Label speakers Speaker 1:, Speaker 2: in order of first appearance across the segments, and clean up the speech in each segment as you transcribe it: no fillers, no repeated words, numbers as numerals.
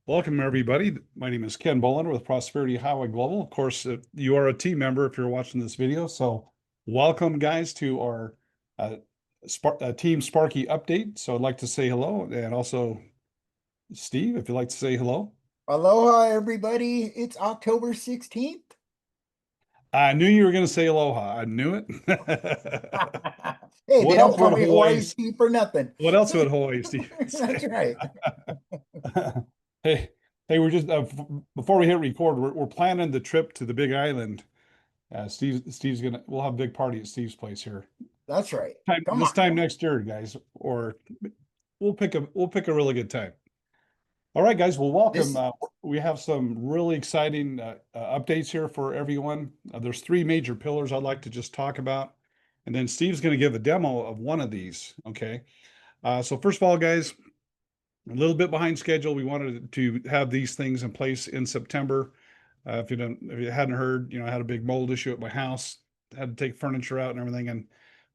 Speaker 1: Welcome, everybody. My name is Ken Bolin with Prosperity Highway Global. Of course, you are a team member if you're watching this video. So welcome, guys, to our uh, Team Sparky update. So I'd like to say hello. And also, Steve, if you'd like to say hello.
Speaker 2: Aloha, everybody. It's October 16th.
Speaker 1: I knew you were going to say aloha. I knew it.
Speaker 2: Hey, they
Speaker 1: What
Speaker 2: don't
Speaker 1: else
Speaker 2: call
Speaker 1: would
Speaker 2: me
Speaker 1: Hawaii,
Speaker 2: Hawaii Steve for nothing.
Speaker 1: what else would Hawaii Steve
Speaker 2: That's
Speaker 1: say?
Speaker 2: right.
Speaker 1: Hey, hey, we're just before we hit record, we're planning the trip to the Big Island. Steve's gonna we'll have a big party at Steve's place here.
Speaker 2: That's right.
Speaker 1: Time
Speaker 2: Come
Speaker 1: this
Speaker 2: on.
Speaker 1: time next year, guys, or we'll pick a really good time. All right, guys. Well, welcome.
Speaker 2: This
Speaker 1: We have some really exciting updates here for everyone. There's three major pillars I'd like to just talk about, and then Steve's going to give a demo of one of these. Okay. So first of all, guys, a little bit behind schedule. We wanted to have these things in place in September. If you hadn't heard, I had a big mold issue at my house. Had to take furniture out and everything, and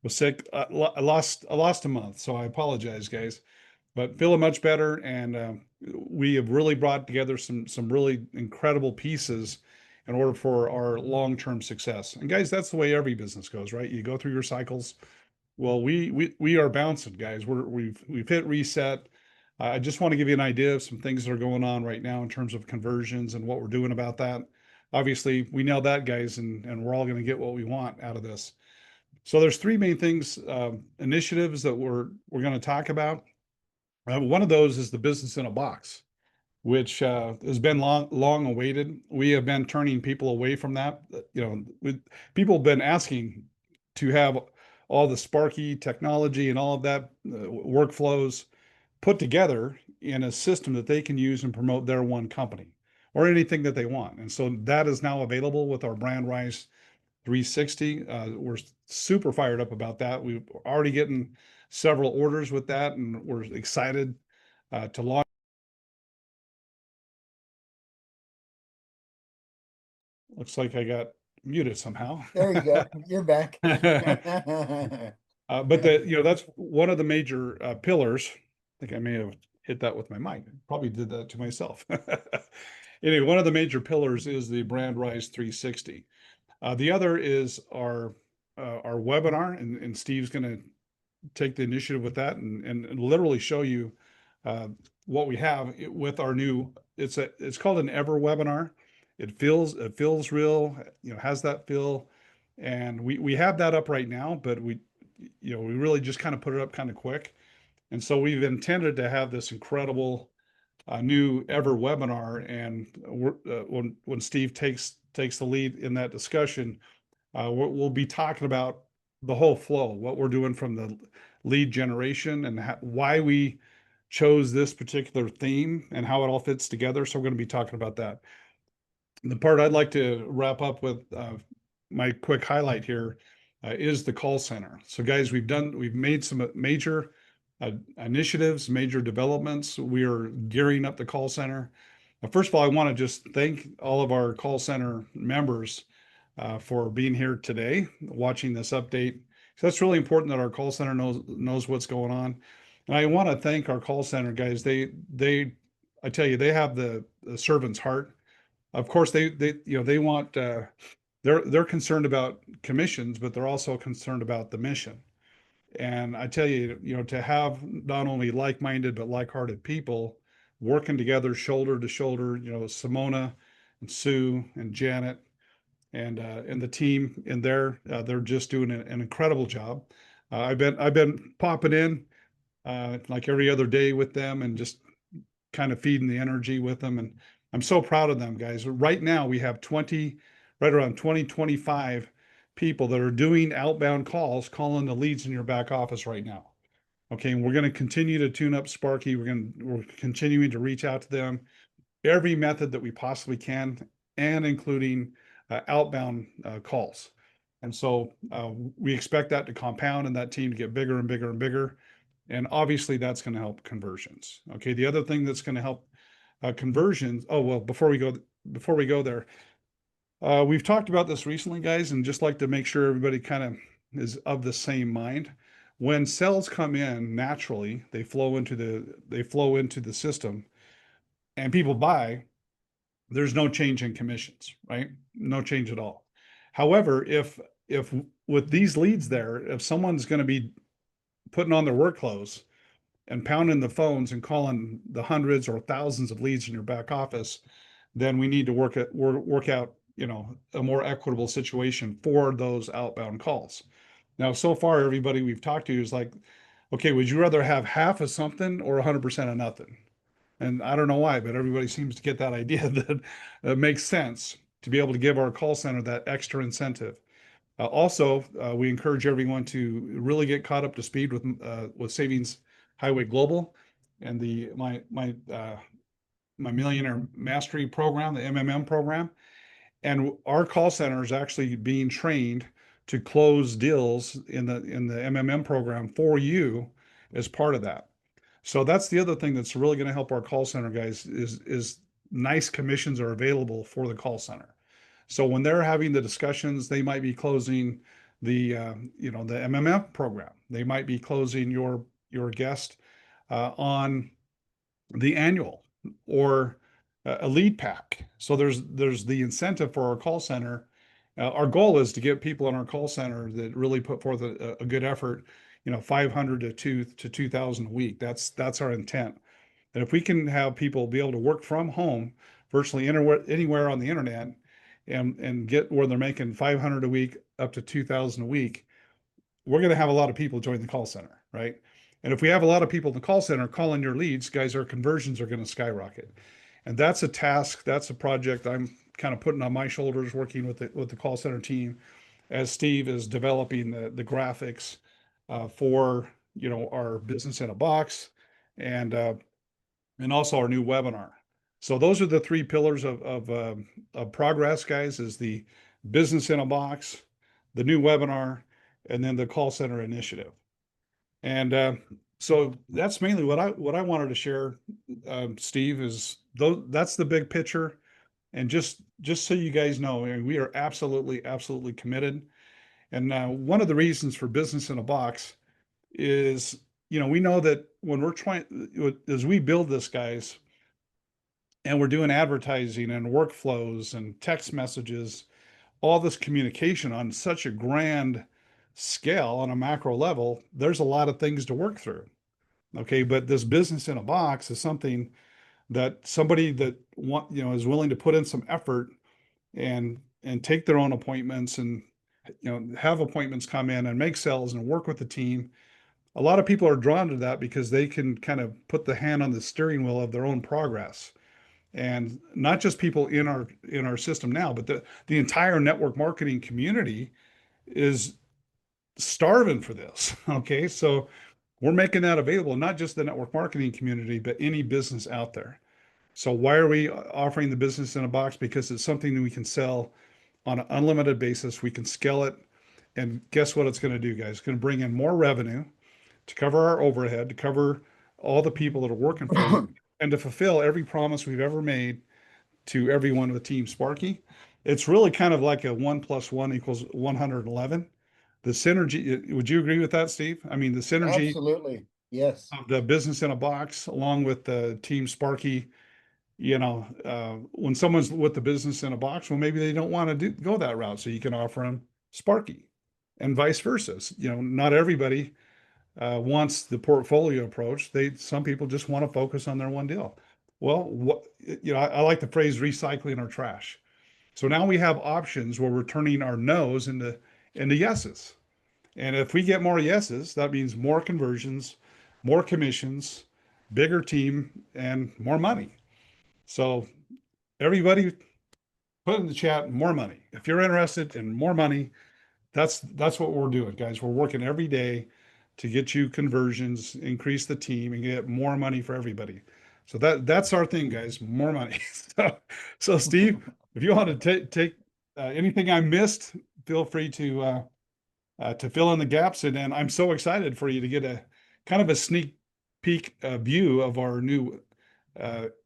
Speaker 1: was sick. I lost a month, so I apologize, guys. But feeling much better, and we have really brought together some really incredible pieces in order for our long-term success. And guys, that's the way every business goes, right? You go through your cycles. Well, we are bouncing, guys. We've hit reset. I just want to give you an idea of some things that are going on right now in terms of conversions and what we're doing about that. Obviously, we nailed that, guys, and we're all going to get what we want out of this. So there's three main things, initiatives that we're going to talk about. One of those is the business in a box, which has been long awaited. We have been turning people away from that. People have been asking to have all the Sparky technology and all of that workflows put together in a system that they can use and promote their one company or anything that they want. And so that is now available with our Brand Rise 360. We're super fired up about that. We're already getting several orders with that, and we're excited to launch. Looks like I got muted somehow.
Speaker 2: There you go. You're back.
Speaker 1: But that's one of the major pillars. I think I may have hit that with my mic. Probably did that to myself. Anyway, one of the major pillars is the Brand Rise 360. The other is our webinar, and Steve's going to take the initiative with that and literally show you uh, what we have with our new. It's called an Ever webinar. It feels real. Has that feel, and we have that up right now, but we really just kind of put it up kind of quick, and so we've intended to have this incredible new Ever webinar, and when Steve takes the lead in that discussion, we'll be talking about the whole flow, what we're doing from the lead generation and why we chose this particular theme and how it all fits together. So we're going to be talking about that. The part I'd like to wrap up with, my quick highlight here, is the call center. So guys, we've made some major initiatives, major developments. We are gearing up the call center. First of all, I want to just thank all of our call center members for being here today, watching this update. So that's really important that our call center knows what's going on. And I want to thank our call center guys. I tell you, they have the servant's heart. Of course, they want they're concerned about commissions, but they're also concerned about the mission. And I tell you, to have not only like-minded but like-hearted people working together shoulder to shoulder, Simona and Sue and Janet and the team in there, they're just doing an incredible job. I've been popping in like every other day with them and just kind of feeding the energy with them. And I'm so proud of them, guys. Right now we have right around 2025 people that are doing outbound calls, calling the leads in your back office right now. Okay, and we're going to continue to tune up Sparky. We're continuing to reach out to them every method that we possibly can, and including outbound calls. And so we expect that to compound and that team to get bigger and bigger and bigger. And obviously that's going to help conversions. Okay, the other thing that's going to help conversions. Oh well, before we go there, we've talked about this recently, guys, and just like to make sure everybody kind of is of the same mind. When cells come in naturally, they flow into the system, and people buy, there's no change in commissions, right? No change at all. However, if with these leads there, if someone's going to be putting on their work clothes and pounding the phones and calling the hundreds or thousands of leads in your back office, then we need to work out, a more equitable situation for those outbound calls. Now, so far, everybody we've talked to is like, okay, would you rather have half of something or 100% of nothing? And I don't know why, but everybody seems to get that idea that it makes sense to be able to give our call center that extra incentive. Also, we encourage everyone to really get caught up to speed with Savings Highway Global and the my Millionaire Mastery program, the MMM program. And our call center is actually being trained to close deals in the MMM program for you as part of that. So that's the other thing that's really going to help our call center guys is nice commissions are available for the call center. So when they're having the discussions, they might be closing the MMM program. They might be closing your guest on the annual or a lead pack. So there's the incentive for our call center. Our goal is to get people in our call center that really put forth a good effort, 500 to 2,000 a week. That's our intent. And if we can have people be able to work from home virtually anywhere on the internet and get where they're making 500 a week up to 2,000 a week, we're going to have a lot of people join the call center, right? And if we have a lot of people in the call center calling your leads, guys, our conversions are going to skyrocket. And that's a task, that's a project I'm kind of putting on my shoulders, working with the call center team as Steve is developing the graphics for our business in a box and also our new webinar. So those are the three pillars of progress, guys, is the business in a box, the new webinar, and then the call center initiative. And so that's mainly what I wanted to share, Steve, is that's the big picture. And just so you guys know, I mean, we are absolutely committed. And one of the reasons for business in a box is, we know that when we're trying, as we build this, guys, and we're doing advertising and workflows and text messages, all this communication on such a grand scale on a macro level, there's a lot of things to work through. Okay, but this business in a box is something that somebody that is willing to put in some effort and take their own appointments and have appointments come in and make sales and work with the team. A lot of people are drawn to that because they can kind of put the hand on the steering wheel of their own progress. And not just people in our system now, but the entire network marketing community is starving for this. Okay, so we're making that available, not just the network marketing community, but any business out there. So why are we offering the business in a box? Because it's something that we can sell on an unlimited basis. We can scale it. And guess what it's going to do, guys? It's going to bring in more revenue to cover our overhead, to cover all the people that are working for you, and to fulfill every promise we've ever made to everyone with Team Sparky. It's really kind of like a 1 + 1 = 111. The synergy, would you agree with that, Steve? I mean, the synergy
Speaker 2: Absolutely. Yes.
Speaker 1: of the business in a box along with the Team Sparky, when someone's with the business in a box, well, maybe they don't want to go that route. So you can offer them Sparky and vice versa. Not everybody wants the portfolio approach. Some people just want to focus on their one deal. Well, I like the phrase recycling our trash. So now we have options where we're turning our no's into yeses. And if we get more yeses, that means more conversions, more commissions, bigger team, and more money. So everybody put in the chat more money. If you're interested in more money, that's what we're doing, guys. We're working every day to get you conversions, increase the team, and get more money for everybody. So that's our thing, guys. More money. So Steve, if you want to take anything I missed, feel free to fill in the gaps. And then I'm so excited for you to get a kind of a sneak peek view of our new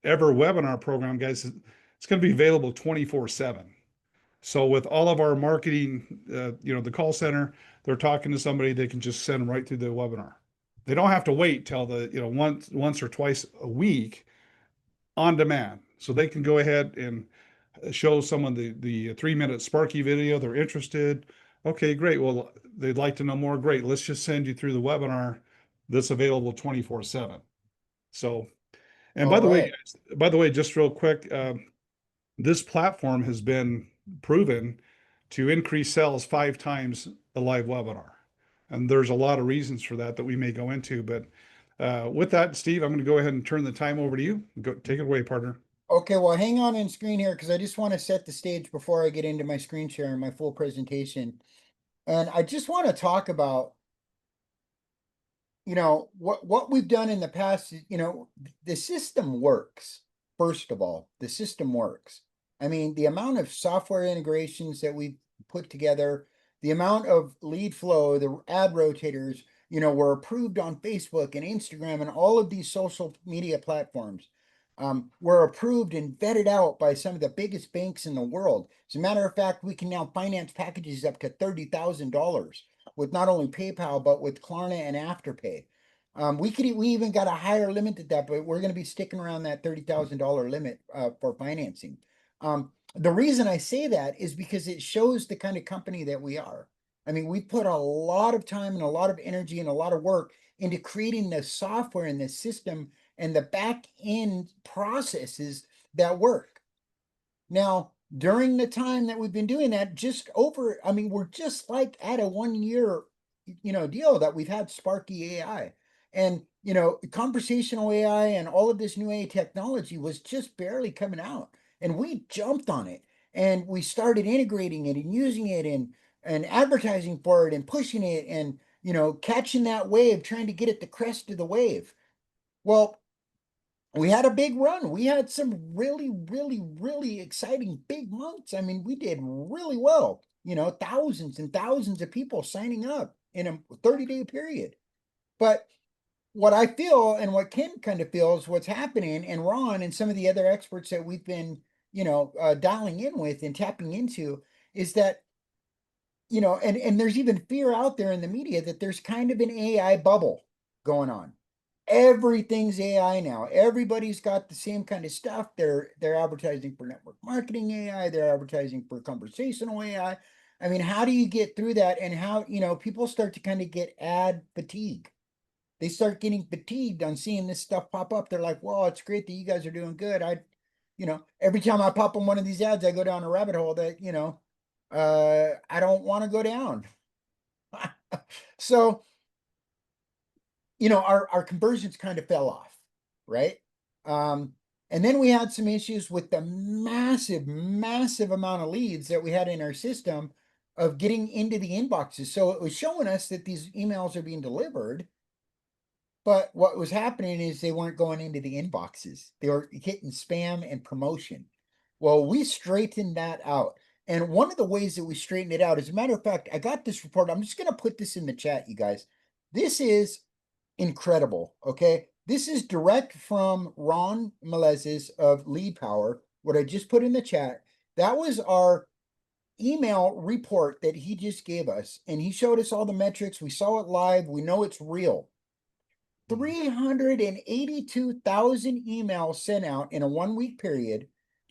Speaker 1: ever webinar program, guys. It's going to be available 24/7. So with all of our marketing, the call center, they're talking to somebody, they can just send them right through the webinar. They don't have to wait till once or twice a week. on demand. So they can go ahead and show someone the 3-minute Sparky video. They're interested. Okay, great. Well, they'd like to know more. Great. Let's just send you through the webinar that's available 24/7. So, and
Speaker 2: All
Speaker 1: by the way,
Speaker 2: right.
Speaker 1: guys, by the way, just real quick, this platform has been proven to increase sales 5 times a live webinar. And there's a lot of reasons for that that we may go into. But with that, Steve, I'm going to go ahead and turn the time over to you. Go take it away, partner.
Speaker 2: Okay, well, hang on in screen here because I just want to set the stage before I get into my screen share and my full presentation. And I just want to talk about, what we've done in the past. The system works. First of all, the system works. I mean, the amount of software integrations that we've put together, the amount of lead flow, the ad rotators, were approved on Facebook and Instagram and all of these social media platforms. Were approved and vetted out by some of the biggest banks in the world. As a matter of fact, we can now finance packages up to $30,000 with not only PayPal, but with Klarna and Afterpay. We even got a higher limit to that, but we're going to be sticking around that $30,000 limit for financing. The reason I say that is because it shows the kind of company that we are. I mean, we put a lot of time and a lot of energy and a lot of work into creating the software and the system and the back end processes that work. Now, during the time that we've been doing that, we're just like at a 1 year, deal that we've had Sparky AI. And, conversational AI and all of this new AI technology was just barely coming out. And we jumped on it and we started integrating it and using it and advertising for it and pushing it and, catching that wave, trying to get at the crest of the wave. Well, we had a big run. We had some really, really, really exciting big months. I mean, we did really well, thousands and thousands of people signing up in a 30-day period. But what I feel and what Ken kind of feels what's happening, and Ron and some of the other experts that we've been, dialing in with and tapping into, is that, and there's even fear out there in the media that there's kind of an AI bubble going on. Everything's AI now. Everybody's got the same kind of stuff. They're advertising for network marketing AI, they're advertising for conversational AI. I mean, how do you get through that? And how, people start to kind of get ad fatigue. They start getting fatigued on seeing this stuff pop up. They're like, well, it's great that you guys are doing good. Every time I pop on one of these ads, I go down a rabbit hole that, I don't want to go down. So, our conversions kind of fell off, right? And then we had some issues with the massive, massive amount of leads that we had in our system of getting into the inboxes. So it was showing us that these emails are being delivered, but what was happening is they weren't going into the inboxes. They were hitting spam and promotion. Well, we straightened that out. And one of the ways that we straightened it out, as a matter of fact, I got this report. I'm just going to put this in the chat, you guys. This is incredible. Okay. This is direct from Ron Melez's of Lead Power, what I just put in the chat. That was our email report that he just gave us. And he showed us all the metrics. We saw it live. We know it's real. 382,000 emails sent out in a 1 week period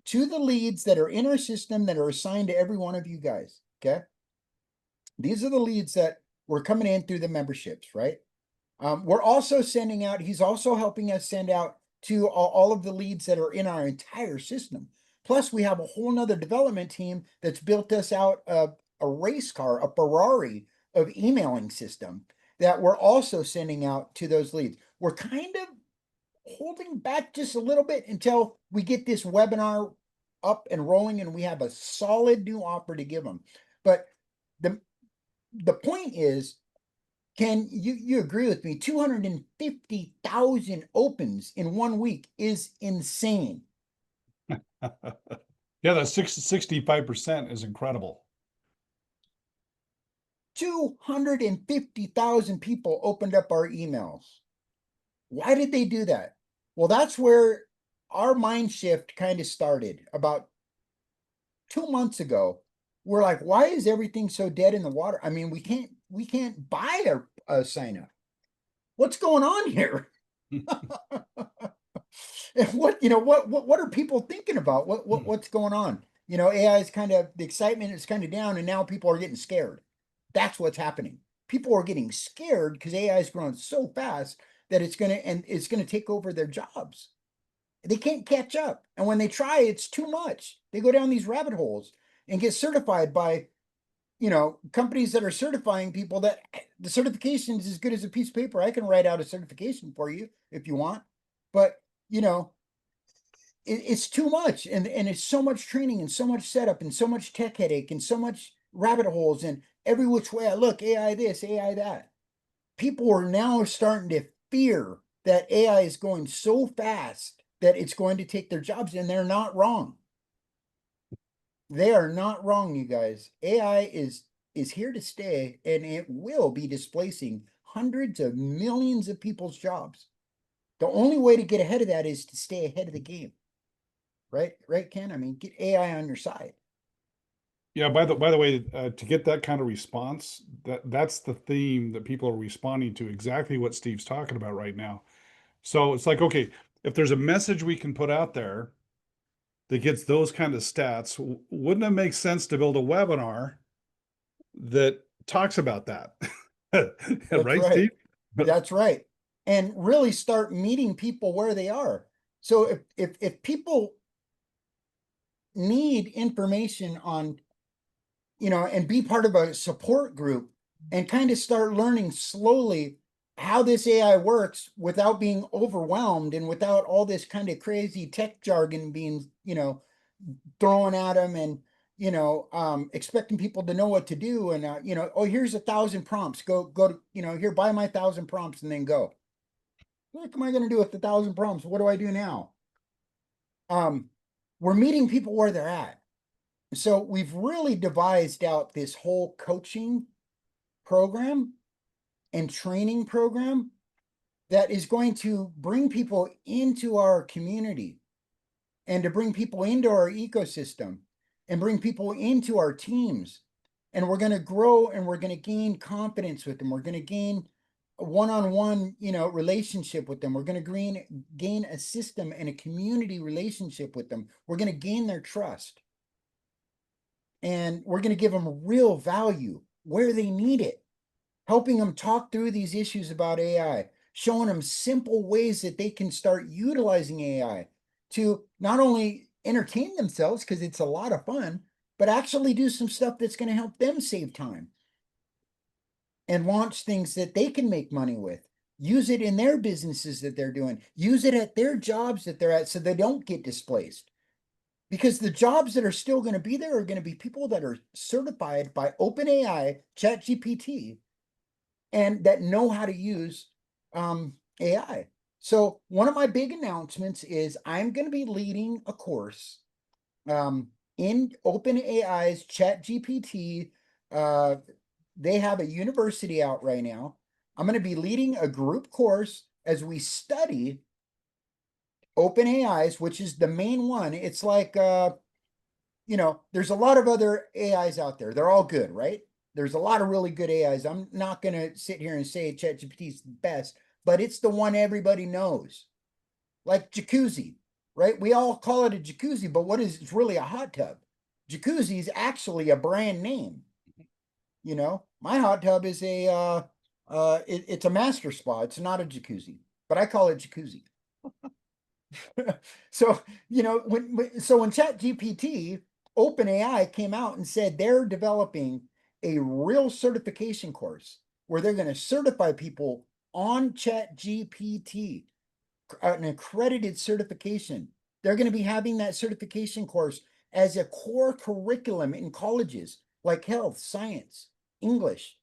Speaker 2: to the leads that are in our system that are assigned to every one of you guys. Okay. These are the leads that were coming in through the memberships, right? We're also sending out, he's also helping us send out to all of the leads that are in our entire system. Plus, we have a whole nother development team that's built us out a race car, a Ferrari of emailing system that we're also sending out to those leads. We're kind of holding back just a little bit until we get this webinar up and rolling and we have a solid new offer to give them. But the point is, Ken, you agree with me? 250,000 opens in 1 week is insane.
Speaker 1: Yeah, that 65% is incredible.
Speaker 2: 250,000 people opened up our emails. Why did they do that? Well, that's where our mind shift kind of started about 2 months ago. We're like, why is everything so dead in the water? I mean, we can't buy a sign up. What's going on here? What, what are people thinking about? What's going on? AI is kind of, the excitement is kind of down, and now people are getting scared. That's what's happening. People are getting scared because AI is growing so fast that it's gonna take over their jobs. They can't catch up. And when they try, it's too much. They go down these rabbit holes and get certified by, companies that are certifying people that the certification is as good as a piece of paper. I can write out a certification for you if you want, but it's too much, and it's so much training and so much setup and so much tech headache and so much rabbit holes and every which way I look, AI this, AI that. People are now starting to fear that AI is going so fast that it's going to take their jobs, and they're not wrong. They are not wrong, you guys. AI is here to stay, and it will be displacing hundreds of millions of people's jobs. The only way to get ahead of that is to stay ahead of the game. Right, Ken? I mean, get AI on your side.
Speaker 1: Yeah, by the way, to get that kind of response, that's the theme that people are responding to, exactly what Steve's talking about right now. So it's like, okay, if there's a message we can put out there that gets those kind of stats, wouldn't it make sense to build a webinar that talks about that?
Speaker 2: That's
Speaker 1: Right,
Speaker 2: right.
Speaker 1: Steve?
Speaker 2: That's right. And really start meeting people where they are. So if people need information on, and be part of a support group and kind of start learning slowly how this AI works without being overwhelmed and without all this kind of crazy tech jargon being, thrown at them, and expecting people to know what to do, and oh, here's 1,000 prompts, go to, here, buy my 1,000 prompts and then go. What am I going to do with the 1,000 prompts? What do I do now? um we're meeting people where they're at. So we've really devised out this whole coaching program and training program that is going to bring people into our community and to bring people into our ecosystem and bring people into our teams. And we're going to grow, and we're going to gain confidence with them. We're going to gain a one-on-one, relationship with them. We're going to gain a system and a community relationship with them. We're going to gain their trust. And we're going to give them real value where they need it, helping them talk through these issues about AI, showing them simple ways that they can start utilizing AI to not only entertain themselves, because it's a lot of fun, but actually do some stuff that's going to help them save time and launch things that they can make money with. Use it in their businesses that they're doing. Use it at their jobs that they're at so they don't get displaced. Because the jobs that are still going to be there are going to be people that are certified by OpenAI, ChatGPT, and that know how to use AI. So one of my big announcements is I'm going to be leading a course in OpenAI's ChatGPT. They have a university out right now. I'm going to be leading a group course as we study OpenAI's, which is the main one. It's like, there's a lot of other AIs out there. They're all good, right? There's a lot of really good AIs. I'm not going to sit here and say ChatGPT is the best, but it's the one everybody knows. Like jacuzzi, right? We all call it a jacuzzi, but what is it's really a hot tub. Jacuzzi is actually a brand name. My hot tub is it's a master spa. It's not a jacuzzi, but I call it jacuzzi. So, when ChatGPT, OpenAI came out and said they're developing a real certification course where they're going to certify people on ChatGPT, an accredited certification. They're going to be having that certification course as a core curriculum in colleges like health, science, English,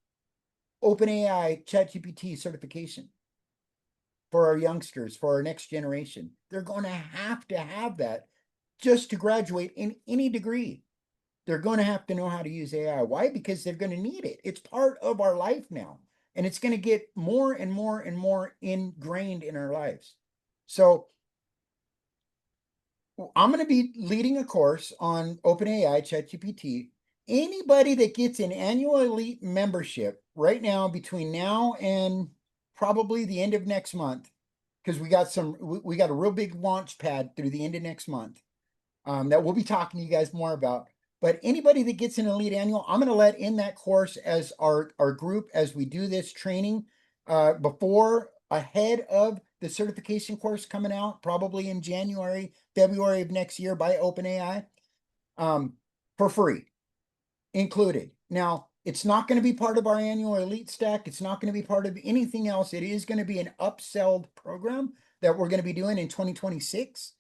Speaker 2: OpenAI ChatGPT certification for our youngsters, for our next generation. They're going to have that just to graduate in any degree. They're going to have to know how to use AI. Why? Because they're going to need it. It's part of our life now, and it's going to get more and more and more ingrained in our lives. So I'm going to be leading a course on OpenAI ChatGPT. Anybody that gets an annual elite membership right now, between now and probably the end of next month, because we got a real big launch pad through the end of next month. That we'll be talking to you guys more about. But anybody that gets an elite annual, I'm going to let in that course as our group as we do this training before ahead of the certification course coming out, probably in January, February of next year by OpenAI, for free, included. Now, it's not going to be part of our annual elite stack. It's not going to be part of anything else. It is going to be an upsell program that we're going to be doing in 2026.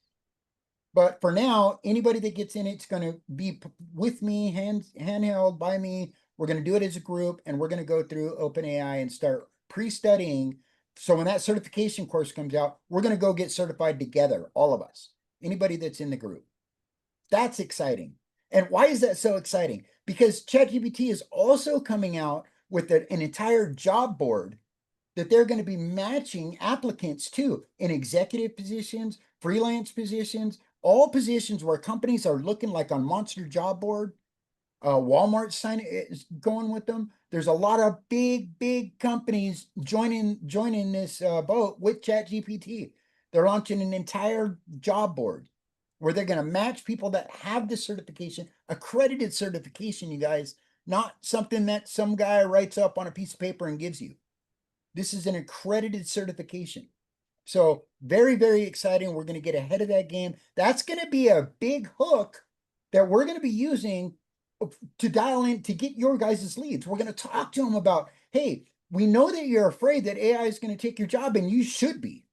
Speaker 2: But for now, anybody that gets in it's going to be with me, handheld by me. We're going to do it as a group, and we're going to go through OpenAI and start pre-studying. So when that certification course comes out, we're going to go get certified together, all of us, anybody that's in the group. That's exciting. And why is that so exciting? Because ChatGPT is also coming out with an entire job board that they're going to be matching applicants to in executive positions, freelance positions, all positions where companies are looking like on Monster Job Board. Walmart is going with them. There's a lot of big companies joining this boat with ChatGPT. They're launching an entire job board where they're going to match people that have the certification, accredited certification, you guys, not something that some guy writes up on a piece of paper and gives you. This is an accredited certification. So very exciting. We're going to get ahead of that game. That's going to be a big hook that we're going to be using to dial in to get your guys' leads. We're going to talk to them about, hey, we know that you're afraid that AI is going to take your job, and you should be.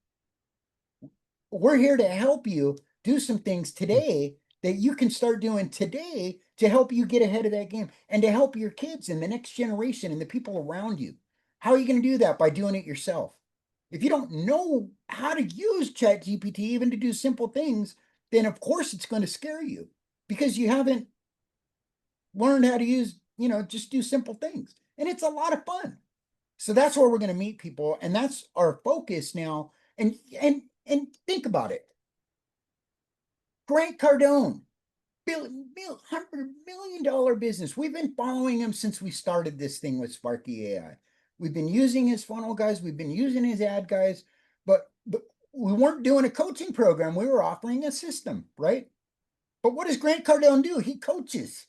Speaker 2: We're here to help you do some things today that you can start doing today to help you get ahead of that game and to help your kids and the next generation and the people around you. How are you going to do that? By doing it yourself. If you don't know how to use ChatGPT even to do simple things, then of course it's going to scare you because you haven't learned how to use, just do simple things. And it's a lot of fun. So that's where we're going to meet people. And that's our focus now. And think about it. Grant Cardone, $100 million business. We've been following him since we started this thing with Sparky AI. We've been using his funnel guys. We've been using his ad guys, but we weren't doing a coaching program. We were offering a system, right? But what does Grant Cardone do? He coaches.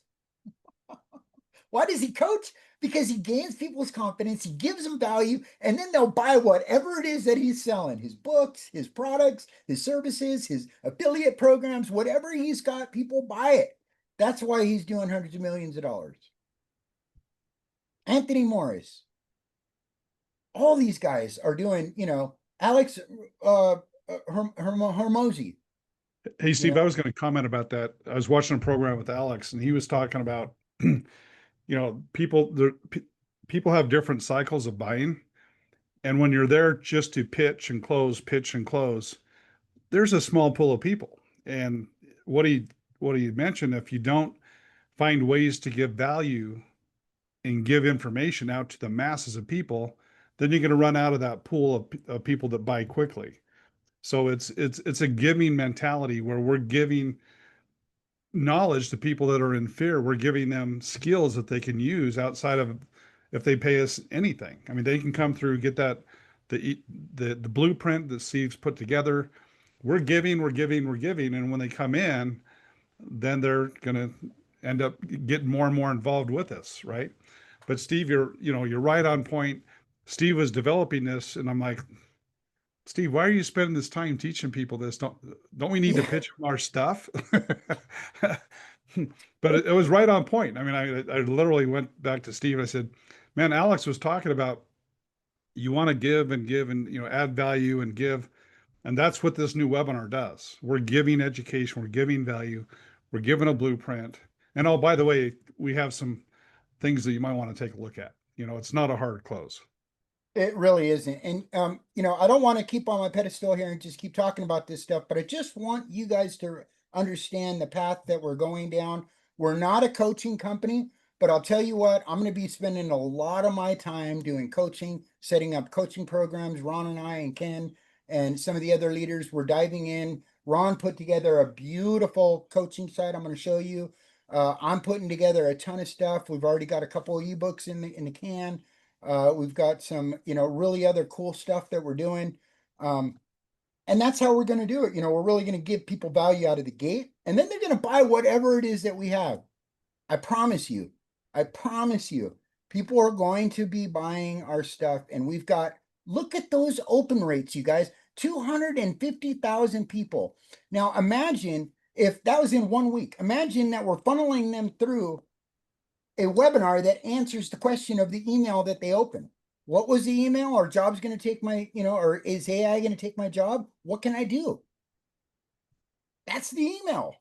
Speaker 2: Why does he coach? Because he gains people's confidence, he gives them value, and then they'll buy whatever it is that he's selling, his books, his products, his services, his affiliate programs, whatever he's got, people buy it. That's why he's doing hundreds of millions of dollars. Anthony Morris, all these guys are doing, Alex Hermosi.
Speaker 1: Hey, Steve, I was going to comment about that. I was watching a program with Alex, and he was talking about, people have different cycles of buying. And when you're there just to pitch and close, there's a small pool of people. And what he mentioned, if you don't find ways to give value and give information out to the masses of people, then you're going to run out of that pool of people that buy quickly. So it's a giving mentality where we're giving knowledge to people that are in fear. We're giving them skills that they can use outside of if they pay us anything. I mean, they can come through, get the blueprint that Steve's put together. We're giving, and when they come in, then they're going to end up getting more and more involved with us, right? But Steve, you're right on point. Steve was developing this, and I'm like, Steve, why are you spending this time teaching people this? Don't we need to pitch them our stuff? But it was right on point. I mean, I literally went back to Steve and I said, man, Alex was talking about you want to give and add value and give. And that's what this new webinar does. We're giving education, we're giving value, we're giving a blueprint. And oh, by the way, we have some things that you might want to take a look at. It's not a hard close.
Speaker 2: It really isn't. And I don't want to keep on my pedestal here and just keep talking about this stuff, but I just want you guys to understand the path that we're going down. We're not a coaching company, but I'll tell you what, I'm going to be spending a lot of my time doing coaching, setting up coaching programs. Ron and I and Ken and some of the other leaders, we're diving in. Ron put together a beautiful coaching site I'm going to show you. I'm putting together a ton of stuff. We've already got a couple of ebooks in the can. We've got some, really other cool stuff that we're doing. And that's how we're going to do it. We're really going to give people value out of the gate, and then they're going to buy whatever it is that we have. I promise you. I promise you. People are going to be buying our stuff, and we've got, look at those open rates, you guys. 250,000 people. Now imagine if that was in 1 week. Imagine that we're funneling them through a webinar that answers the question of the email that they open. What was the email? Are jobs going to take my, or is AI going to take my job? What can I do? That's the email.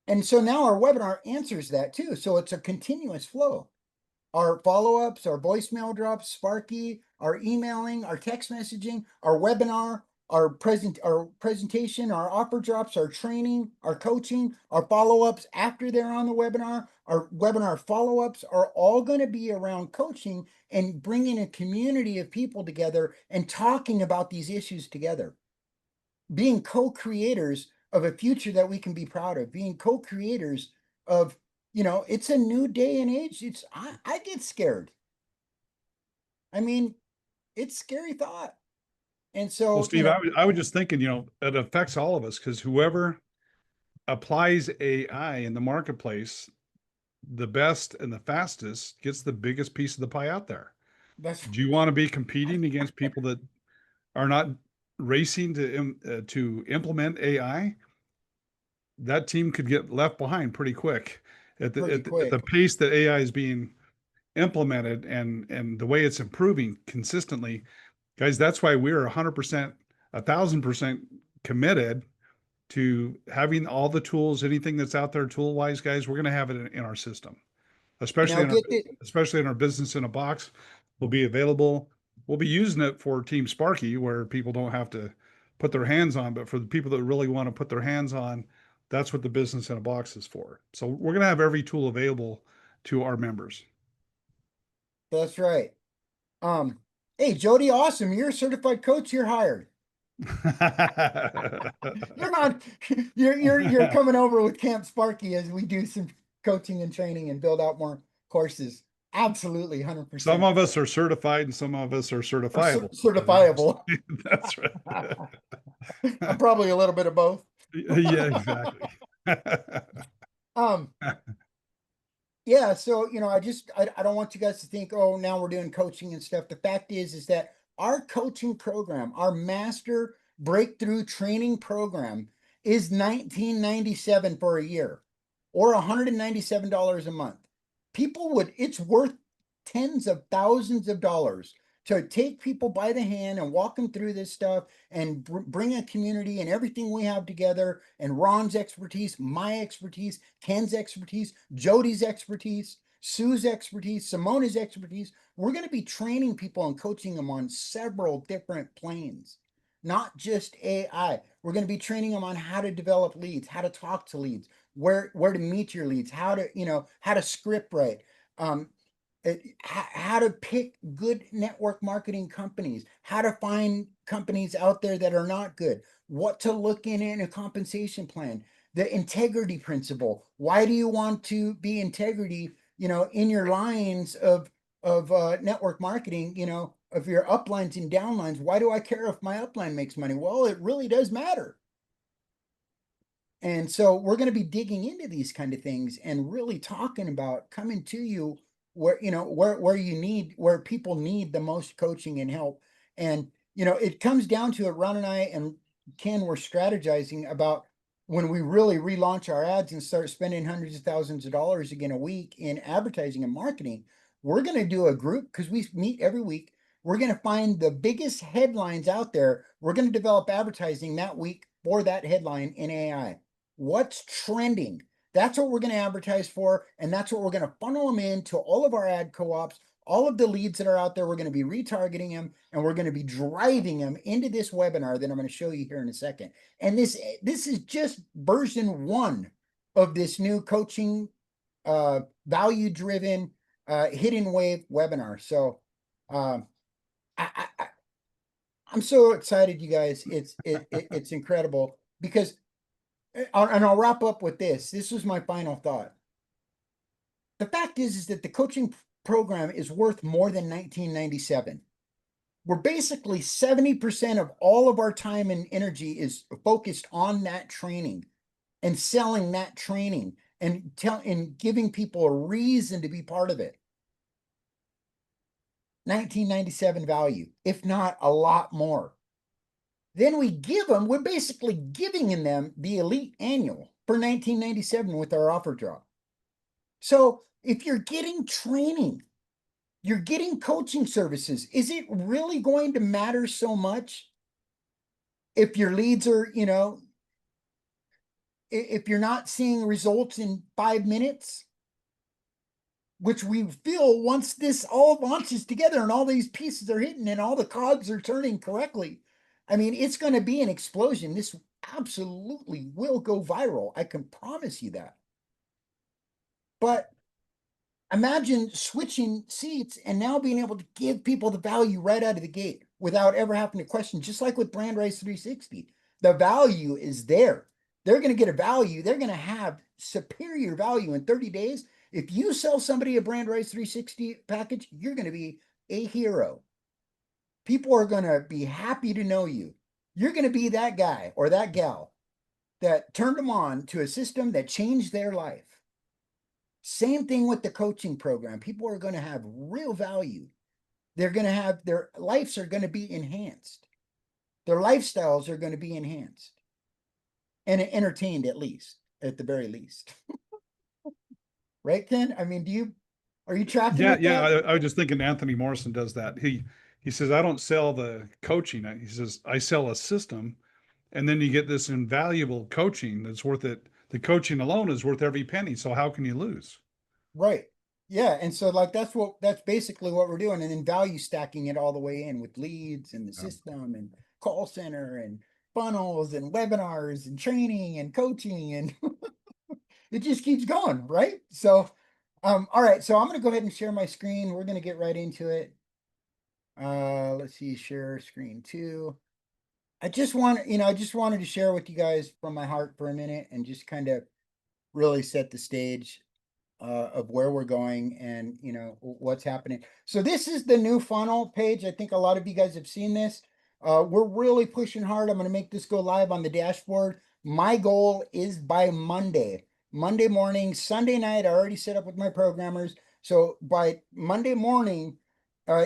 Speaker 2: And so now our webinar answers that too. So it's a continuous flow. Our follow-ups, our voicemail drops, Sparky, our emailing, our text messaging, our webinar, our presentation, our offer drops, our training, our coaching, our follow-ups after they're on the webinar, our webinar follow-ups are all going to be around coaching and bringing a community of people together and talking about these issues together. Being co-creators of a future that we can be proud of, being co-creators of, it's a new day and age. I get scared. I mean, it's scary thought. And
Speaker 1: Well,
Speaker 2: so,
Speaker 1: Steve, I would just thinking, it affects all of us because whoever applies AI in the marketplace the best and the fastest gets the biggest piece of the pie out there.
Speaker 2: that's
Speaker 1: Do you want to be competing against people that are not racing to implement AI? That team could get left behind pretty quick at the
Speaker 2: pretty
Speaker 1: at the
Speaker 2: quick.
Speaker 1: pace that AI is being implemented and the way it's improving consistently. Guys, that's why we're 100%, 1,000% committed to having all the tools, anything that's out there tool wise, guys, we're going to have it in our system,
Speaker 2: Now get it.
Speaker 1: especially in our business in a box will be available. We'll be using it for Team Sparky where people don't have to put their hands on, but for the people that really want to put their hands on, that's what the business in a box is for. So we're going to have every tool available to our members.
Speaker 2: That's right. Um, hey, Jody, awesome. You're a certified coach. You're hired. You're not, you're coming over with Camp Sparky as we do some coaching and training and build out more courses. Absolutely,
Speaker 1: Some
Speaker 2: 100%.
Speaker 1: of us are certified and some of us are
Speaker 2: Or
Speaker 1: certifiable.
Speaker 2: certifiable.
Speaker 1: That's right.
Speaker 2: I'm probably a little bit of both.
Speaker 1: Yeah, exactly.
Speaker 2: Um, yeah, so I don't want you guys to think, oh, now we're doing coaching and stuff. The fact is that our coaching program, our master breakthrough training program is $19.97 for a year or $197 a month. It's worth tens of thousands of dollars to take people by the hand and walk them through this stuff and bring a community and everything we have together, and Ron's expertise, my expertise, Ken's expertise, Jody's expertise, Sue's expertise, Simona's expertise. We're going to be training people and coaching them on several different planes, not just AI. We're going to be training them on how to develop leads, how to talk to leads, where to meet your leads, how to script write, how to pick good network marketing companies, how to find companies out there that are not good, what to look in a compensation plan, the integrity principle. Why do you want to be integrity, in your lines of network marketing, of your uplines and downlines? Why do I care if my upline makes money? Well, it really does matter. And so we're going to be digging into these kind of things and really talking about coming to you where people need the most coaching and help. And it comes down to it. Ron and I and Ken were strategizing about when we really relaunch our ads and start spending hundreds of thousands of dollars again a week in advertising and marketing. We're going to do a group because we meet every week. We're going to find the biggest headlines out there. We're going to develop advertising that week for that headline in AI. What's trending? That's what we're going to advertise for. And that's what we're going to funnel them into all of our ad co-ops, all of the leads that are out there. We're going to be retargeting them, and we're going to be driving them into this webinar that I'm going to show you here in a second. And this is just version 1 of this new coaching, value driven, hidden wave webinar. So, I'm so excited, you guys. It's incredible because, and I'll wrap up with this. This was my final thought. The fact is that the coaching program is worth more than $19.97. we're basically 70% of all of our time and energy is focused on that training and selling that training and giving people a reason to be part of it. 1997 value, if not a lot more. Then we're basically giving in them the elite annual for 1997 with our offer drop. So if you're getting training, you're getting coaching services, is it really going to matter so much if your leads are, if you're not seeing results in 5 minutes? Which we feel once this all launches together and all these pieces are hitting and all the cogs are turning correctly, I mean, it's going to be an explosion. This absolutely will go viral. I can promise you that. But imagine switching seats and now being able to give people the value right out of the gate without ever having to question, just like with Brand Rise 360. The value is there. They're going to get a value. They're going to have superior value in 30 days. If you sell somebody a Brand Rise 360 package, you're going to be a hero. People are going to be happy to know you. You're going to be that guy or that gal that turned them on to a system that changed their life. Same thing with the coaching program. People are going to have real value. They're going to have their lives are going to be enhanced. Their lifestyles are going to be enhanced and entertained at the very least. Right, Ken? I mean, are you tracking
Speaker 1: Yeah,
Speaker 2: with
Speaker 1: yeah.
Speaker 2: that?
Speaker 1: I was just thinking Anthony Morrison does that. He says, I don't sell the coaching. He says, I sell a system, and then you get this invaluable coaching that's worth it. The coaching alone is worth every penny. So how can you lose?
Speaker 2: Right. Yeah. And so like that's basically what we're doing. And then value stacking it all the way in with leads and the
Speaker 1: Yeah.
Speaker 2: system and call center and funnels and webinars and training and coaching and it just keeps going, right? So all right, so I'm gonna go ahead and share my screen. We're gonna get right into it. Let's see, share screen two. I just wanted to share with you guys from my heart for a minute and just kind of really set the stage of where we're going and what's happening. So this is the new funnel page. I think a lot of you guys have seen this. We're really pushing hard. I'm going to make this go live on the dashboard. My goal is by Monday morning, Sunday night. I already set up with my programmers. So by Monday morning,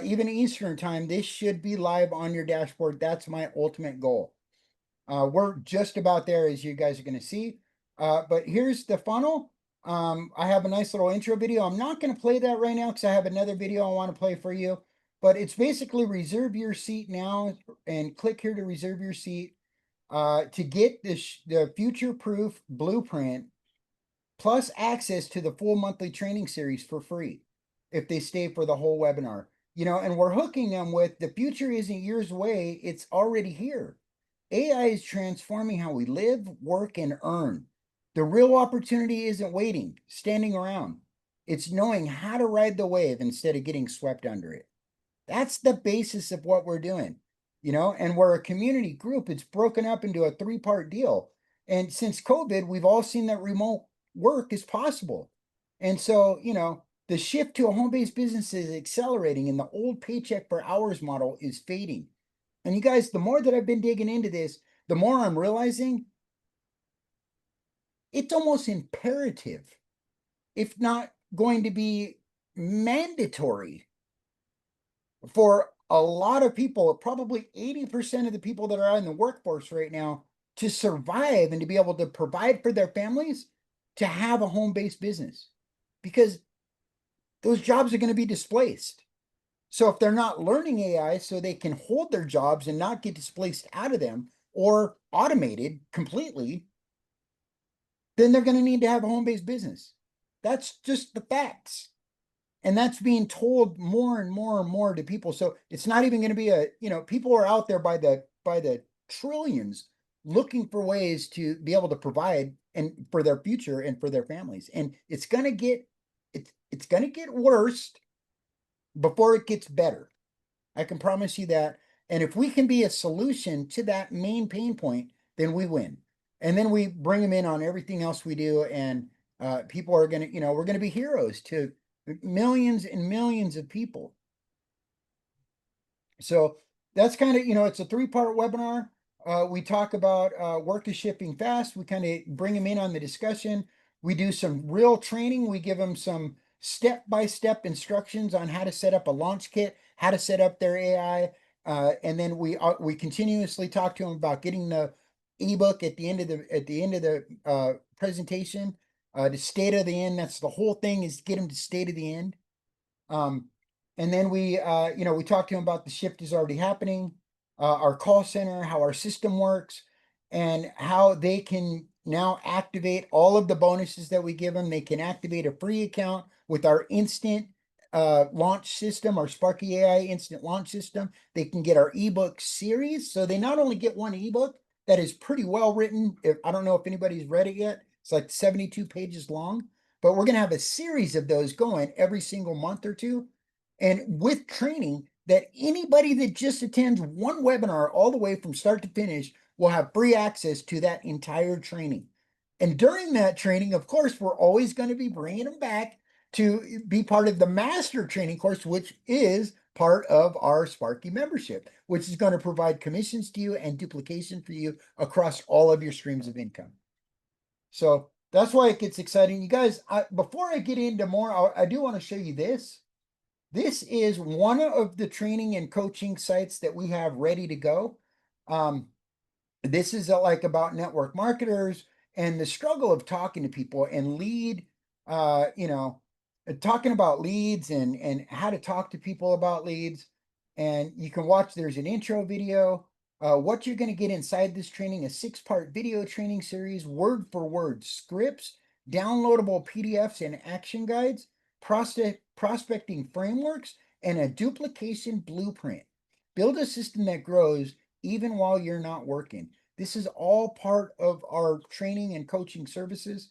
Speaker 2: even Eastern time, this should be live on your dashboard. That's my ultimate goal. We're just about there, as you guys are going to see. But here's the funnel. I have a nice little intro video. I'm not going to play that right now because I have another video I want to play for you. But it's basically reserve your seat now and click here to reserve your seat to get the future-proof blueprint plus access to the full monthly training series for free if they stay for the whole webinar. And we're hooking them with the future isn't years away, it's already here. AI is transforming how we live, work, and earn. The real opportunity isn't waiting, standing around. It's knowing how to ride the wave instead of getting swept under it. That's the basis of what we're doing, and we're a community group. It's broken up into a 3-part deal. And since COVID, we've all seen that remote work is possible. And so, the shift to a home-based business is accelerating and the old paycheck per hours model is fading. And you guys, the more that I've been digging into this, the more I'm realizing it's almost imperative, if not going to be mandatory, for a lot of people, probably 80% of the people that are in the workforce right now, to survive and to be able to provide for their families, to have a home-based business, because those jobs are going to be displaced. So if they're not learning AI so they can hold their jobs and not get displaced out of them or automated completely, then they're going to need to have a home-based business. That's just the facts. And that's being told more and more and more to people. So it's not even going to be people are out there by the trillions looking for ways to be able to provide and for their future and for their families. And it's going to get worse before it gets better. I can promise you that. And if we can be a solution to that main pain point, then we win. And then we bring them in on everything else we do. And people are going to, we're going to be heroes to millions and millions of people. So that's kind of, it's a three-part webinar. We talk about work is shipping fast. We kind of bring them in on the discussion. We do some real training. We give them some step-by-step instructions on how to set up a launch kit, how to set up their AI, and then we continuously talk to them about getting the ebook at the end of the presentation. The state of the end. That's the whole thing, is get them to state of the end. Um, and then we talked to him about the shift is already happening, our call center, how our system works, and how they can now activate all of the bonuses that we give them. They can activate a free account with our instant launch system, our Sparky AI instant launch system. They can get our ebook series. So they not only get one ebook that is pretty well written. I don't know if anybody's read it yet. It's like 72 pages long, but we're going to have a series of those going every single month or two. And with training, that anybody that just attends one webinar all the way from start to finish will have free access to that entire training. And during that training, of course, we're always going to be bringing them back to be part of the master training course, which is part of our Sparky membership, which is going to provide commissions to you and duplication for you across all of your streams of income. So that's why it gets exciting. You guys, before I get into more, I do want to show you this. This is one of the training and coaching sites that we have ready to go. This is like about network marketers and the struggle of talking to people and talking about leads and how to talk to people about leads. And you can watch, there's an intro video. What you're going to get inside this training, a 6-part video training series, word for word scripts, downloadable PDFs and action guides, prospecting frameworks, and a duplication blueprint. Build a system that grows even while you're not working. This is all part of our training and coaching services.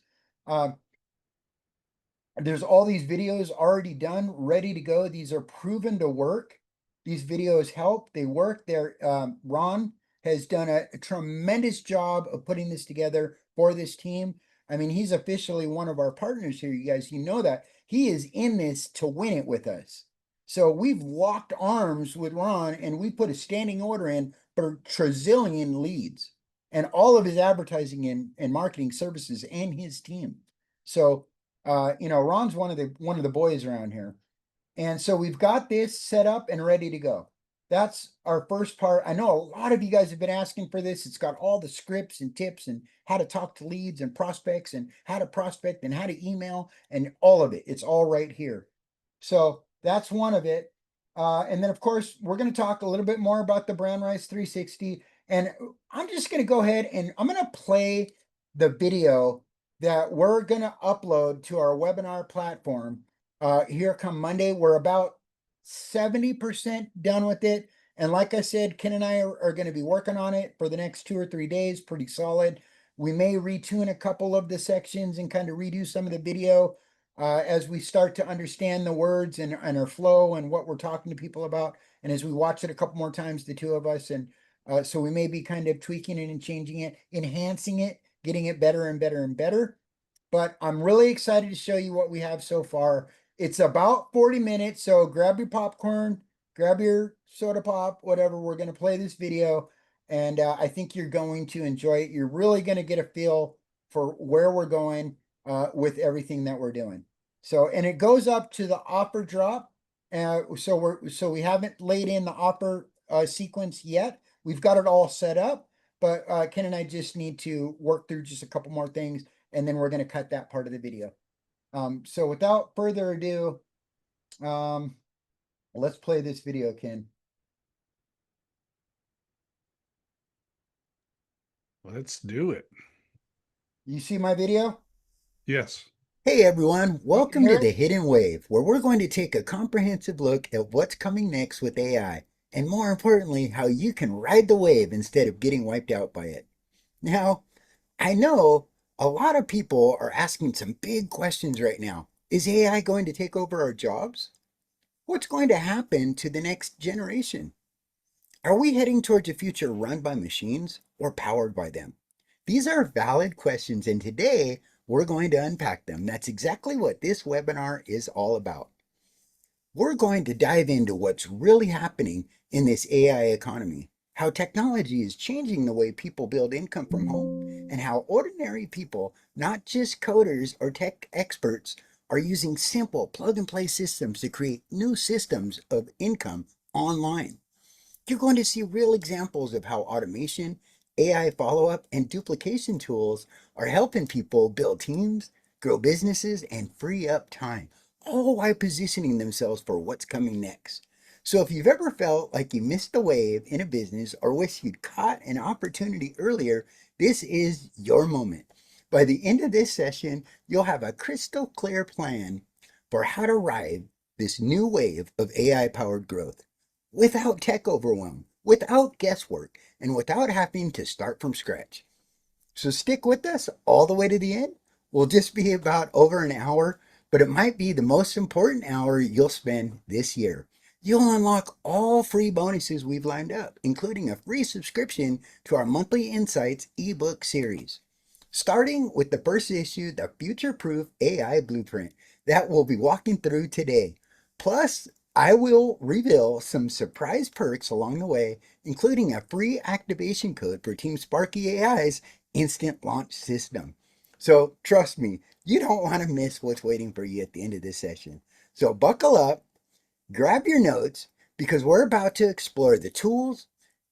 Speaker 2: There's all these videos already done, ready to go. These are proven to work. These videos help. They work. Ron has done a tremendous job of putting this together for this team. I mean, he's officially one of our partners here, you guys. You know that. He is in this to win it with us. So we've locked arms with Ron and we put a standing order in for trazillion leads and all of his advertising and marketing services and his team. So Ron's one of the boys around here. And so we've got this set up and ready to go. That's our first part. I know a lot of you guys have been asking for this. It's got all the scripts and tips and how to talk to leads and prospects and how to prospect and how to email and all of it. It's all right here. So that's one of it. And then of course, we're going to talk a little bit more about the Brand Rise 360. And I'm just going to go ahead and I'm going to play the video that we're going to upload to our webinar platform here come Monday. We're about 70% done with it. And like I said, Ken and I are going to be working on it for the next 2 or 3 days, pretty solid. We may retune a couple of the sections and kind of redo some of the video as we start to understand the words and our flow and what we're talking to people about. And as we watch it a couple more times, the two of us, and so we may be kind of tweaking it and changing it, enhancing it, getting it better and better and better. But I'm really excited to show you what we have so far. It's about 40 minutes, so grab your popcorn, grab your soda pop, whatever. We're going to play this video, and I think you're going to enjoy it. You're really going to get a feel for where we're going with everything that we're doing. So, and it goes up to the offer drop. So we haven't laid in the offer sequence yet. We've got it all set up, but Ken and I just need to work through just a couple more things, and then we're going to cut that part of the video. So without further ado, let's play this video, Ken.
Speaker 1: Let's do it.
Speaker 2: You see my video?
Speaker 1: Yes.
Speaker 3: Hey everyone, welcome to
Speaker 2: hear
Speaker 3: the
Speaker 2: it?
Speaker 3: Hidden Wave, where we're going to take a comprehensive look at what's coming next with AI, and more importantly, how you can ride the wave instead of getting wiped out by it. Now, I know a lot of people are asking some big questions right now. Is AI going to take over our jobs? What's going to happen to the next generation? Are we heading towards a future run by machines or powered by them? These are valid questions, and today we're going to unpack them. That's exactly what this webinar is all about. we're going to dive into what's really happening in this AI economy, how technology is changing the way people build income from home, and how ordinary people, not just coders or tech experts, are using simple plug and play systems to create new systems of income online. You're going to see real examples of how automation, AI follow up, and duplication tools are helping people build teams, grow businesses, and free up time, all while positioning themselves for what's coming next. So, if you've ever felt like you missed a wave in a business or wish you'd caught an opportunity earlier, this is your moment. By the end of this session, you'll have a crystal clear plan for how to ride this new wave of AI powered growth without tech overwhelm, without guesswork, and without having to start from scratch. So stick with us all the way to the end. We'll just be about over an hour, but it might be the most important hour you'll spend this year. You'll unlock all free bonuses we've lined up, including a free subscription to our monthly Insights ebook series. Starting with the first issue, the Future Proof AI Blueprint, that we'll be walking through today. Plus, I will reveal some surprise perks along the way, including a free activation code for Team Sparky AI's instant launch system. So trust me, you don't want to miss what's waiting for you at the end of this session. So buckle up, grab your notes, because we're about to explore the tools,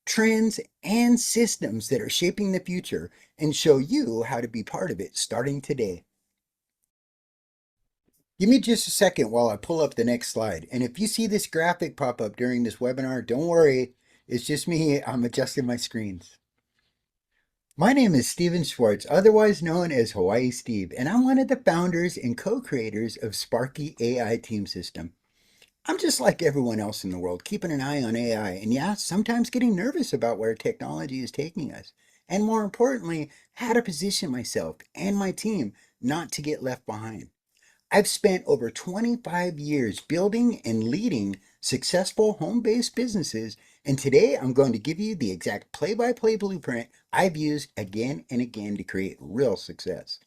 Speaker 3: trends, and systems that are shaping the future and show you how to be part of it starting today. Give me just a second while I pull up the next slide. And if you see this graphic pop up during this webinar, don't worry, it's just me. I'm adjusting my screens. My name is Steven Schwartz, otherwise known as Hawaii Steve, and I'm one of the founders and co-creators of Sparky AI Team System. I'm just like everyone else in the world, keeping an eye on AI, and yeah, sometimes getting nervous about where technology is taking us. And more importantly, how to position myself and my team not to get left behind. I've spent over 25 years building and leading successful home-based businesses, and today I'm going to give you the exact play-by-play blueprint I've used again and again to create real success.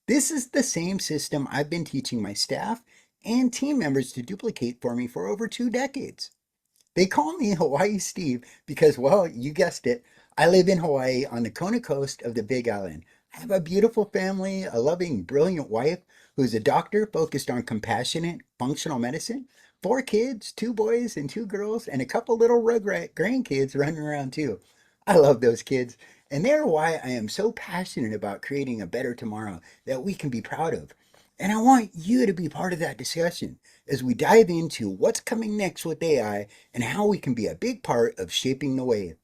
Speaker 3: This is the same system I've been teaching my staff and team members to duplicate for me for over 2 decades. They call me Hawaii Steve because, well, you guessed it, I live in Hawaii on the Kona coast of the Big Island. I have a beautiful family, a loving, brilliant wife who's a doctor focused on compassionate, functional medicine, 4 kids, 2 boys and 2 girls, and a couple little rugrat grandkids running around too. I love those kids, and they're why I am so passionate about creating a better tomorrow that we can be proud of. And I want you to be part of that discussion as we dive into what's coming next with AI and how we can be a big part of shaping the wave.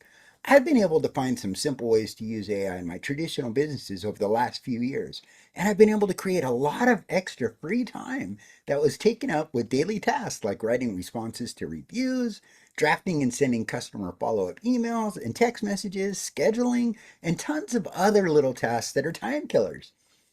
Speaker 3: I've been able to find some simple ways to use AI in my traditional businesses over the last few years, and I've been able to create a lot of extra free time that was taken up with daily tasks like writing responses to reviews, drafting and sending customer follow-up emails and text messages, scheduling, and tons of other little tasks that are time killers.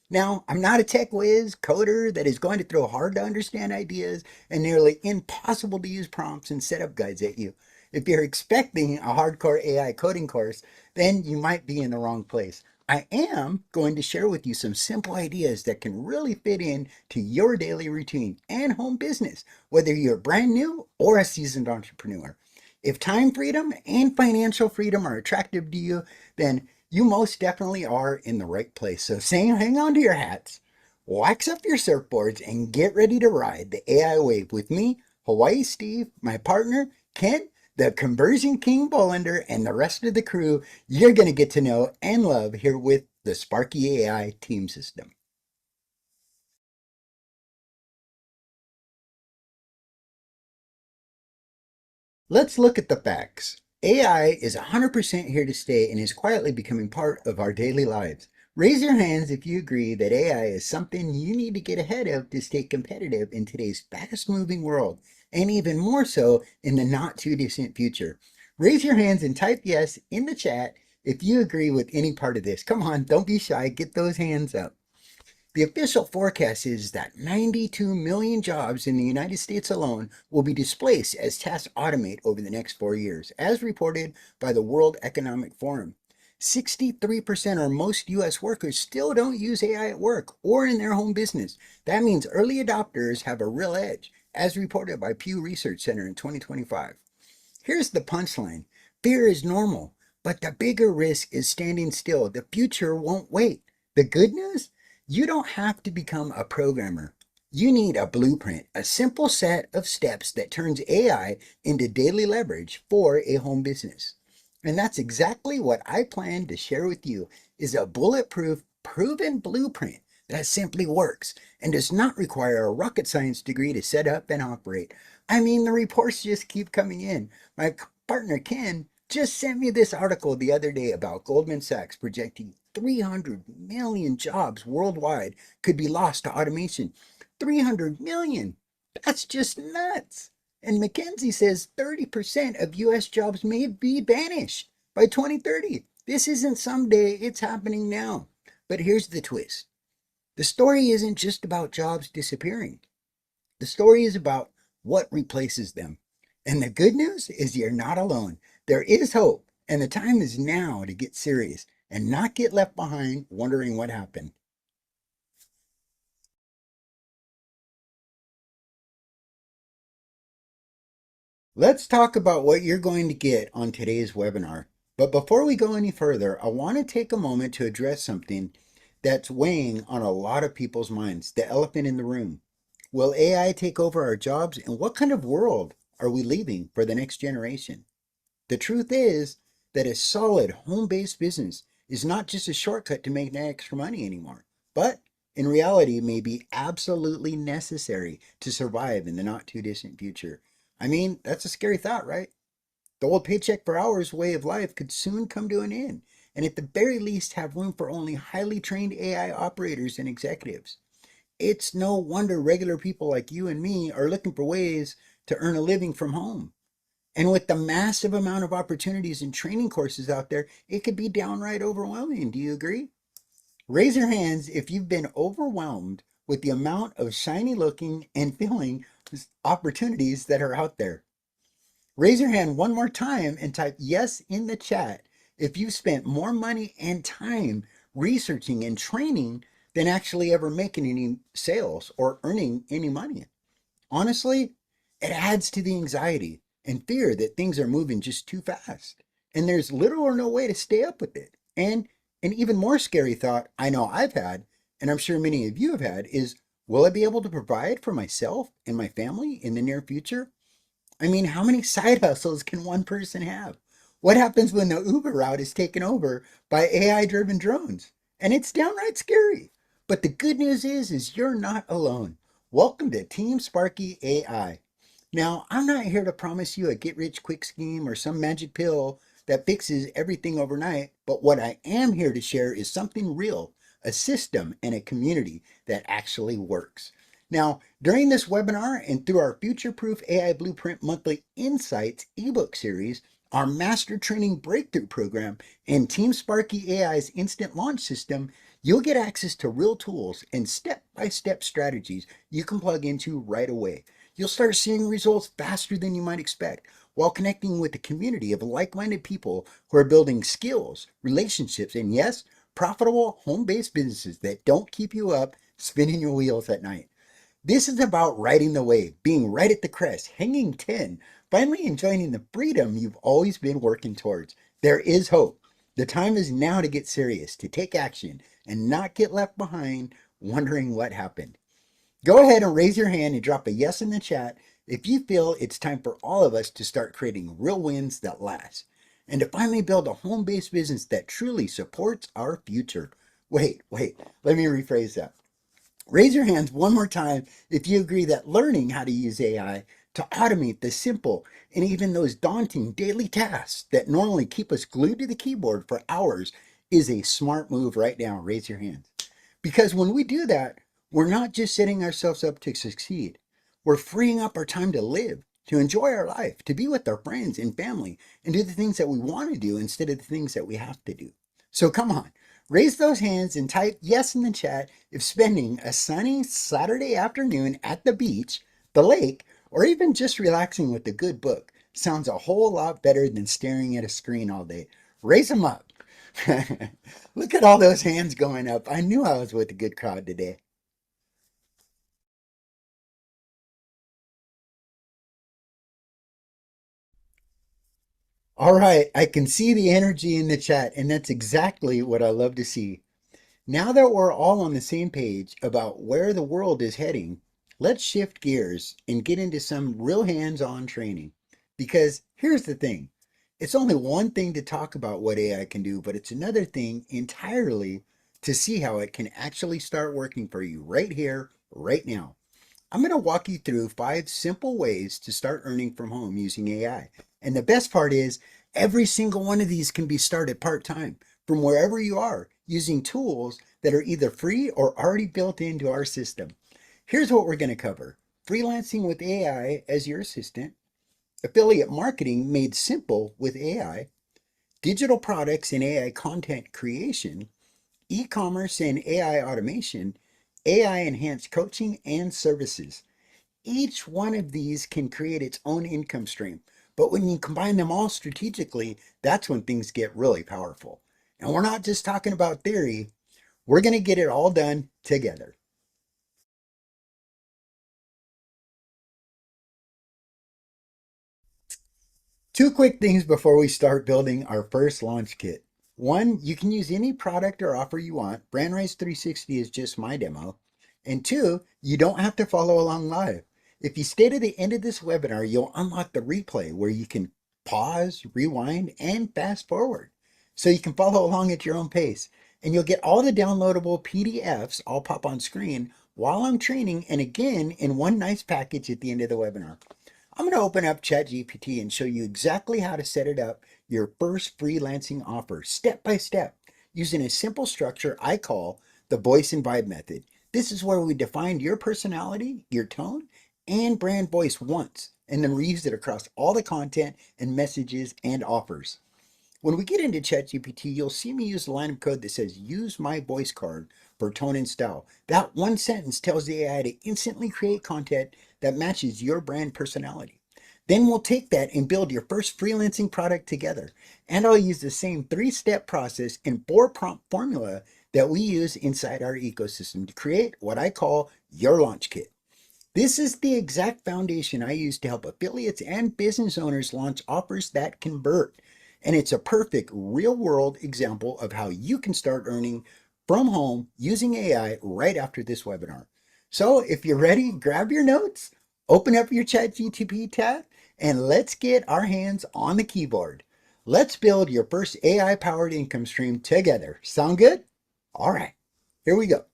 Speaker 3: Now, I'm not a tech whiz coder that is going to throw hard to understand ideas and nearly impossible to use prompts and setup guides at you. If you're expecting a hardcore AI coding course, then you might be in the wrong place. I am going to share with you some simple ideas that can really fit in to your daily routine and home business, whether you're brand new or a seasoned entrepreneur. If time freedom and financial freedom are attractive to you, then you most definitely are in the right place. So hang on to your hats, wax up your surfboards, and get ready to ride the AI wave with me, Hawaii Steve, my partner, Kent, the Conversion King Bolender, and the rest of the crew you're going to get to know and love here with the Sparky AI team system. Let's look at the facts. AI is 100% here to stay and is quietly becoming part of our daily lives. Raise your hands if you agree that AI is something you need to get ahead of to stay competitive in today's fast-moving world, and even more so in the not-too-distant future. Raise your hands and type yes in the chat if you agree with any part of this. Come on, don't be shy, get those hands up. The official forecast is that 92 million jobs in the United States alone will be displaced as tasks automate over the next 4 years, as reported by the World Economic Forum. 63% or most US workers still don't use AI at work or in their home business. That means early adopters have a real edge, as reported by Pew Research Center in 2025. Here's the punchline: fear is normal, but the bigger risk is standing still. The future won't wait. The good news? You don't have to become a programmer. You need a blueprint, a simple set of steps that turns AI into daily leverage for a home business. And that's exactly what I plan to share with you is a bulletproof, proven blueprint that simply works and does not require a rocket science degree to set up and operate. I mean, the reports just keep coming in. My partner Ken just sent me this article the other day about Goldman Sachs projecting 300 million jobs worldwide could be lost to automation. 300 million. That's just nuts. And McKinsey says 30% of US jobs may be vanished by 2030. This isn't someday, it's happening now. But here's the twist: the story isn't just about jobs disappearing. The story is about what replaces them. And the good news is you're not alone. There is hope, and the time is now to get serious and not get left behind wondering what happened. Let's talk about what you're going to get on today's webinar. But before we go any further, I want to take a moment to address something that's weighing on a lot of people's minds: the elephant in the room. Will AI take over our jobs, and what kind of world are we leaving for the next generation? The truth is that a solid home-based business is not just a shortcut to make extra money anymore, but in reality may be absolutely necessary to survive in the not too distant future. I mean, that's a scary thought, right? The old paycheck per hours way of life could soon come to an end, and at the very least have room for only highly trained AI operators and executives. It's no wonder regular people like you and me are looking for ways to earn a living from home. And with the massive amount of opportunities and training courses out there, it could be downright overwhelming. Do you agree? Raise your hands if you've been overwhelmed with the amount of shiny looking and feeling opportunities that are out there. Raise your hand one more time and type yes in the chat if you've spent more money and time researching and training than actually ever making any sales or earning any money. Honestly, it adds to the anxiety and fear that things are moving just too fast, and there's little or no way to stay up with it. And an even more scary thought I know I've had, and I'm sure many of you have had, is will I be able to provide for myself and my family in the near future? I mean, how many side hustles can one person have? What happens when the Uber route is taken over by AI driven drones? And it's downright scary. But the good news is you're not alone. Welcome to Team Sparky AI. Now, I'm not here to promise you a get rich quick scheme or some magic pill that fixes everything overnight, but what I am here to share is something real, a system and a community that actually works. Now, during this webinar and through our Future Proof AI Blueprint Monthly Insights ebook series, our Master Training Breakthrough Program, and Team Sparky AI's Instant Launch System, you'll get access to real tools and step-by-step strategies you can plug into right away. You'll start seeing results faster than you might expect while connecting with a community of like-minded people who are building skills, relationships, and yes, profitable home-based businesses that don't keep you up spinning your wheels at night. This is about riding the wave, being right at the crest, hanging 10, finally enjoying the freedom you've always been working towards. There is hope. The time is now to get serious, to take action, and not get left behind wondering what happened. Go ahead and raise your hand and drop a yes in the chat if you feel it's time for all of us to start creating real wins that last and to finally build a home-based business that truly supports our future. Wait, let me rephrase that. Raise your hands one more time if you agree that learning how to use AI to automate the simple and even those daunting daily tasks that normally keep us glued to the keyboard for hours is a smart move right now. Raise your hands. Because when we do that, we're not just setting ourselves up to succeed. We're freeing up our time to live, to enjoy our life, to be with our friends and family, and do the things that we want to do instead of the things that we have to do. So come on, raise those hands and type yes in the chat if spending a sunny Saturday afternoon at the beach, the lake, or even just relaxing with a good book sounds a whole lot better than staring at a screen all day. Raise them up. Look at all those hands going up. I knew I was with a good crowd today. All right, I can see the energy in the chat, and that's exactly what I love to see. Now that we're all on the same page about where the world is heading, let's shift gears and get into some real hands on training. Because here's the thing, it's only one thing to talk about what AI can do, but it's another thing entirely to see how it can actually start working for you right here, right now. I'm going to walk you through 5 simple ways to start earning from home using AI. And the best part is, every single one of these can be started part time from wherever you are using tools that are either free or already built into our system. Here's what we're going to cover: freelancing with AI as your assistant, affiliate marketing made simple with AI, digital products and AI content creation, e commerce and AI automation, AI enhanced coaching and services. Each one of these can create its own income stream. But when you combine them all strategically, that's when things get really powerful. And we're not just talking about theory, we're going to get it all done together. Two quick things before we start building our first launch kit. One, you can use any product or offer you want. BrandRise 360 is just my demo. And two, you don't have to follow along live. If you stay to the end of this webinar, you'll unlock the replay where you can pause, rewind, and fast forward. So you can follow along at your own pace. And you'll get all the downloadable PDFs all pop on screen while I'm training, and again in one nice package at the end of the webinar. I'm going to open up ChatGPT and show you exactly how to set it up, your first freelancing offer, step by step, using a simple structure I call the voice and vibe method. This is where we define your personality, your tone, and brand voice once, and then reuse it across all the content and messages and offers. When we get into ChatGPT, you'll see me use a line of code that says, use my voice card for tone and style. That one sentence tells the AI to instantly create content that matches your brand personality. Then we'll take that and build your first freelancing product together. And I'll use the same 3-step process and 4-prompt formula that we use inside our ecosystem to create what I call your launch kit. This is the exact foundation I use to help affiliates and business owners launch offers that convert. And it's a perfect real world example of how you can start earning from home using AI right after this webinar. So if you're ready, grab your notes, open up your ChatGPT tab, and let's get our hands on the keyboard. Let's build your first AI powered income stream together. Sound good? All right, here we go.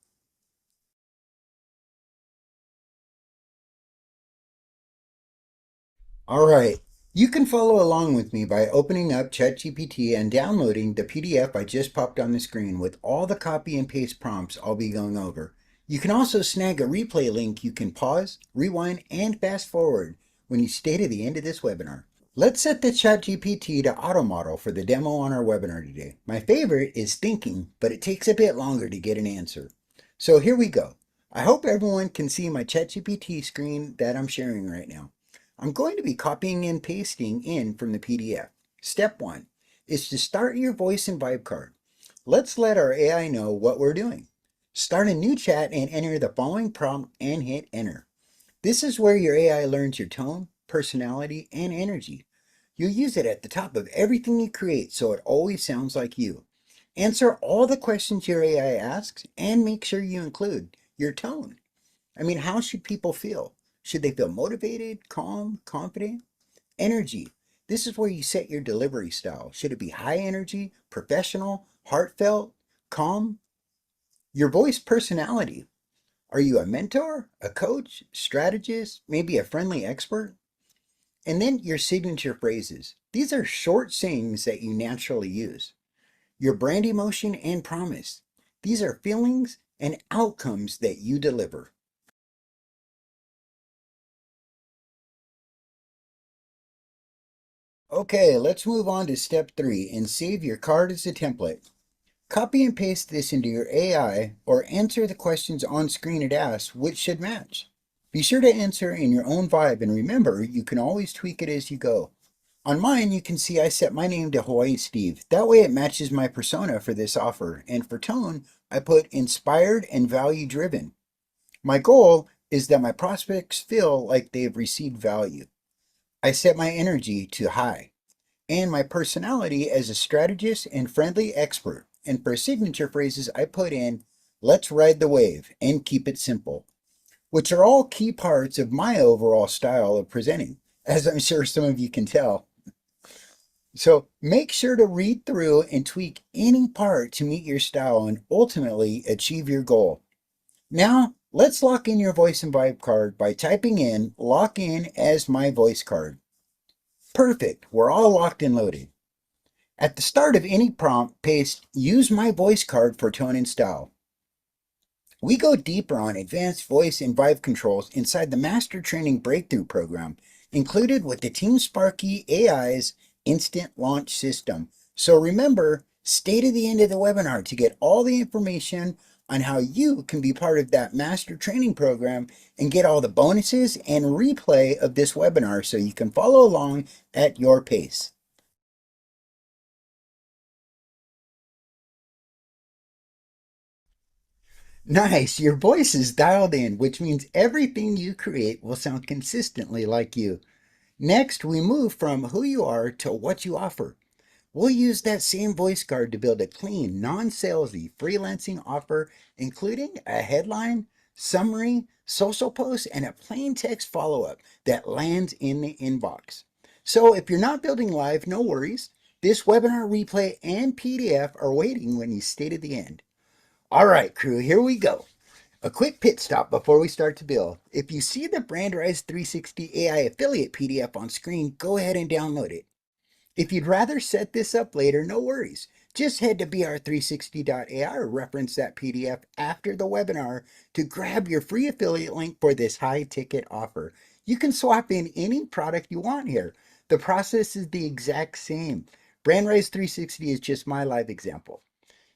Speaker 3: All right, you can follow along with me by opening up ChatGPT and downloading the PDF I just popped on the screen with all the copy and paste prompts I'll be going over. You can also snag a replay link you can pause, rewind, and fast forward when you stay to the end of this webinar. Let's set the ChatGPT to auto model for the demo on our webinar today. My favorite is thinking, but it takes a bit longer to get an answer. So here we go. I hope everyone can see my ChatGPT screen that I'm sharing right now. I'm going to be copying and pasting in from the PDF. Step 1 is to start your voice and vibe card. Let's let our AI know what we're doing. Start a new chat and enter the following prompt and hit enter. This is where your AI learns your tone, personality, and energy. You'll use it at the top of everything you create so it always sounds like you. Answer all the questions your AI asks and make sure you include your tone. How should people feel? Should they feel motivated, calm, confident? Energy. This is where you set your delivery style. Should it be high energy, professional, heartfelt, calm? Your voice personality. Are you a mentor, a coach, strategist, maybe a friendly expert? And then your signature phrases. These are short sayings that you naturally use. Your brand emotion and promise. These are feelings and outcomes that you deliver. Okay, let's move on to step 3 and save your card as a template. Copy and paste this into your AI or answer the questions on screen it asks, which should match. Be sure to answer in your own vibe, and remember, you can always tweak it as you go. On mine, you can see I set my name to Hawaii Steve. That way it matches my persona for this offer. And for tone, I put inspired and value driven. My goal is that my prospects feel like they've received value. I set my energy to high. and my personality as a strategist and friendly expert. And for signature phrases, I put in, let's ride the wave and keep it simple, which are all key parts of my overall style of presenting, as I'm sure some of you can tell. So make sure to read through and tweak any part to meet your style and ultimately achieve your goal. Now, let's lock in your voice and vibe card by typing in lock in as my voice card. Perfect, we're all locked and loaded. At the start of any prompt, paste use my voice card for tone and style. We go deeper on advanced voice and vibe controls inside the Master Training Breakthrough Program, included with the Team Sparky AI's Instant Launch System. So remember, stay to the end of the webinar to get all the information on how you can be part of that Master Training Program and get all the bonuses and replay of this webinar so you can follow along at your pace. Nice, your voice is dialed in, which means everything you create will sound consistently like you. Next, we move from who you are to what you offer. We'll use that same voice card to build a clean, non-salesy freelancing offer, including a headline, summary, social post, and a plain text follow-up that lands in the inbox. So if you're not building live, no worries. This webinar replay and PDF are waiting when you stay to the end. All right, crew, here we go. A quick pit stop before we start to build. If you see the BrandRise 360 AI affiliate PDF on screen, go ahead and download it. If you'd rather set this up later, no worries. Just head to br360.ai or reference that PDF after the webinar to grab your free affiliate link for this high-ticket offer. You can swap in any product you want here. The process is the exact same. BrandRise 360 is just my live example.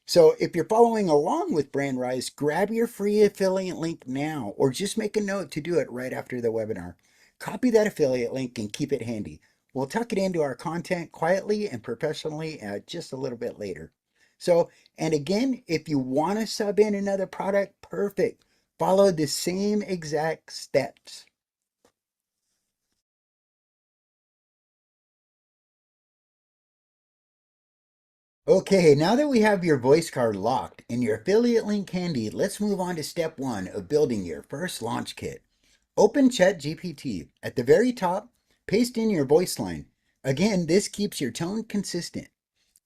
Speaker 3: So if you're following along with BrandRise, grab your free affiliate link now, or just make a note to do it right after the webinar. Copy that affiliate link and keep it handy. We'll tuck it into our content quietly and professionally just a little bit later. So, and again, if you want to sub in another product, perfect. Follow the same exact steps. Okay, now that we have your voice card locked and your affiliate link handy, let's move on to step 1 of building your first launch kit. Open ChatGPT. At the very top, paste in your voice line. Again, this keeps your tone consistent.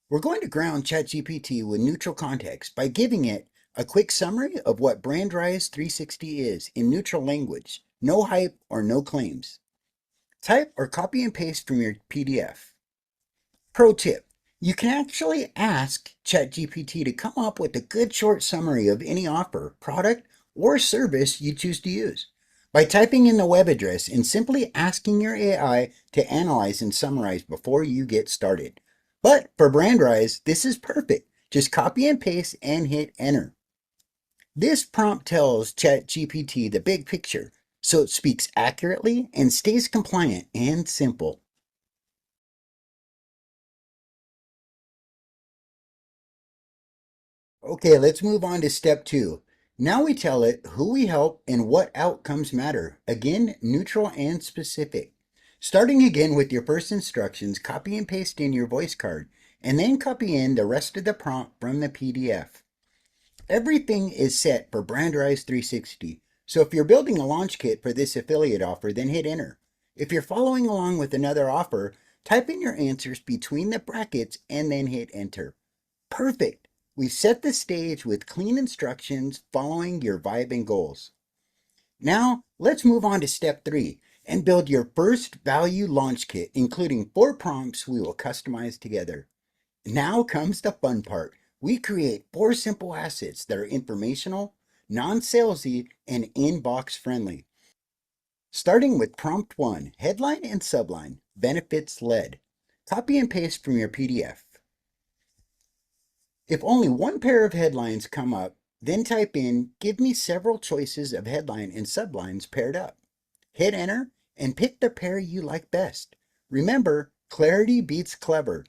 Speaker 3: We're going to ground ChatGPT with neutral context by giving it a quick summary of what BrandRise 360 is in neutral language. No hype or no claims. Type or copy and paste from your PDF. Pro tip, you can actually ask ChatGPT to come up with a good short summary of any offer, product, or service you choose to use by typing in the web address and simply asking your AI to analyze and summarize before you get started. But for BrandRise, this is perfect. Just copy and paste and hit enter. This prompt tells ChatGPT the big picture, so it speaks accurately and stays compliant and simple. Okay, let's move on to step 2. Now we tell it who we help and what outcomes matter. Again, neutral and specific. Starting again with your first instructions, copy and paste in your voice card, and then copy in the rest of the prompt from the PDF. Everything is set for BrandRise 360, so if you're building a launch kit for this affiliate offer, then hit enter. If you're following along with another offer, type in your answers between the brackets and then hit enter. Perfect. We set the stage with clean instructions following your vibe and goals. Now, let's move on to step 3 and build your first value launch kit, including 4 prompts we will customize together. Now comes the fun part. We create 4 simple assets that are informational, non-salesy, and inbox friendly. Starting with prompt 1, headline and subline, benefits led. Copy and paste from your PDF. If only one pair of headlines come up, then type in, give me several choices of headline and sublines paired up. Hit enter and pick the pair you like best. Remember, clarity beats clever.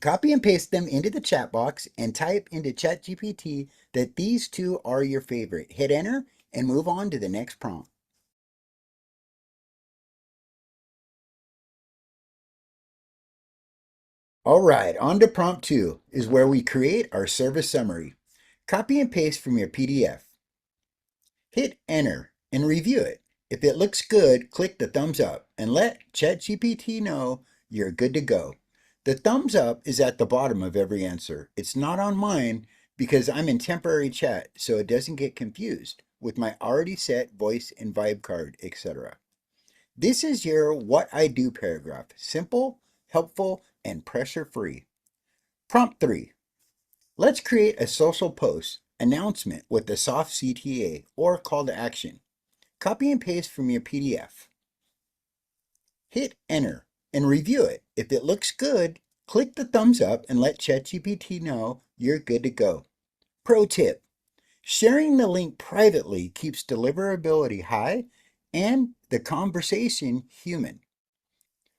Speaker 3: Copy and paste them into the chat box and type into ChatGPT that these 2 are your favorite. Hit enter and move on to the next prompt. All right, on to prompt 2 is where we create our service summary. Copy and paste from your PDF. Hit enter and review it. If it looks good, click the thumbs up and let ChatGPT know you're good to go. The thumbs up is at the bottom of every answer. It's not on mine because I'm in temporary chat, so it doesn't get confused with my already set voice and vibe card, etc. This is your what I do paragraph. Simple, helpful, and pressure free. Prompt 3. Let's create a social post announcement with a soft CTA or call to action. Copy and paste from your PDF. Hit enter and review it. If it looks good, click the thumbs up and let ChatGPT know you're good to go. Pro tip: sharing the link privately keeps deliverability high and the conversation human.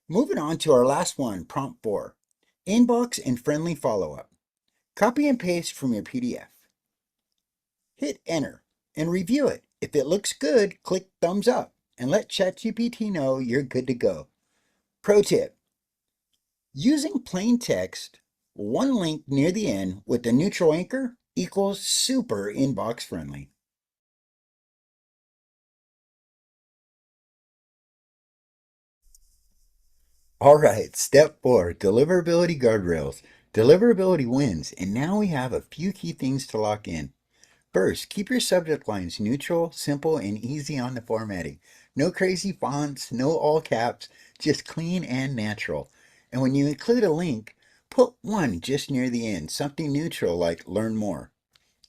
Speaker 3: Moving on to our last one, prompt 4. Inbox and friendly follow-up. Copy and paste from your PDF. Hit enter and review it. If it looks good, click thumbs up and let ChatGPT know you're good to go. Pro tip: using plain text, one link near the end with a neutral anchor equals super inbox friendly. All right, step 4, deliverability guardrails. Deliverability wins, and now we have a few key things to lock in. First, keep your subject lines neutral, simple, and easy on the formatting. No crazy fonts, no all caps, just clean and natural. And when you include a link, put one just near the end, something neutral like learn more.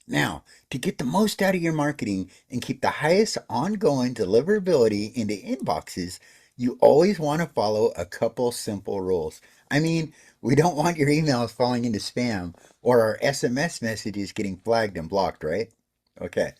Speaker 3: Now, to get the most out of your marketing and keep the highest ongoing deliverability into inboxes, you always want to follow a couple simple rules. I mean, we don't want your emails falling into spam or our SMS messages getting flagged and blocked, right? Okay.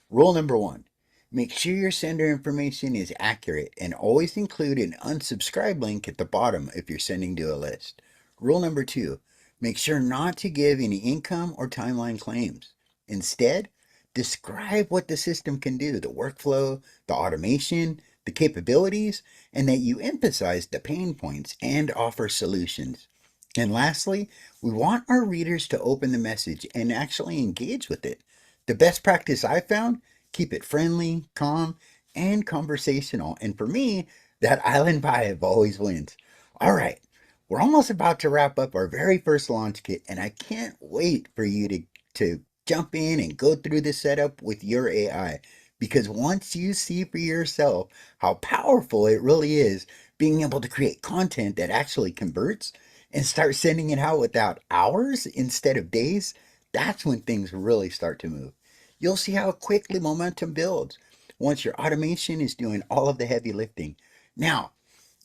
Speaker 3: Rule number 1. Make sure your sender information is accurate and always include an unsubscribe link at the bottom if you're sending to a list. Rule number 2. Make sure not to give any income or timeline claims. Instead, describe what the system can do, the workflow, the automation, the capabilities, and that you emphasize the pain points and offer solutions. And lastly, we want our readers to open the message and actually engage with it. The best practice I found: keep it friendly, calm, and conversational. And for me, that island vibe always wins. All right, we're almost about to wrap up our very first launch kit, and I can't wait for you to jump in and go through the setup with your AI. Because once you see for yourself how powerful it really is, being able to create content that actually converts and start sending it out without hours instead of days, that's when things really start to move. You'll see how quickly momentum builds once your automation is doing all of the heavy lifting. Now,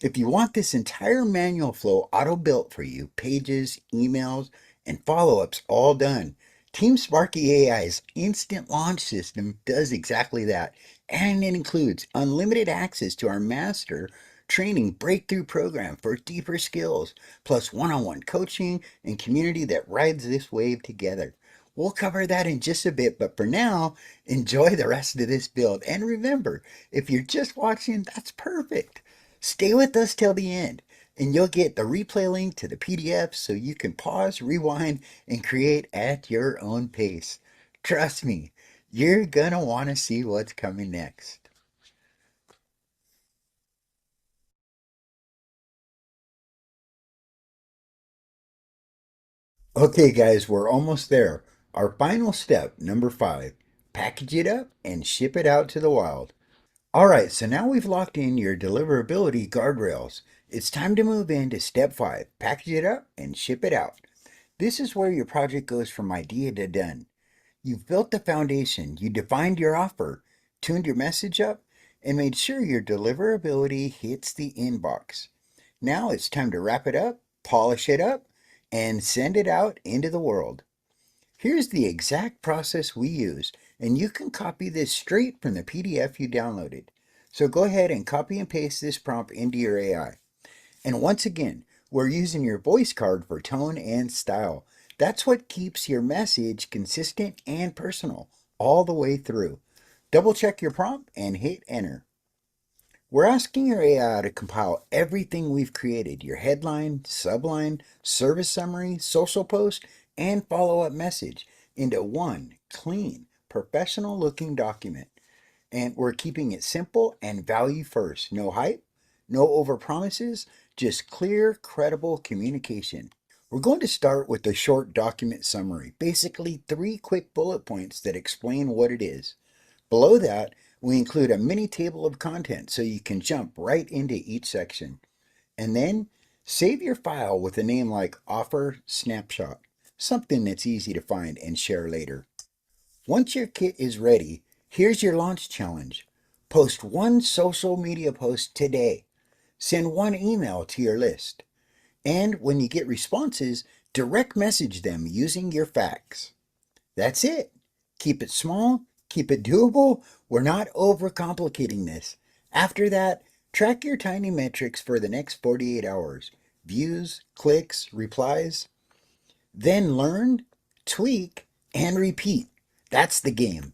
Speaker 3: if you want this entire manual flow auto built for you, pages, emails, and follow ups all done, Team Sparky AI's instant launch system does exactly that. And it includes unlimited access to our master training breakthrough program for deeper skills, plus one on one coaching and community that rides this wave together. We'll cover that in just a bit, but for now, enjoy the rest of this build. And remember, if you're just watching, that's perfect. Stay with us till the end, and you'll get the replay link to the PDF so you can pause, rewind, and create at your own pace. Trust me, you're gonna want to see what's coming next. Okay, guys, we're almost there. Our final step, number 5: package it up and ship it out to the wild. All right, so now we've locked in your deliverability guardrails. It's time to move into step 5: package it up and ship it out. This is where your project goes from idea to done. You've built the foundation, you defined your offer, tuned your message up, and made sure your deliverability hits the inbox. Now it's time to wrap it up, polish it up, and send it out into the world. Here's the exact process we use, and you can copy this straight from the PDF you downloaded. So go ahead and copy and paste this prompt into your AI. And once again, we're using your voice card for tone and style. That's what keeps your message consistent and personal all the way through. Double check your prompt and hit enter. We're asking your AI to compile everything we've created, your headline, subline, service summary, social post, and follow-up message into one clean, professional looking document. And we're keeping it simple and value first. No hype, no overpromises, just clear, credible communication. We're going to start with the short document summary, basically 3 quick bullet points that explain what it is. Below that, we include a mini table of content so you can jump right into each section. And then save your file with a name like Offer Snapshot, something that's easy to find and share later. Once your kit is ready, here's your launch challenge. Post one social media post today. Send one email to your list. And when you get responses, direct message them using your facts. That's it. Keep it small, keep it doable. We're not overcomplicating this. After that, track your tiny metrics for the next 48 hours. Views, clicks, replies. Then learn, tweak, and repeat. That's the game.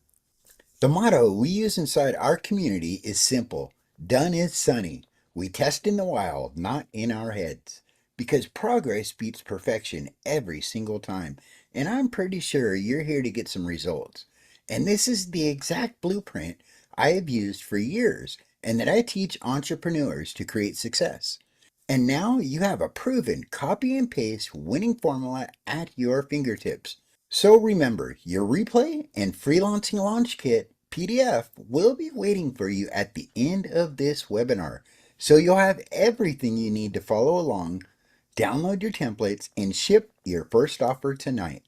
Speaker 3: The motto we use inside our community is simple. Done is sunny. We test in the wild, not in our heads. Because progress beats perfection every single time. And I'm pretty sure you're here to get some results. And this is the exact blueprint I have used for years and that I teach entrepreneurs to create success. And now you have a proven copy and paste winning formula at your fingertips. So remember, your replay and freelancing launch kit PDF will be waiting for you at the end of this webinar. So you'll have everything you need to follow along, download your templates, and ship your first offer tonight.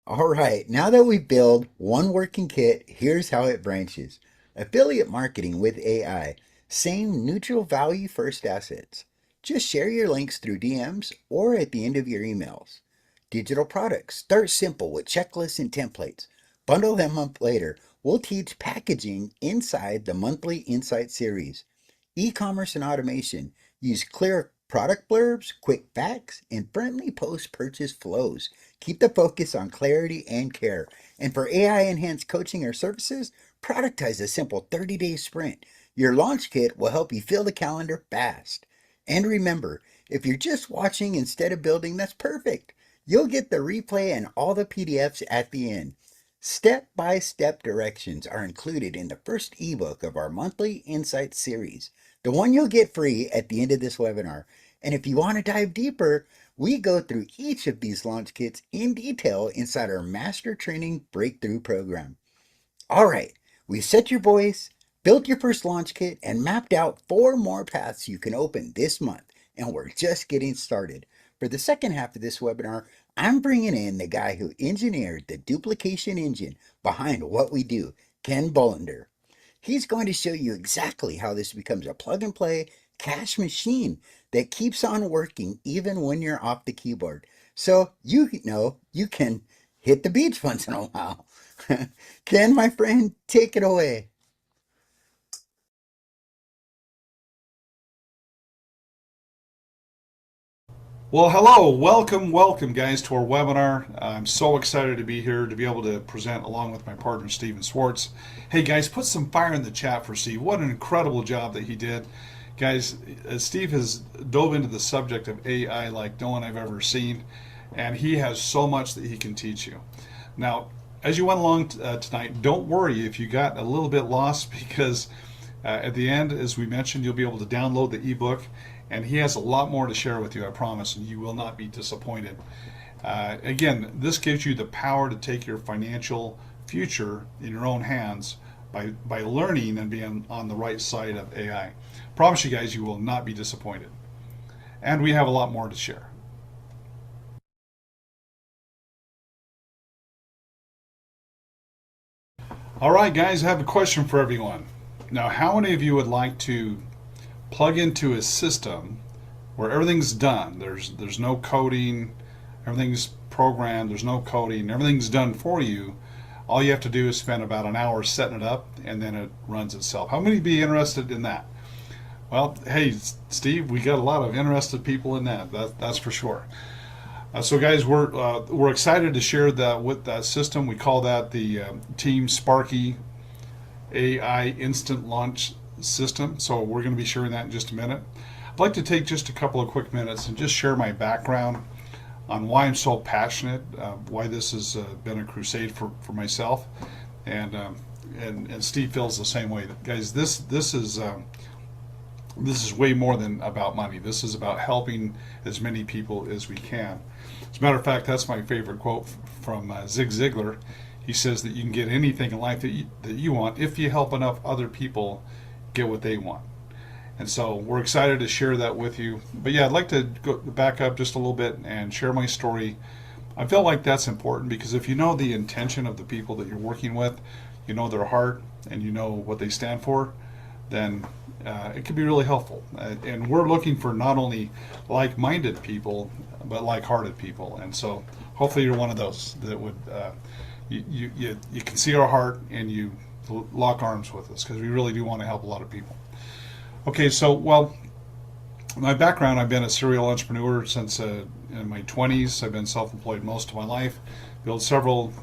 Speaker 3: All right, now that we've built one working kit, here's how it branches. Affiliate marketing with AI. Same neutral value first assets. Just share your links through DMs or at the end of your emails. Digital products. Start simple with checklists and templates. Bundle them up later. We'll teach packaging inside the monthly Insight series. E-commerce and automation. Use clear product blurbs, quick facts, and friendly post-purchase flows. Keep the focus on clarity and care. And for AI-enhanced coaching or services, productize a simple 30-day sprint. Your launch kit will help you fill the calendar fast. And remember, if you're just watching instead of building, that's perfect. You'll get the replay and all the PDFs at the end. Step-by-step directions are included in the first ebook of our monthly Insights series, the one you'll get free at the end of this webinar. And if you want to dive deeper, we go through each of these launch kits in detail inside our Master Training Breakthrough program. All right, we set your voice, built your first launch kit, and mapped out 4 more paths you can open this month. And we're just getting started. For the second half of this webinar, I'm bringing in the guy who engineered the duplication engine behind what we do, Ken Bullender. He's going to show you exactly how this becomes a plug and play cash machine that keeps on working even when you're off the keyboard. So you know you can hit the beach once in a while. Ken, my friend, take it away.
Speaker 1: Well, hello, welcome, guys, to our webinar. I'm so excited to be here to be able to present along with my partner, Steven Swartz. Hey, guys, put some fire in the chat for Steve. What an incredible job that he did. Guys, Steve has dove into the subject of AI like no one I've ever seen, and he has so much that he can teach you. Now, as you went along tonight, don't worry if you got a little bit lost because at the end, as we mentioned, you'll be able to download the ebook, and he has a lot more to share with you, I promise, and you will not be disappointed. Again, this gives you the power to take your financial future in your own hands by learning and being on the right side of AI. Promise you guys, you will not be disappointed. And we have a lot more to share. All right, guys, I have a question for everyone. Now, how many of you would like to plug into a system where everything's done? There's no coding, everything's programmed, there's no coding, everything's done for you. All you have to do is spend about an hour setting it up, and then it runs itself. How many would be interested in that? Well, hey, Steve, we got a lot of interested people in that. That's for sure. So guys, we're excited to share that with that system. We call that the Team Sparky AI Instant Launch System. So we're going to be sharing that in just a minute. I'd like to take just a couple of quick minutes and just share my background on why I'm so passionate, why this has been a crusade for myself, and Steve feels the same way. Guys, this is way more than about money. This is about helping as many people as we can. As a matter of fact, that's my favorite quote from Zig Ziglar. He says that you can get anything in life that you want if you help enough other people get what they want. And so we're excited to share that with you. But yeah, I'd like to go back up just a little bit and share my story. I feel like that's important because if you know the intention of the people that you're working with, you know their heart, and you know what they stand for, then it can be really helpful. And we're looking for not only like-minded people, but like-hearted people. And so hopefully you're one of those that would, you can see our heart and you lock arms with us, because we really do want to help a lot of people. Okay, so, well, my background, I've been a serial entrepreneur since in my 20s. I've been self-employed most of my life, built several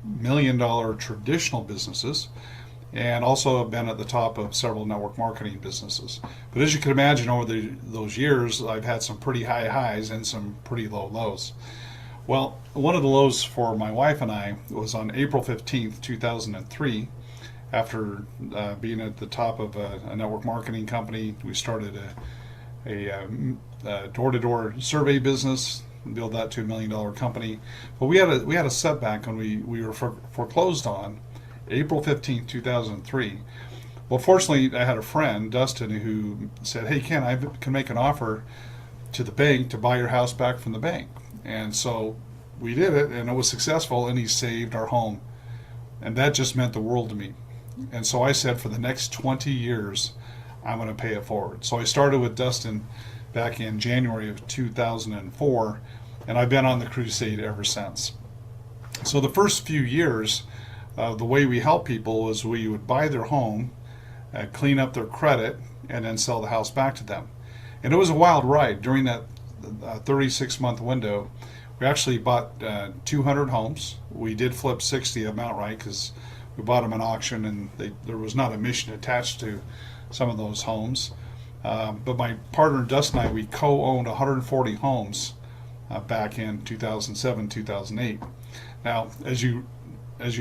Speaker 1: million-dollar traditional businesses, and also have been at the top of several network marketing businesses. But as you can imagine, over those years, I've had some pretty high highs and some pretty low lows. Well, one of the lows for my wife and I was on April 15th, 2003. After being at the top of a network marketing company, we started a door-to-door survey business and built that to $1 million company. But we had a setback when we were foreclosed on April 15th, 2003. Well, fortunately, I had a friend, Dustin, who said, "Hey, Ken, I can make an offer to the bank to buy your house back from the bank." And so we did it, and it was successful, and he saved our home. And that just meant the world to me. And so I said, for the next 20 years, I'm going to pay it forward. So I started with Dustin back in January of 2004, and I've been on the crusade ever since. So the first few years, the way we help people was we would buy their home, clean up their credit, and then sell the house back to them. And it was a wild ride. During that 36-month window, we actually bought 200 homes. We did flip 60 of them outright because we bought them at auction, and there was not a mission attached to some of those homes. But my partner Dustin and I, we co-owned 140 homes back in 2007, 2008. Now, as you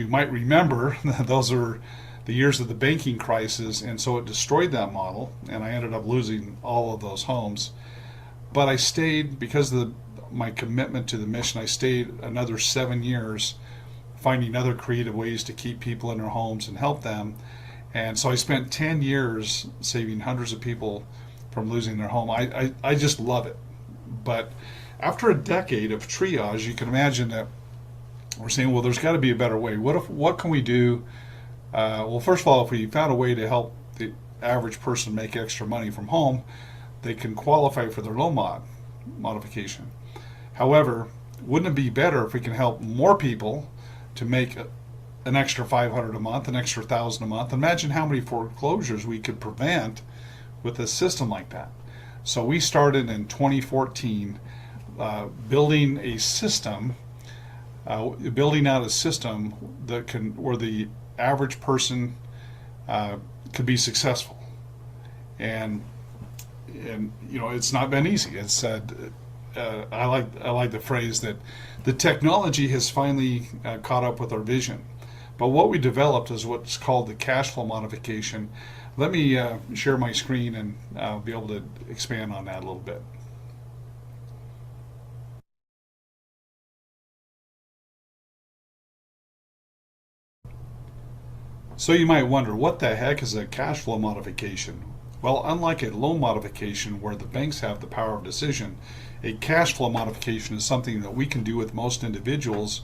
Speaker 1: might remember, those are the years of the banking crisis, and so it destroyed that model, and I ended up losing all of those homes. But I stayed, because of my commitment to the mission, I stayed another 7 years finding other creative ways to keep people in their homes and help them. And so I spent 10 years saving hundreds of people from losing their home. I just love it. But after a decade of triage, you can imagine that we're saying, well, there's got to be a better way. What can we do? Well, first of all, if we found a way to help the average person make extra money from home, they can qualify for their loan modification. However, wouldn't it be better if we can help more people to make an extra $500 a month, an extra $1,000 a month? Imagine how many foreclosures we could prevent with a system like that. So we started in 2014 building a system, building out a system that where the average person could be successful. And it's not been easy. It's I like the phrase that the technology has finally caught up with our vision. But what we developed is what's called the cash flow modification. Let me share my screen, and I'll be able to expand on that a little bit. So you might wonder, what the heck is a cash flow modification? Well, unlike a loan modification where the banks have the power of decision, a cash flow modification is something that we can do with most individuals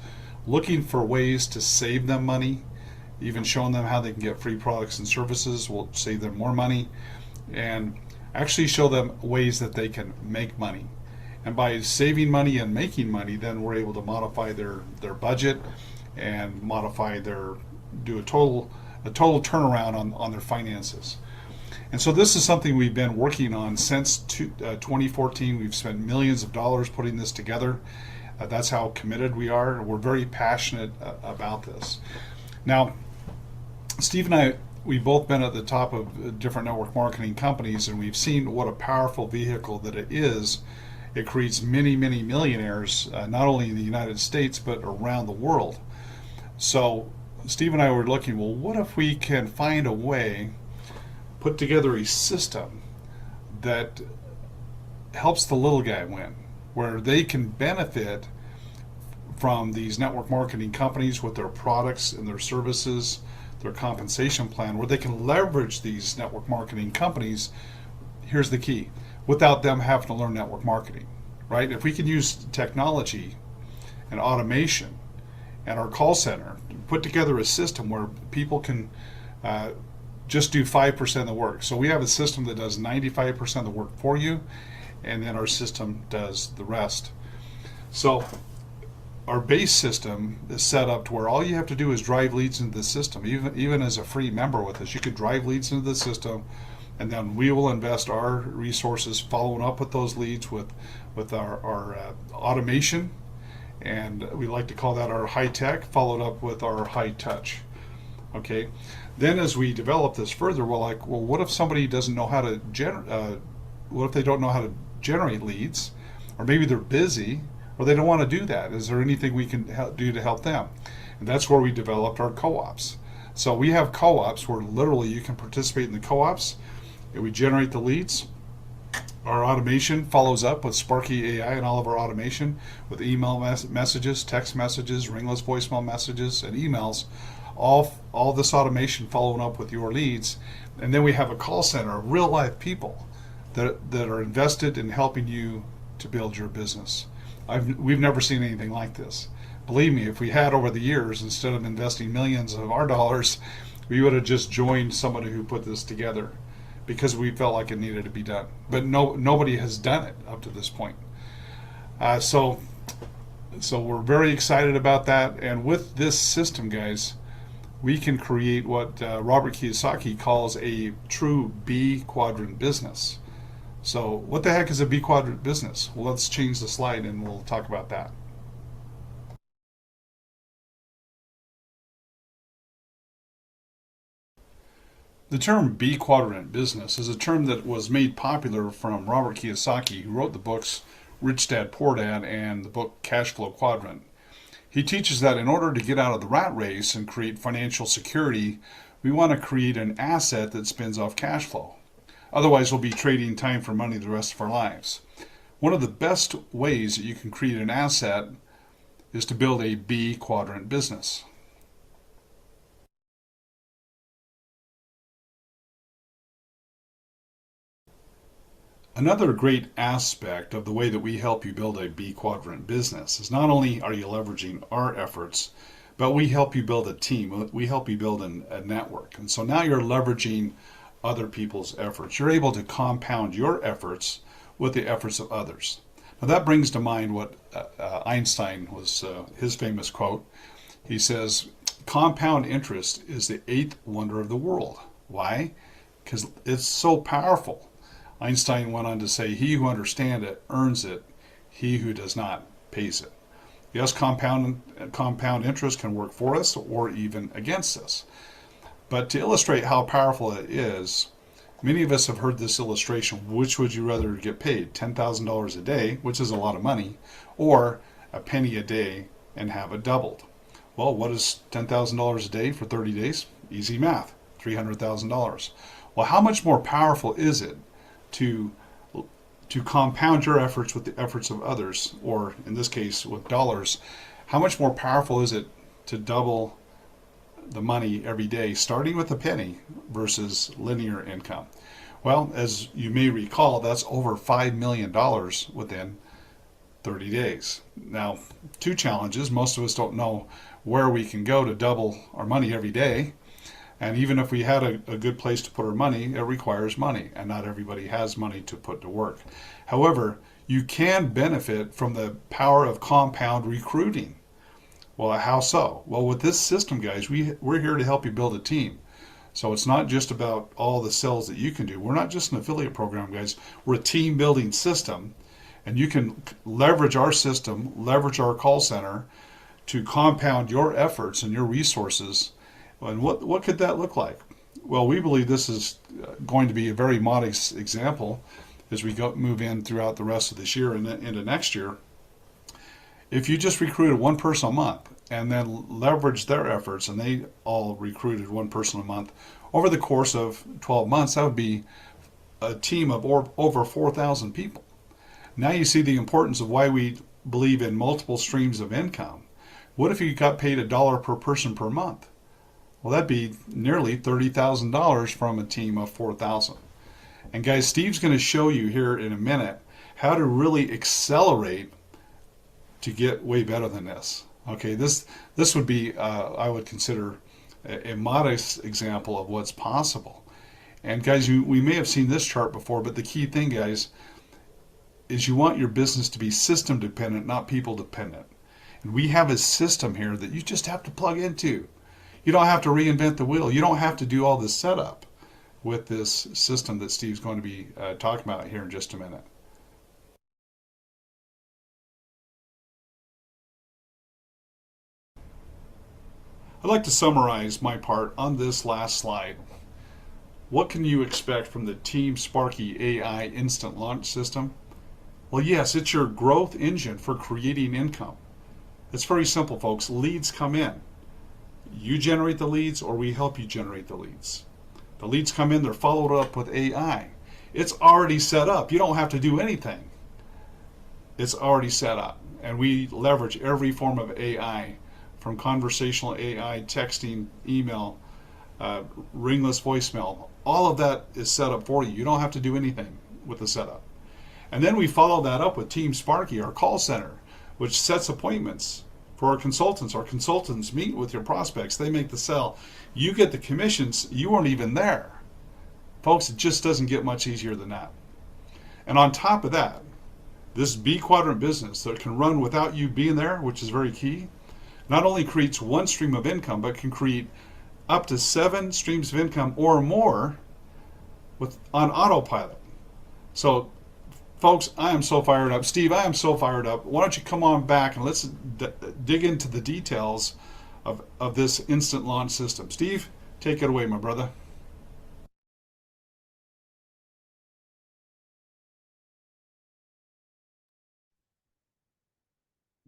Speaker 1: looking for ways to save them money, even showing them how they can get free products and services will save them more money, and actually show them ways that they can make money. And by saving money and making money, then we're able to modify their budget and do a total turnaround on their finances. And so this is something we've been working on since 2014. We've spent millions of dollars putting this together. That's how committed we are. We're very passionate about this. Now, Steve and I, we've both been at the top of different network marketing companies, and we've seen what a powerful vehicle that it is. It creates many, many millionaires, not only in the United States, but around the world. So Steve and I were looking, well, what if we can find a way, put together a system that helps the little guy win, where they can benefit from these network marketing companies with their products and their services, their compensation plan, where they can leverage these network marketing companies. Here's the key: without them having to learn network marketing, right? If we can use technology and automation and our call center, put together a system where people can just do 5% of the work. So we have a system that does 95% of the work for you, and then our system does the rest. So our base system is set up to where all you have to do is drive leads into the system. Even as a free member with us, you could drive leads into the system, and then we will invest our resources following up with those leads with our automation, and we like to call that our high tech, followed up with our high touch. Okay. Then as we develop this further, we're like, well, what if somebody doesn't know how to what if they don't know how to generate leads, or maybe they're busy, or they don't want to do that? Is there anything we can do to help them? And that's where we developed our co-ops. So we have co-ops where literally you can participate in the co-ops, and we generate the leads. Our automation follows up with Sparky AI and all of our automation with email messages, text messages, ringless voicemail messages, and emails. All this automation following up with your leads. And then we have a call center of real life people that are invested in helping you to build your business. We've never seen anything like this. Believe me, if we had over the years, instead of investing millions of our dollars, we would have just joined somebody who put this together, because we felt like it needed to be done. But nobody has done it up to this point. So we're very excited about that. And with this system, guys, we can create what Robert Kiyosaki calls a true B quadrant business. So what the heck is a B quadrant business? Well, let's change the slide and we'll talk about that. The term B quadrant business is a term that was made popular from Robert Kiyosaki, who wrote the books Rich Dad Poor Dad and the book Cash Flow Quadrant. He teaches that in order to get out of the rat race and create financial security, we want to create an asset that spins off cash flow. Otherwise, we'll be trading time for money the rest of our lives. One of the best ways that you can create an asset is to build a B quadrant business. Another great aspect of the way that we help you build a B quadrant business is not only are you leveraging our efforts, but we help you build a team. We help you build a network. And so now you're leveraging other people's efforts. You're able to compound your efforts with the efforts of others. Now that brings to mind what Einstein was, his famous quote. He says, compound interest is the eighth wonder of the world. Why? Because it's so powerful. Einstein went on to say, he who understands it earns it, he who does not pays it. Yes, compound interest can work for us or even against us. But to illustrate how powerful it is, many of us have heard this illustration: which would you rather get paid, $10,000 a day, which is a lot of money, or a penny a day and have it doubled? Well, what is $10,000 a day for 30 days? Easy math, $300,000. Well, how much more powerful is it to compound your efforts with the efforts of others, or in this case with dollars? How much more powerful is it to double the money every day, starting with a penny versus linear income? Well, as you may recall, that's over $5 million within 30 days. Now, two challenges. Most of us don't know where we can go to double our money every day. And even if we had a good place to put our money, it requires money, and not everybody has money to put to work. However, you can benefit from the power of compound recruiting. Well, how so? Well, with this system, guys, we're here to help you build a team. So it's not just about all the sales that you can do. We're not just an affiliate program, guys. We're a team building system. And you can leverage our system, leverage our call center to compound your efforts and your resources. And what could that look like? Well, we believe this is going to be a very modest example as we move in throughout the rest of this year and into next year. If you just recruited one person a month and then leveraged their efforts and they all recruited one person a month over the course of 12 months, that would be a team of over 4,000 people. Now you see the importance of why we believe in multiple streams of income. What if you got paid $1 per person per month? Well, that'd be nearly $30,000 from a team of 4,000. And guys, Steve's going to show you here in a minute how to really accelerate to get way better than this. Okay, this would be I would consider a modest example of what's possible. And guys, we may have seen this chart before, but the key thing, guys, is you want your business to be system dependent, not people dependent. And we have a system here that you just have to plug into. You don't have to reinvent the wheel. You don't have to do all this setup with this system that Steve's going to be talking about here in just a minute. I'd like to summarize my part on this last slide. What can you expect from the Team Sparky AI instant launch system? Well, yes, it's your growth engine for creating income. It's very simple, folks. Leads come in. You generate the leads or we help you generate the leads. The leads come in, they're followed up with AI. It's already set up. You don't have to do anything. It's already set up. And we leverage every form of AI, from conversational AI, texting, email, ringless voicemail. All of that is set up for you. You don't have to do anything with the setup. And then we follow that up with Team Sparky, our call center, which sets appointments for our consultants. Our consultants meet with your prospects. They make the sell. You get the commissions. You weren't even there. Folks, it just doesn't get much easier than that. And on top of that, this B quadrant business that can run without you being there, which is very key, not only creates one stream of income, but can create up to 7 streams of income or more on autopilot. So, folks, I am so fired up. Steve, I am so fired up. Why don't you come on back and let's dig into the details of this instant launch system. Steve, take it away, my brother.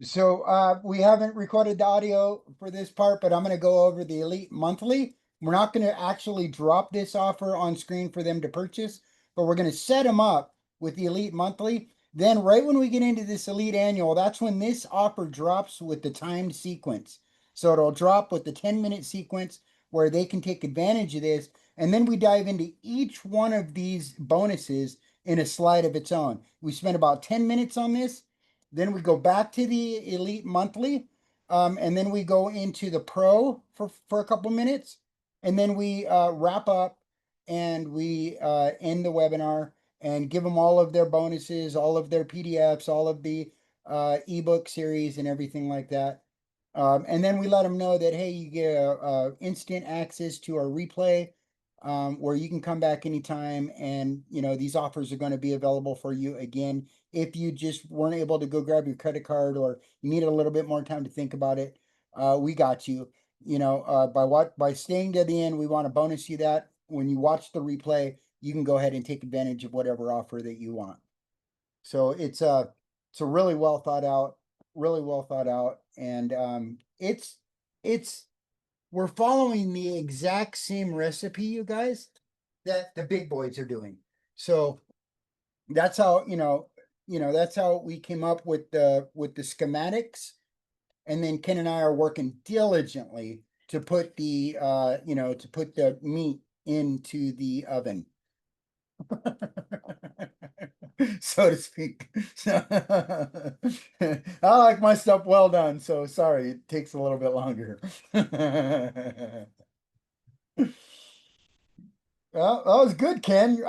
Speaker 2: So we haven't recorded the audio for this part, but I'm going to go over the Elite Monthly. We're not going to actually drop this offer on screen for them to purchase, but we're going to set them up with the Elite Monthly. Then right when we get into this Elite Annual, that's when this offer drops with the timed sequence. So it'll drop with the 10-minute sequence where they can take advantage of this. And then we dive into each one of these bonuses in a slide of its own. We spent about 10 minutes on this. Then we go back to the Elite Monthly, and then we go into the Pro for a couple minutes, and then we wrap up and we end the webinar and give them all of their bonuses, all of their PDFs, all of the ebook series and everything like that. And then we let them know that, hey, you get instant access to our replay, where you can come back anytime, and these offers are going to be available for you again. If you just weren't able to go grab your credit card or you needed a little bit more time to think about it, we got you. By staying to the end, we want to bonus you that. When you watch the replay, you can go ahead and take advantage of whatever offer that you want. So it's a really well thought out, and we're following the exact same recipe, you guys, that the big boys are doing. So that's how that's how we came up with the schematics, and then Ken and I are working diligently to put the meat into the oven. So to speak. I like my stuff well done, so sorry it takes a little bit longer. Well, that was good, Ken.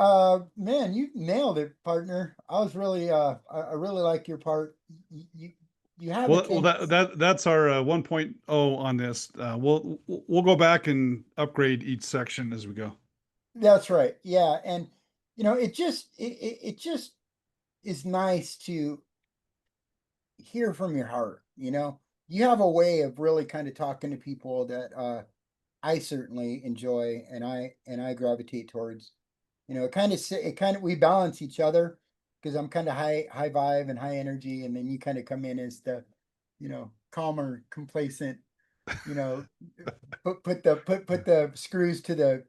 Speaker 2: Man, you nailed it, partner. I was really, I really like your part. You have it,
Speaker 1: Well,
Speaker 2: Ken.
Speaker 1: that's our 1.0 on this. We'll go back and upgrade each section as we go.
Speaker 2: That's right. Yeah, and it just is nice to hear from your heart. You have a way of really kind of talking to people that I certainly enjoy, and I gravitate towards. It kind of we balance each other, because I'm kind of high vibe and high energy, and then you kind of come in as the, calmer, complacent, you know, put the screws to the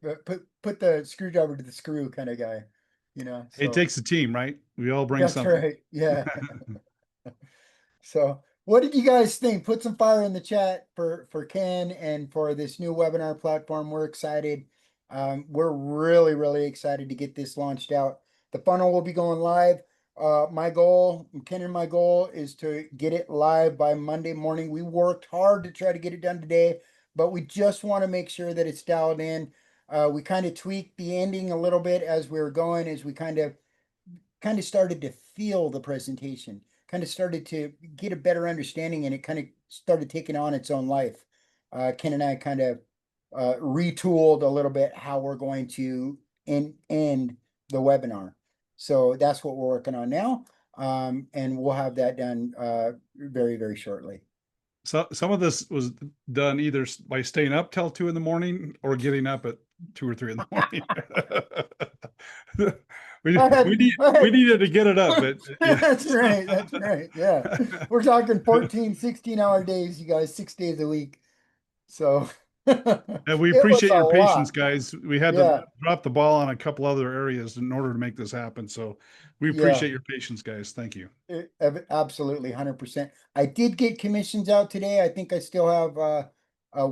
Speaker 2: put the screwdriver to the screw kind of guy.
Speaker 1: It
Speaker 2: So
Speaker 1: takes a team, right? We all bring
Speaker 2: that's
Speaker 1: something.
Speaker 2: right. Yeah. So, what did you guys think? Put some fire in the chat for Ken and for this new webinar platform. We're excited. We're really, really excited to get this launched out. The funnel will be going live. My goal, Ken and my goal, is to get it live by Monday morning. We worked hard to try to get it done today, but we just want to make sure that it's dialed in. We kind of tweaked the ending a little bit as we were going, as we kind of started to feel the presentation, kind of started to get a better understanding, and it kind of started taking on its own life. Ken and I kind of retooled a little bit how we're going to end the webinar. So that's what we're working on now. And we'll have that done very, very shortly.
Speaker 1: So some of this was done either by staying up till 2 in the morning or getting up at 2 or 3 in the morning. We needed to get it up, but yeah.
Speaker 2: That's right. That's right. Yeah. We're talking 14, 16-hour days, you guys, 6 days a week. So
Speaker 1: And we
Speaker 2: it was
Speaker 1: appreciate
Speaker 2: a
Speaker 1: your patience,
Speaker 2: lot.
Speaker 1: guys. We had to
Speaker 2: Yeah.
Speaker 1: drop the ball on a couple other areas in order to make this happen. So we
Speaker 2: Yeah.
Speaker 1: appreciate your patience, guys. Thank you.
Speaker 2: Absolutely, 100%. I did get commissions out today. I think I still have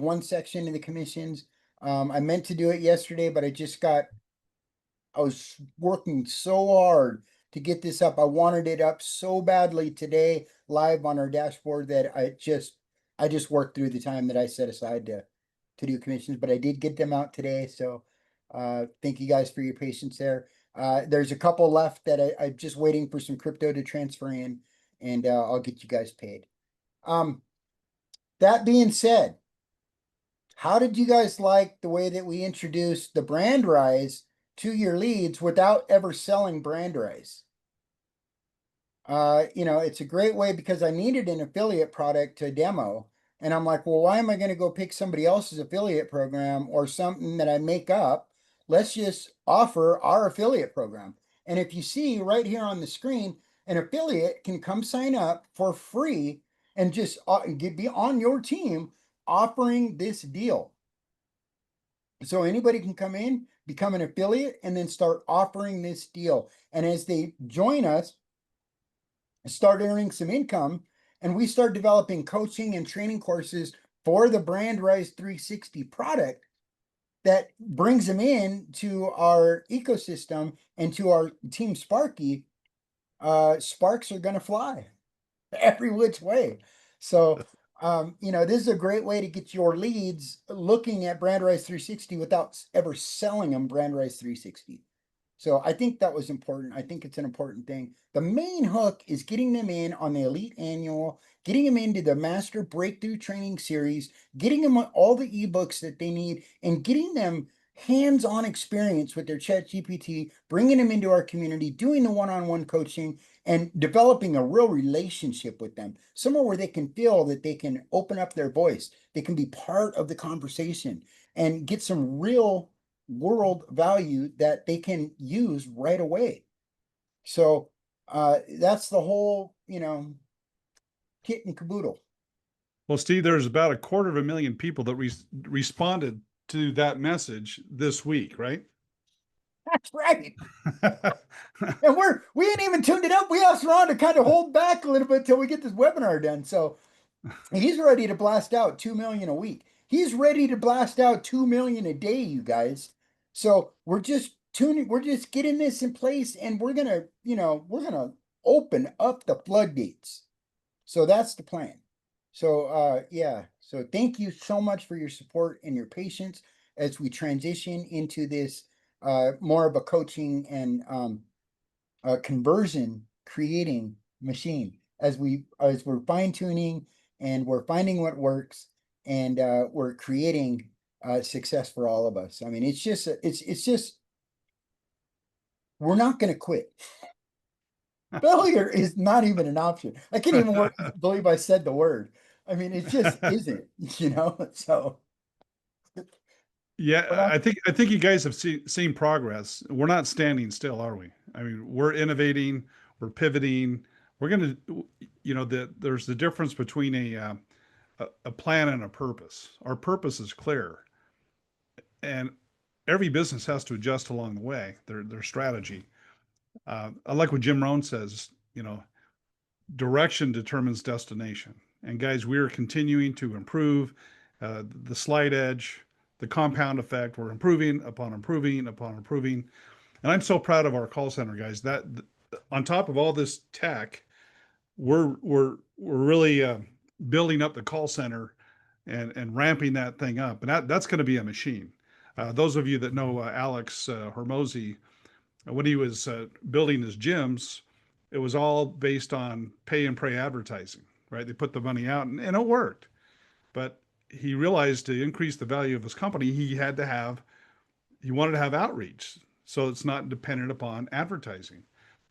Speaker 2: one section in the commissions. I meant to do it yesterday, but I was working so hard to get this up. I wanted it up so badly today, live on our dashboard, that I just worked through the time that I set aside to do commissions, but I did get them out today. So thank you guys for your patience there. There's a couple left that I'm just waiting for some crypto to transfer in, and I'll get you guys paid. That being said, how did you guys like the way that we introduced the brand rise to your leads without ever selling brand rise? It's a great way, because I needed an affiliate product to demo. And I'm like, well, why am I going to go pick somebody else's affiliate program or something that I make up? Let's just offer our affiliate program. And if you see right here on the screen, an affiliate can come sign up for free and just be on your team offering this deal. So anybody can come in, become an affiliate, and then start offering this deal. And as they join us, start earning some income, and we start developing coaching and training courses for the Brand Rise 360 product that brings them in to our ecosystem and to our team Sparky. Sparks are going to fly every which way. So, this is a great way to get your leads looking at Brand Rise 360 without ever selling them Brand Rise 360. So I think that was important. I think it's an important thing. The main hook is getting them in on the Elite Annual, getting them into the Master Breakthrough Training Series, getting them all the ebooks that they need, and getting them hands-on experience with their Chat GPT, bringing them into our community, doing the one-on-one coaching, and developing a real relationship with them, somewhere where they can feel that they can open up their voice, they can be part of the conversation, and get some real world value that they can use right away. So that's the whole, kit and caboodle.
Speaker 1: Well, Steve, there's about 250,000 people that responded to that message this week, right?
Speaker 2: That's right. And we ain't even tuned it up. We asked Ron to kind of hold back a little bit till we get this webinar done. So he's ready to blast out 2 million a week. He's ready to blast out 2 million a day, you guys. So we're just getting this in place, and we're gonna open up the floodgates. So that's the plan. So yeah. So thank you so much for your support and your patience as we transition into this more of a coaching and conversion creating machine, as we're fine tuning and we're finding what works, and we're creating success for all of us. I mean, it's just we're not going to quit. Failure is not even an option. I can't even believe I said the word. I mean, it just isn't, so, but
Speaker 1: Yeah, I think you guys have seen progress. We're not standing still, are we? I mean, we're innovating, we're pivoting. We're gonna, there's the difference between a plan and a purpose. Our purpose is clear, and every business has to adjust along the way. Their strategy. I like what Jim Rohn says. Direction determines destination. And guys, we are continuing to improve the slight edge, the compound effect. We're improving upon improving upon improving. And I'm so proud of our call center guys. That on top of all this tech, we're really building up the call center and ramping that thing up. And that's going to be a machine. Those of you that know Alex Hormozy, when he was building his gyms, it was all based on pay and pray advertising, right? They put the money out and it worked. But he realized to increase the value of his company, he wanted to have outreach. So it's not dependent upon advertising.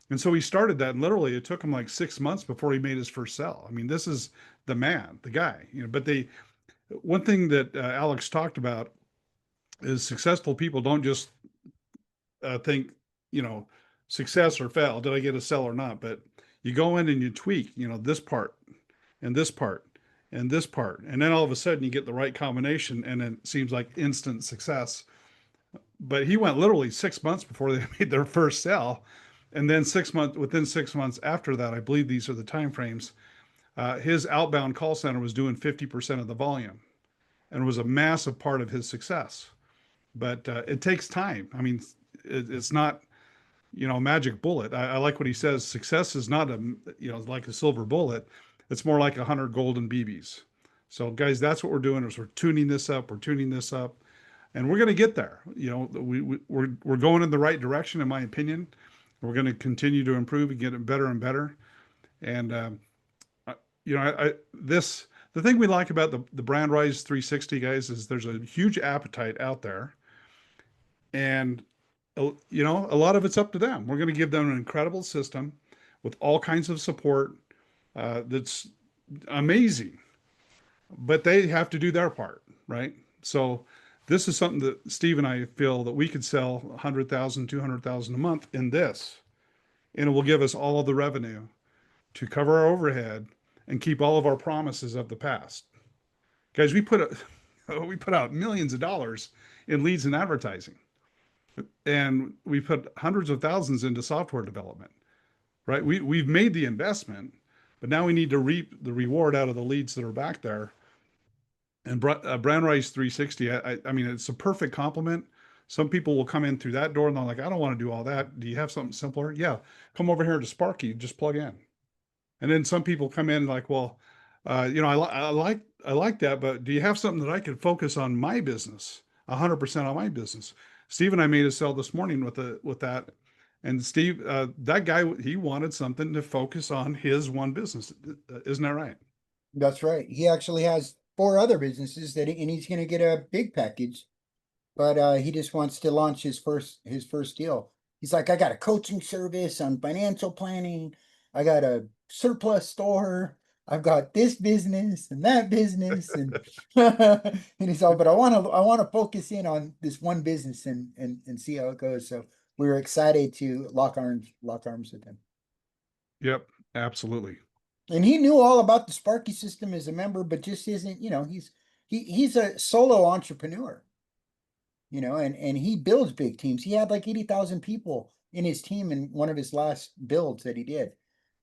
Speaker 1: And so he started that, and literally it took him like 6 months before he made his first sell. I mean, this is the man, the guy, but one thing that Alex talked about is successful people don't just think, you know, success or fail. Did I get a sell or not? But you go in and you tweak, this part and this part and this part. And then all of a sudden you get the right combination and it seems like instant success. But he went literally 6 months before they made their first sell. And then within 6 months after that, I believe these are the time frames, his outbound call center was doing 50% of the volume and was a massive part of his success. But it takes time. I mean, it's not, magic bullet. I like what he says. Success is not like a silver bullet. It's more like 100 golden BBs. So guys, that's what we're doing is we're tuning this up. We're tuning this up and we're going to get there. We're going in the right direction, in my opinion. We're going to continue to improve and get it better and better. And, the thing we like about the Brand Rise 360 guys is there's a huge appetite out there and a lot of it's up to them. We're going to give them an incredible system with all kinds of support that's amazing, but they have to do their part, right? So this is something that Steve and I feel that we could sell 100,000, 200,000 a month in this, and it will give us all of the revenue to cover our overhead and keep all of our promises of the past. Guys, we put out millions of dollars in leads and advertising, and we put hundreds of thousands into software development, right? We've made the investment, but now we need to reap the reward out of the leads that are back there. And Brand Rise 360, I mean, it's a perfect complement. Some people will come in through that door and they're like, I don't want to do all that. Do you have something simpler? Yeah, come over here to Sparky, just plug in. And then some people come in like, well, I like that, but do you have something that I could focus on my business, 100% on my business? Steve and I made a sell this morning with that, and Steve, that guy, he wanted something to focus on his one business, isn't that right?
Speaker 2: that's right. He actually has 4 other businesses and he's gonna get a big package, but he just wants to launch his first deal. He's like, I got a coaching service on financial planning, I got a surplus store, I've got this business and that business, and and he's all, but I wanna focus in on this one business and see how it goes. So we're excited to lock arms with him.
Speaker 1: Yep, absolutely.
Speaker 2: And he knew all about the Sparky system as a member, but just isn't, he's a solo entrepreneur, and he builds big teams. He had like 80,000 people in his team in one of his last builds that he did.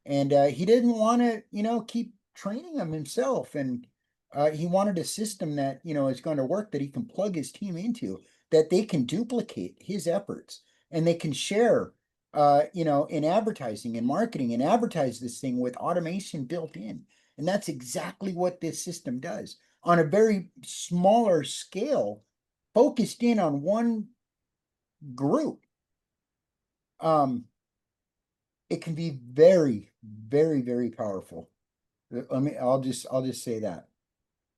Speaker 2: And he didn't want to, keep training them himself. And he wanted a system that, is going to work, that he can plug his team into, that they can duplicate his efforts and they can share, in advertising and marketing and advertise this thing with automation built in. And that's exactly what this system does on a very smaller scale, focused in on one group. It can be very, very, very powerful. I'll just say that.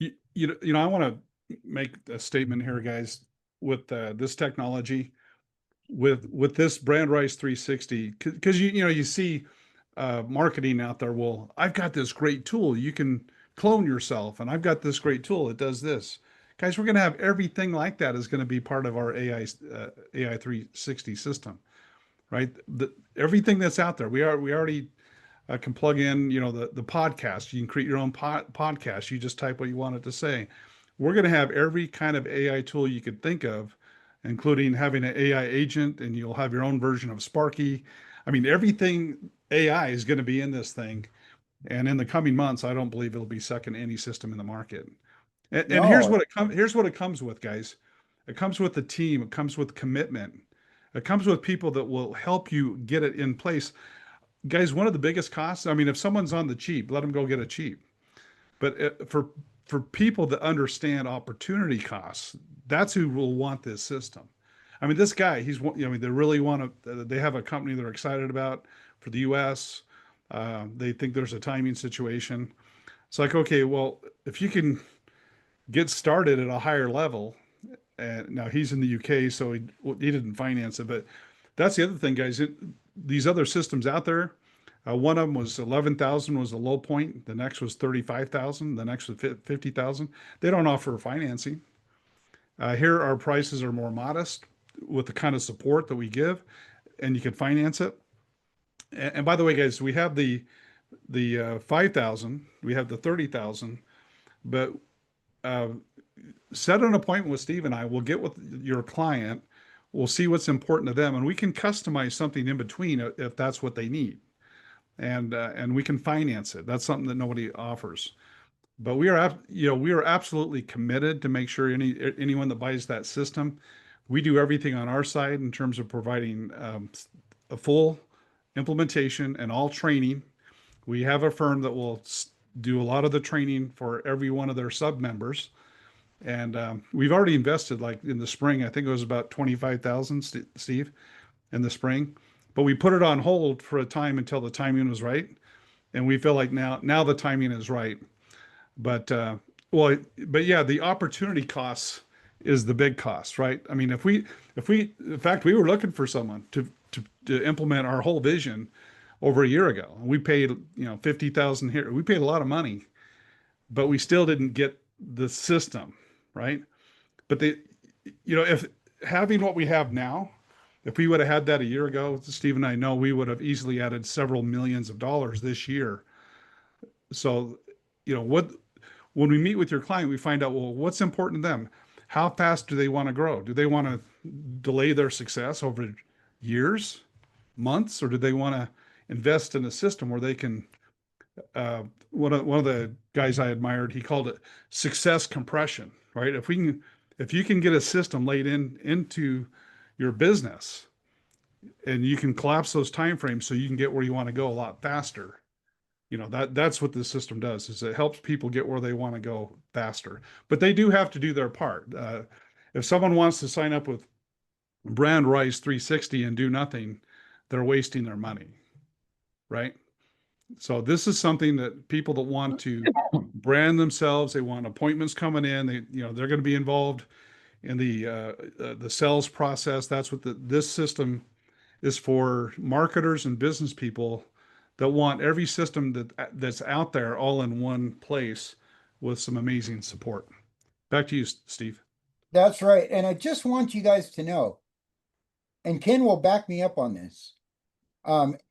Speaker 1: I want to make a statement here, guys, with this technology, with this Brand Rise 360, because you see marketing out there. Well, I've got this great tool. You can clone yourself, and I've got this great tool. It does this. Guys, we're going to have everything like that is going to be part of our AI 360 system, right? Everything that's out there, we already can plug in, the podcast. You can create your own podcast. You just type what you want it to say. We're going to have every kind of AI tool you could think of, including having an AI agent, and you'll have your own version of Sparky. I mean, everything AI is going to be in this thing. And in the coming months, I don't believe it'll be second to any system in the market. And here's
Speaker 2: No,
Speaker 1: what it comes with, guys. It comes with the team. It comes with commitment. It comes with people that will help you get it in place. Guys, one of the biggest costs, I mean, if someone's on the cheap, let them go get it cheap. But for people that understand opportunity costs, that's who will want this system. I mean, this guy, they really want to, they have a company they're excited about for the US. They think there's a timing situation. It's like, okay, well, if you can get started at a higher level, and now he's in the UK, so he didn't finance it, but that's the other thing, guys. These other systems out there, one of them was 11,000 was the low point. The next was 35,000. The next was 50,000. They don't offer financing. Here, our prices are more modest with the kind of support that we give, and you can finance it. And by the way, guys, we have the 5,000, we have the 30,000, but uh, set an appointment with Steve and I. We'll get with your client. We'll see what's important to them, and we can customize something in between if that's what they need, and we can finance it. That's something that nobody offers. But we are absolutely committed to make sure anyone that buys that system, we do everything on our side in terms of providing a full implementation and all training. We have a firm that will do a lot of the training for every one of their sub members. And we've already invested, like in the spring, I think it was about 25,000, Steve, in the spring. But we put it on hold for a time until the timing was right. And we feel like now the timing is right. But but yeah, the opportunity costs is the big cost, right? I mean, in fact, we were looking for someone to implement our whole vision over a year ago. We paid, 50,000 here. We paid a lot of money, but we still didn't get the system, right? But if having what we have now, if we would have had that a year ago, Steve and I know we would have easily added several millions of dollars this year. So, when we meet with your client, we find out, well, what's important to them? How fast do they want to grow? Do they want to delay their success over years, months, or do they want to invest in a system where they can, one of the guys I admired, he called it success compression, right? If you can get a system laid into your business and you can collapse those timeframes so you can get where you want to go a lot faster, that's what this system does, is it helps people get where they want to go faster. But they do have to do their part. If someone wants to sign up with Brand Rise 360 and do nothing, they're wasting their money, right? So this is something that people that want to brand themselves, they want appointments coming in, they're going to be involved in the sales process. That's what this system is for, marketers and business people that want every system that's out there all in one place with some amazing support. Back to you, Steve.
Speaker 2: that's right. And I just want you guys to know, and Ken will back me up on this.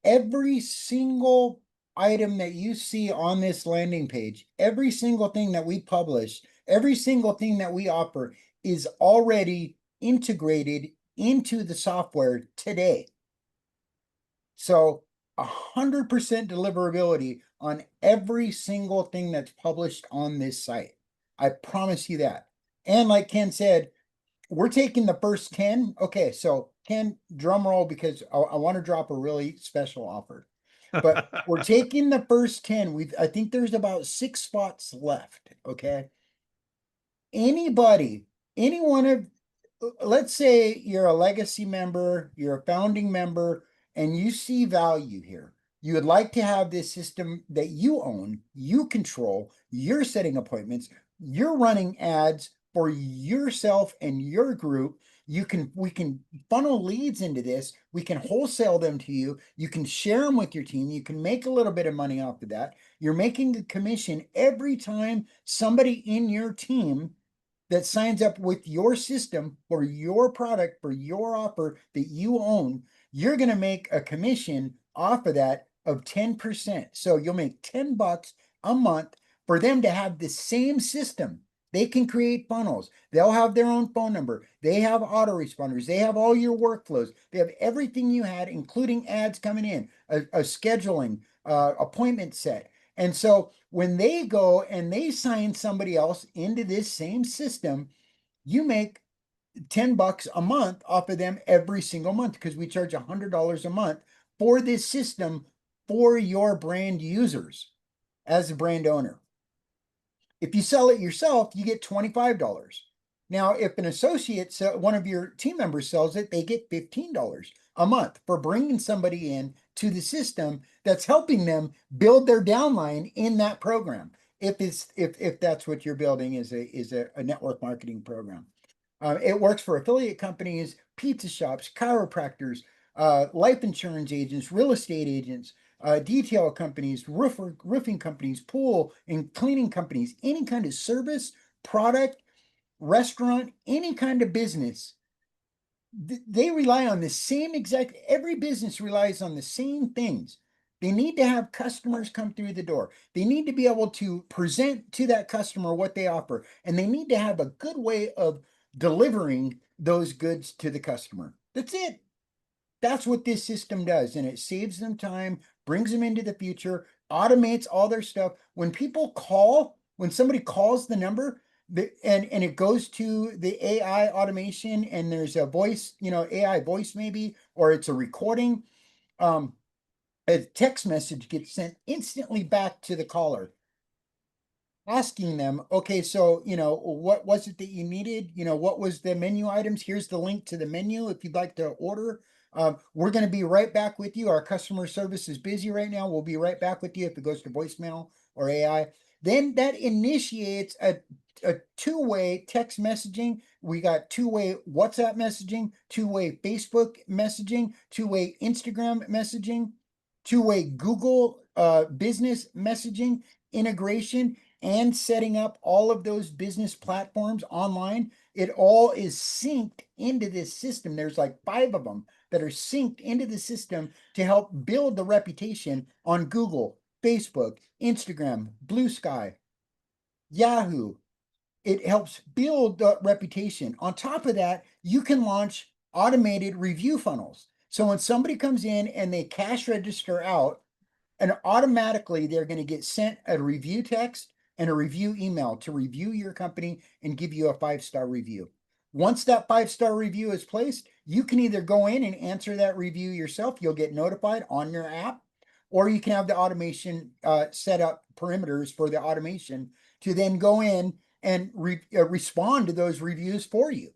Speaker 2: Every single item that you see on this landing page, every single thing that we publish, every single thing that we offer is already integrated into the software today. So 100% deliverability on every single thing that's published on this site. I promise you that. And like Ken said, we're taking the first 10. Okay, so Ken, drum roll, because I want to drop a really special offer. But we're taking the first 10. I think there's about 6 spots left. Okay. Any one of, let's say you're a legacy member, you're a founding member, and you see value here. You would like to have this system that you own, you control, you're setting appointments, you're running ads for yourself and your group we can funnel leads into this. We can wholesale them to you. You can share them with your team. You can make a little bit of money off of that. You're making a commission every time somebody in your team that signs up with your system for your product, for your offer that you own. You're going to make a commission off of that of 10%. So you'll make $10 a month for them to have the same system. They can create funnels. They'll have their own phone number. They have autoresponders. They have all your workflows. They have everything you had, including ads coming in, a scheduling, appointment set. And so when they go and they sign somebody else into this same system, you make $10 a month off of them every single month, because we charge $100 a month for this system for your brand users as a brand owner. If you sell it yourself, you get $25. Now, if an associate, one of your team members sells it, they get $15 a month for bringing somebody in to the system that's helping them build their downline in that program. If that's what you're building is a network marketing program. It works for affiliate companies, pizza shops, chiropractors, life insurance agents, real estate agents, detail companies, roofing companies, pool and cleaning companies, any kind of service, product, restaurant, any kind of business. They rely on the same every business relies on the same things. They need to have customers come through the door. They need to be able to present to that customer what they offer, and they need to have a good way of delivering those goods to the customer. That's it. That's what this system does, and it saves them time, brings them into the future, automates all their stuff. When people call, when somebody calls the number, and it goes to the AI automation, and there's a voice, AI voice maybe, or it's a recording, a text message gets sent instantly back to the caller, asking them, okay, so, what was it that you needed? What was the menu items? Here's the link to the menu if you'd like to order. We're going to be right back with you. Our customer service is busy right now. We'll be right back with you if it goes to voicemail or AI. Then that initiates a two-way text messaging. We got two-way WhatsApp messaging, two-way Facebook messaging, two-way Instagram messaging, two-way Google business messaging integration, and setting up all of those business platforms online. It all is synced into this system. There's like 5 of them that are synced into the system to help build the reputation on Google, Facebook, Instagram, Blue Sky, Yahoo. It helps build the reputation. On top of that, you can launch automated review funnels. So when somebody comes in and they cash register out, and automatically they're going to get sent a review text and a review email to review your company and give you a 5-star review. Once that 5-star review is placed, you can either go in and answer that review yourself. You'll get notified on your app, or you can have the automation set up perimeters for the automation to then go in and respond to those reviews for you.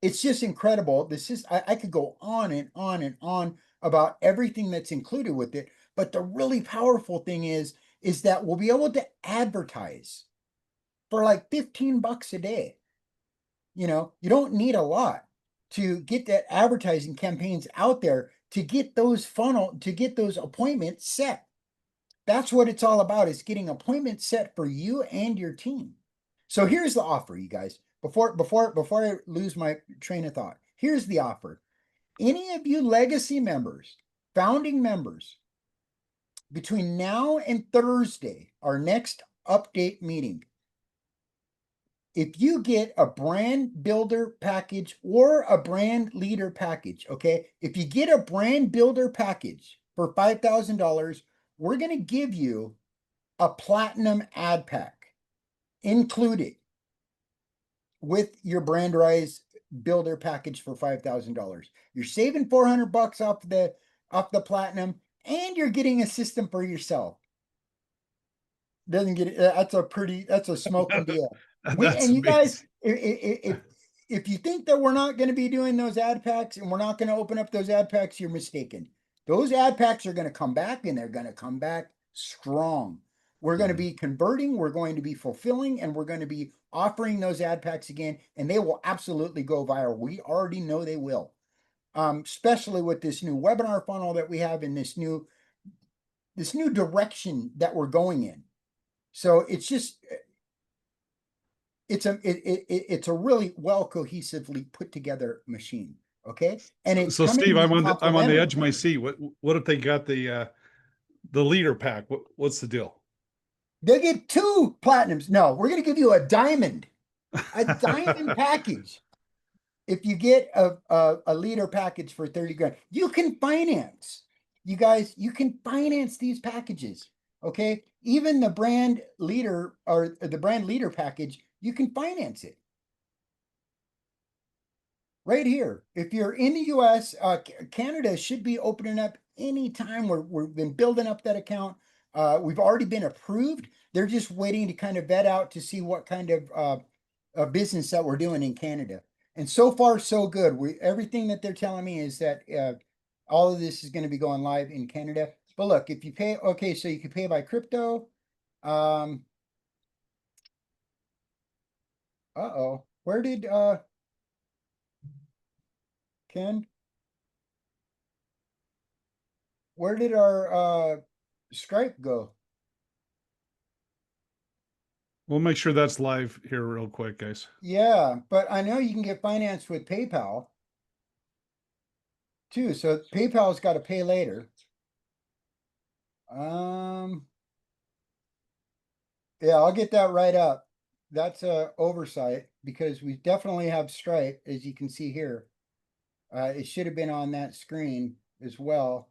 Speaker 2: It's just incredible. This is, I could go on and on and on about everything that's included with it. But the really powerful thing is that we'll be able to advertise for like $15 a day. You don't need a lot to get that advertising campaigns out there to get those appointments set. That's what it's all about, is getting appointments set for you and your team. So here's the offer, you guys. Before I lose my train of thought, here's the offer. Any of you legacy members, founding members, between now and Thursday, our next update meeting, if you get a brand builder package or a brand leader package, okay? If you get a brand builder package for $5,000, we're going to give you a platinum ad pack included with your Brand Rise builder package for $5,000. You're saving $400 off the platinum, and you're getting a system for yourself. Doesn't get it. That's a smoking deal.
Speaker 1: That's
Speaker 2: You guys,
Speaker 1: amazing.
Speaker 2: if you think that we're not going to be doing those ad packs and we're not going to open up those ad packs, you're mistaken. Those ad packs are going to come back, and they're going to come back strong. We're going to
Speaker 1: Mhm.
Speaker 2: be converting, we're going to be fulfilling, and we're going to be offering those ad packs again, and they will absolutely go viral. We already know they will. Especially with this new webinar funnel that we have in this new direction that we're going in. So it's just it's a really well cohesively put together machine. Okay, and it's
Speaker 1: So
Speaker 2: coming
Speaker 1: Steve,
Speaker 2: in
Speaker 1: I'm on the
Speaker 2: complementary.
Speaker 1: edge of my seat. What if they got the leader pack? What's the deal?
Speaker 2: They'll get 2 platinums. No, we're going to give you a diamond package. If you get a leader package for 30 grand, you can finance. You guys, you can finance these packages. Okay. Even the brand leader or the brand leader package, you can finance it right here. If you're in the US, Canada should be opening up anytime. We've been building up that account. We've already been approved. They're just waiting to kind of vet out to see what kind of business that we're doing in Canada. And so far, so good. Everything that they're telling me is that all of this is going to be going live in Canada. But look, if you pay, okay, so you can pay by crypto. Uh-oh, where did Ken? Where did our Stripe go?
Speaker 1: We'll make sure that's live here real quick, guys.
Speaker 2: Yeah, but I know you can get financed with PayPal too. So PayPal's got to pay later. Yeah, I'll get that right up. That's a oversight because we definitely have Stripe, as you can see here. It should have been on that screen as well.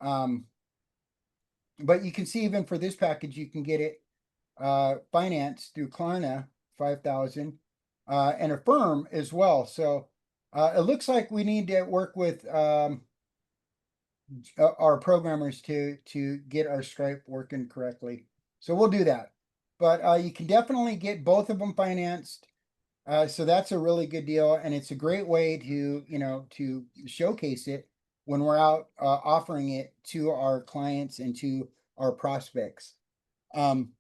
Speaker 2: But you can see even for this package, you can get it financed through Klarna, 5,000, and Affirm as well. So it looks like we need to work with our programmers to get our Stripe working correctly. So we'll do that. But you can definitely get both of them financed. So that's a really good deal, and it's a great way to, to showcase it when we're out offering it to our clients and to our prospects. Ken,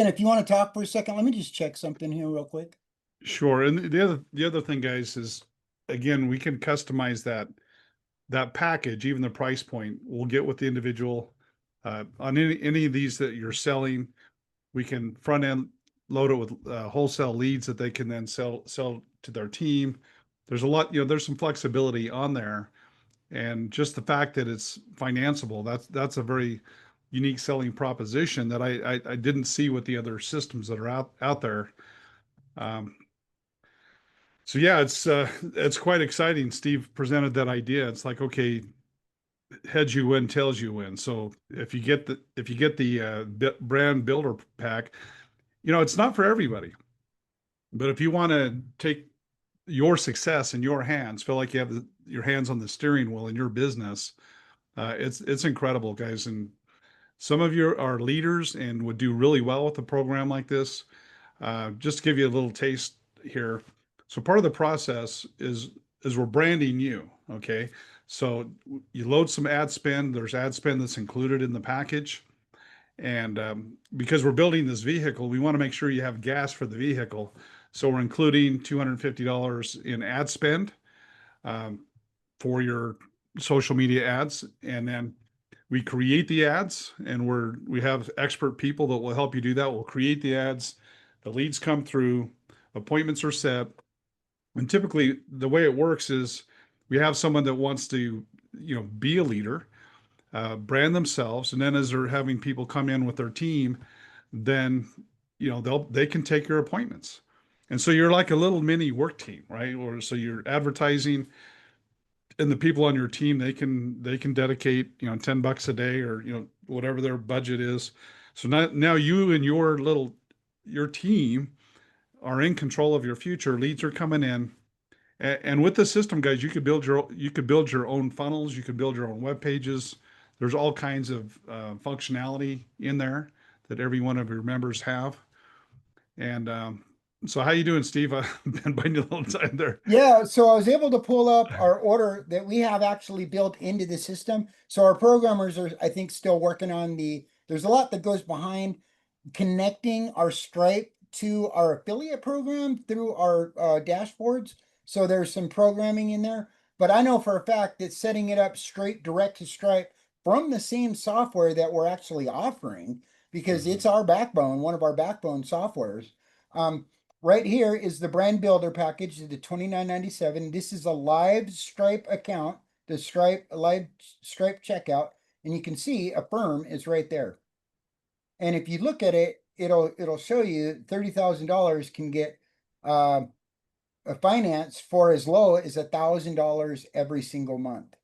Speaker 2: if you want to talk for a second, let me just check something here real quick.
Speaker 1: Sure. And the other thing, guys, is again, we can customize that package, even the price point. We'll get with the individual on any of these that you're selling. We can front end load it with wholesale leads that they can then sell to their team. There's a lot, there's some flexibility on there, and just the fact that it's financeable, that's a very unique selling proposition that I didn't see with the other systems that are out there. Um, so yeah, it's quite exciting. Steve presented that idea. It's like, okay, heads you win, tails you win. So if you get the brand builder pack, it's not for everybody. But if you want to take your success in your hands, feel like you have your hands on the steering wheel in your business, it's incredible, guys. And some of you are leaders and would do really well with a program like this. Just to give you a little taste here. So part of the process is we're branding you. Okay. So you load some ad spend. There's ad spend that's included in the package. And because we're building this vehicle, we want to make sure you have gas for the vehicle. So we're including $250 in ad spend um, for your social media ads. And then we create the ads, and we have expert people that will help you do that. We'll create the ads, the leads come through, appointments are set. And typically the way it works is we have someone that wants to, be a leader, brand themselves, and then as they're having people come in with their team, then they can take your appointments. And so you're like a little mini work team, right? Or so you're advertising, and the people on your team, they can dedicate, $10 a day, or whatever their budget is. So now you and your team are in control of your future. Leads are coming in. And with the system, guys, you could build your own funnels. You could build your own web pages. There's all kinds of functionality in there that every one of your members have. And so, how you doing, Steve? I've been buying you a little time there.
Speaker 2: Yeah, so I was able to pull up our order that we have actually built into the system. So our programmers are, I think, still working on the there's a lot that goes behind connecting our Stripe to our affiliate program through our dashboards. So there's some programming in there, but I know for a fact that setting it up straight direct to Stripe from the same software that we're actually offering, because it's our backbone, one of our backbone softwares. Right here is the brand builder package, the $29.97. This is a live Stripe account, the Stripe live Stripe checkout, and you can see Affirm is right there. And if you look at it, it'll show you $30,000 can get a finance for as low as $1,000 every single month.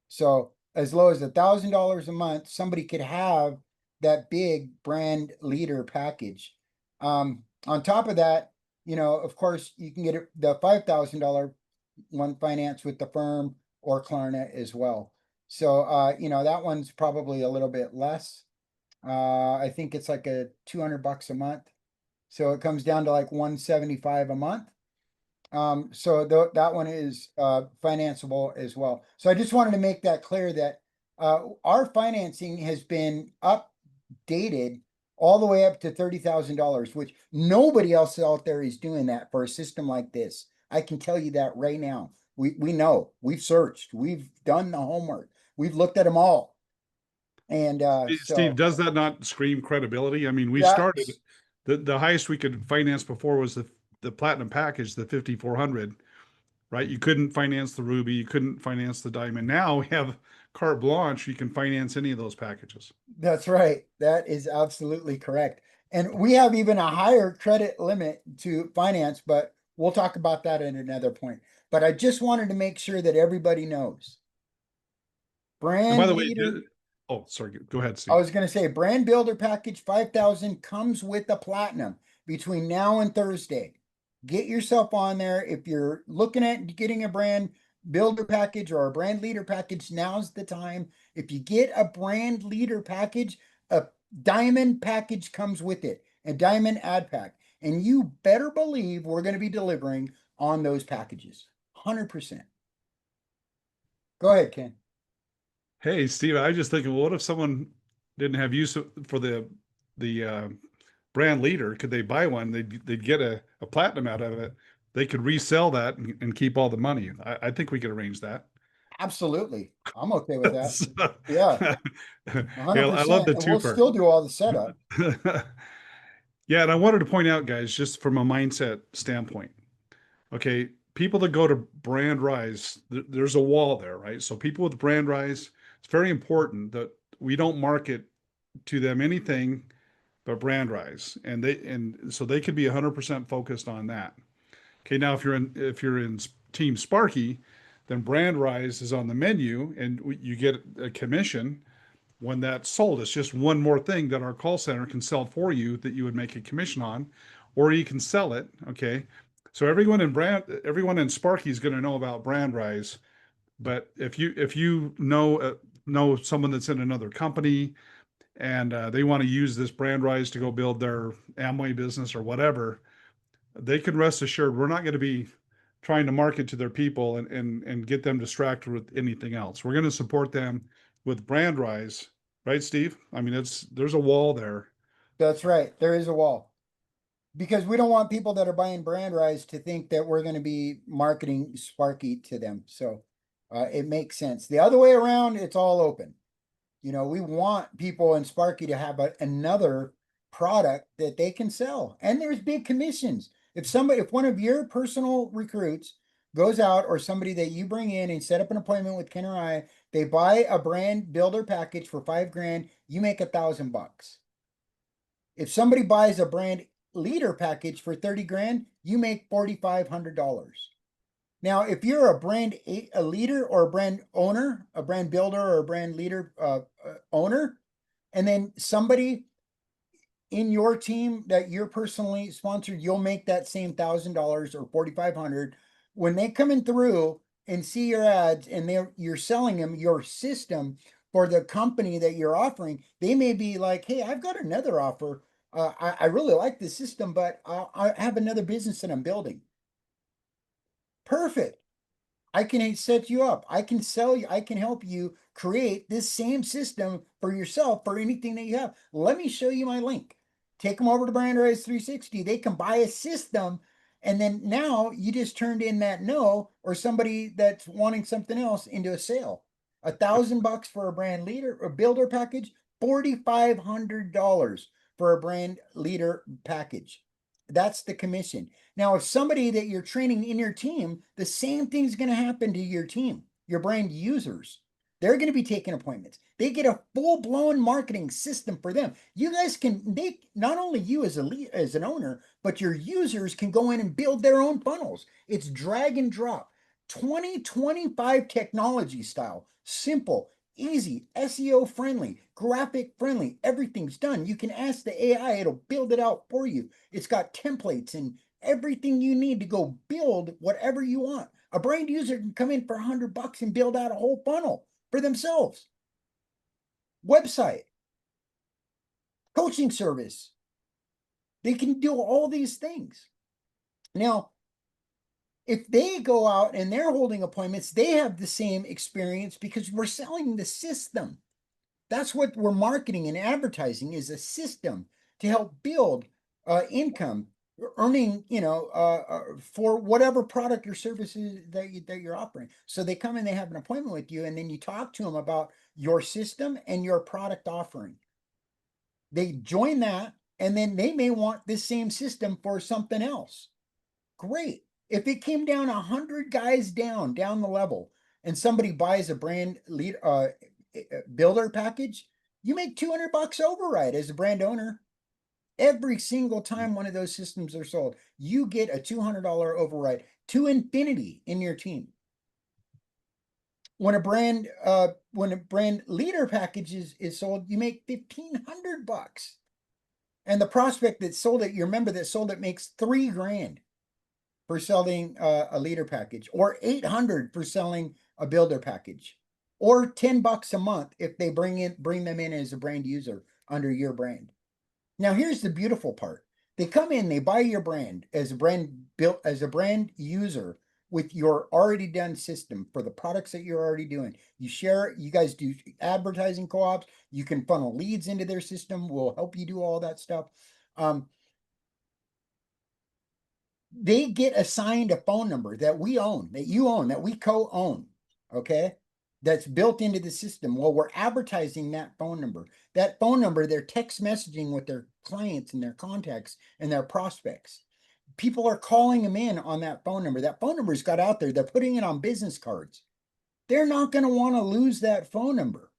Speaker 2: So as low as $1,000 a month, somebody could have that big brand leader package. On top of that, of course, you can get the $5,000 one finance with the firm or Klarna as well. So that one's probably a little bit less. I think it's like a $200 a month. So it comes down to like $175 a month. So that one is financeable as well. So I just wanted to make that clear that our financing has been updated all the way up to $30,000, which nobody else out there is doing that for a system like this. I can tell you that right now. We know, we've searched, we've done the homework, we've looked at them all. And
Speaker 1: Steve, does that not scream credibility? I mean, we
Speaker 2: yeah,
Speaker 1: started the highest we could finance before was the platinum package, the 5400, right? You couldn't finance the ruby, you couldn't finance the diamond. Now we have carte blanche, you can finance any of those packages.
Speaker 2: that's right. That is absolutely correct. And we have even a higher credit limit to finance, but we'll talk about that at another point. But I just wanted to make sure that everybody knows.
Speaker 1: And by
Speaker 2: Brand
Speaker 1: the way,
Speaker 2: leader,
Speaker 1: oh, sorry, go ahead,
Speaker 2: I
Speaker 1: Steve.
Speaker 2: was going to say brand builder package 5,000 comes with a platinum between now and Thursday. Get yourself on there. If you're looking at getting a brand builder package or a brand leader package, now's the time. If you get a brand leader package, a diamond package comes with it, a diamond ad pack. And you better believe we're going to be delivering on those packages. 100%. Go ahead, Ken.
Speaker 1: Hey, Steve, I was just thinking, well, what if someone didn't have use for the brand leader? Could they buy one? They'd get a platinum out of it. They could resell that and keep all the money. I think we could arrange that.
Speaker 2: Absolutely. I'm okay with that.
Speaker 1: So,
Speaker 2: Yeah.
Speaker 1: yeah, I love
Speaker 2: 100%.
Speaker 1: the
Speaker 2: And we'll
Speaker 1: twofer.
Speaker 2: still do all the setup.
Speaker 1: Yeah, and I wanted to point out, guys, just from a mindset standpoint. Okay, people that go to brand rise, there's a wall there, right? So people with brand rise, it's very important that we don't market to them anything but brand rise, and so they could be 100% focused on that. Okay, now if you're in Team Sparky, then brand rise is on the menu, and you get a commission when that's sold. It's just one more thing that our call center can sell for you that you would make a commission on, or you can sell it. Okay. So everyone in Sparky is going to know about brand rise. But if you know someone that's in another company and they want to use this brand rise to go build their Amway business or whatever, they can rest assured we're not going to be trying to market to their people and get them distracted with anything else. We're going to support them with brand rise, right, Steve? I mean, there's a wall there.
Speaker 2: That's right. There is a wall. Because we don't want people that are buying brand rise to think that we're going to be marketing Sparky to them. So it makes sense. The other way around, it's all open. We want people in Sparky to have another product that they can sell. And there's big commissions. If one of your personal recruits goes out, or somebody that you bring in and set up an appointment with Ken or I, they buy a brand builder package for $5,000, you make $1,000. If somebody buys a brand leader package for 30 grand, you make $4,500. Now, if you're a leader or a brand owner, a brand builder or a brand leader owner, and then somebody in your team that you're personally sponsored, you'll make that same $1,000 or 4,500 when they come in through and see your ads and you're selling them your system for the company that you're offering. They may be like, hey, I've got another offer. I really like this system, but I have another business that I'm building. Perfect. I can set you up. I can sell you. I can help you create this same system for yourself for anything that you have. Let me show you my link. Take them over to BrandRise 360. They can buy a system. And then now you just turned in that no, or somebody that's wanting something else into a sale. $1,000 for a brand leader or builder package, $4,500 for a brand leader package. That's the commission. Now, if somebody that you're training in your team, the same thing's going to happen to your team, your brand users. They're going to be taking appointments. They get a full-blown marketing system for them. You guys can, they not only you as a lead, as an owner, but your users can go in and build their own funnels. It's drag and drop. 2025 technology style, simple, easy, SEO friendly, graphic friendly. Everything's done. You can ask the AI, it'll build it out for you. It's got templates and everything you need to go build whatever you want. A brand user can come in for $100 and build out a whole funnel for themselves. Website, coaching service. They can do all these things. Now, if they go out and they're holding appointments, they have the same experience because we're selling the system. That's what we're marketing and advertising, is a system to help build income, earning, for whatever product or services that you're offering. So they come and they have an appointment with you, and then you talk to them about your system and your product offering. They join that, and then they may want this same system for something else. Great. If it came down 100 guys down the level, and somebody buys a brand lead builder package, you make $200 override as a brand owner. Every single time one of those systems are sold, you get a $200 override to infinity in your team. When a brand leader package is sold, you make $1,500. And the prospect that sold it, your member that sold it, makes $3,000 for selling a leader package, or $800 for selling a builder package, or $10 a month if they bring them in as a brand user under your brand. Now, here's the beautiful part. They come in, they buy your brand as a brand user with your already done system for the products that you're already doing. You share it, you guys do advertising co-ops, you can funnel leads into their system, we'll help you do all that stuff. They get assigned a phone number that we own, that you own, that we co-own, okay? That's built into the system. Well, we're advertising that phone number. That phone number, they're text messaging with their clients and their contacts and their prospects. People are calling them in on that phone number. That phone number's got out there. They're putting it on business cards. They're not going to want to lose that phone number.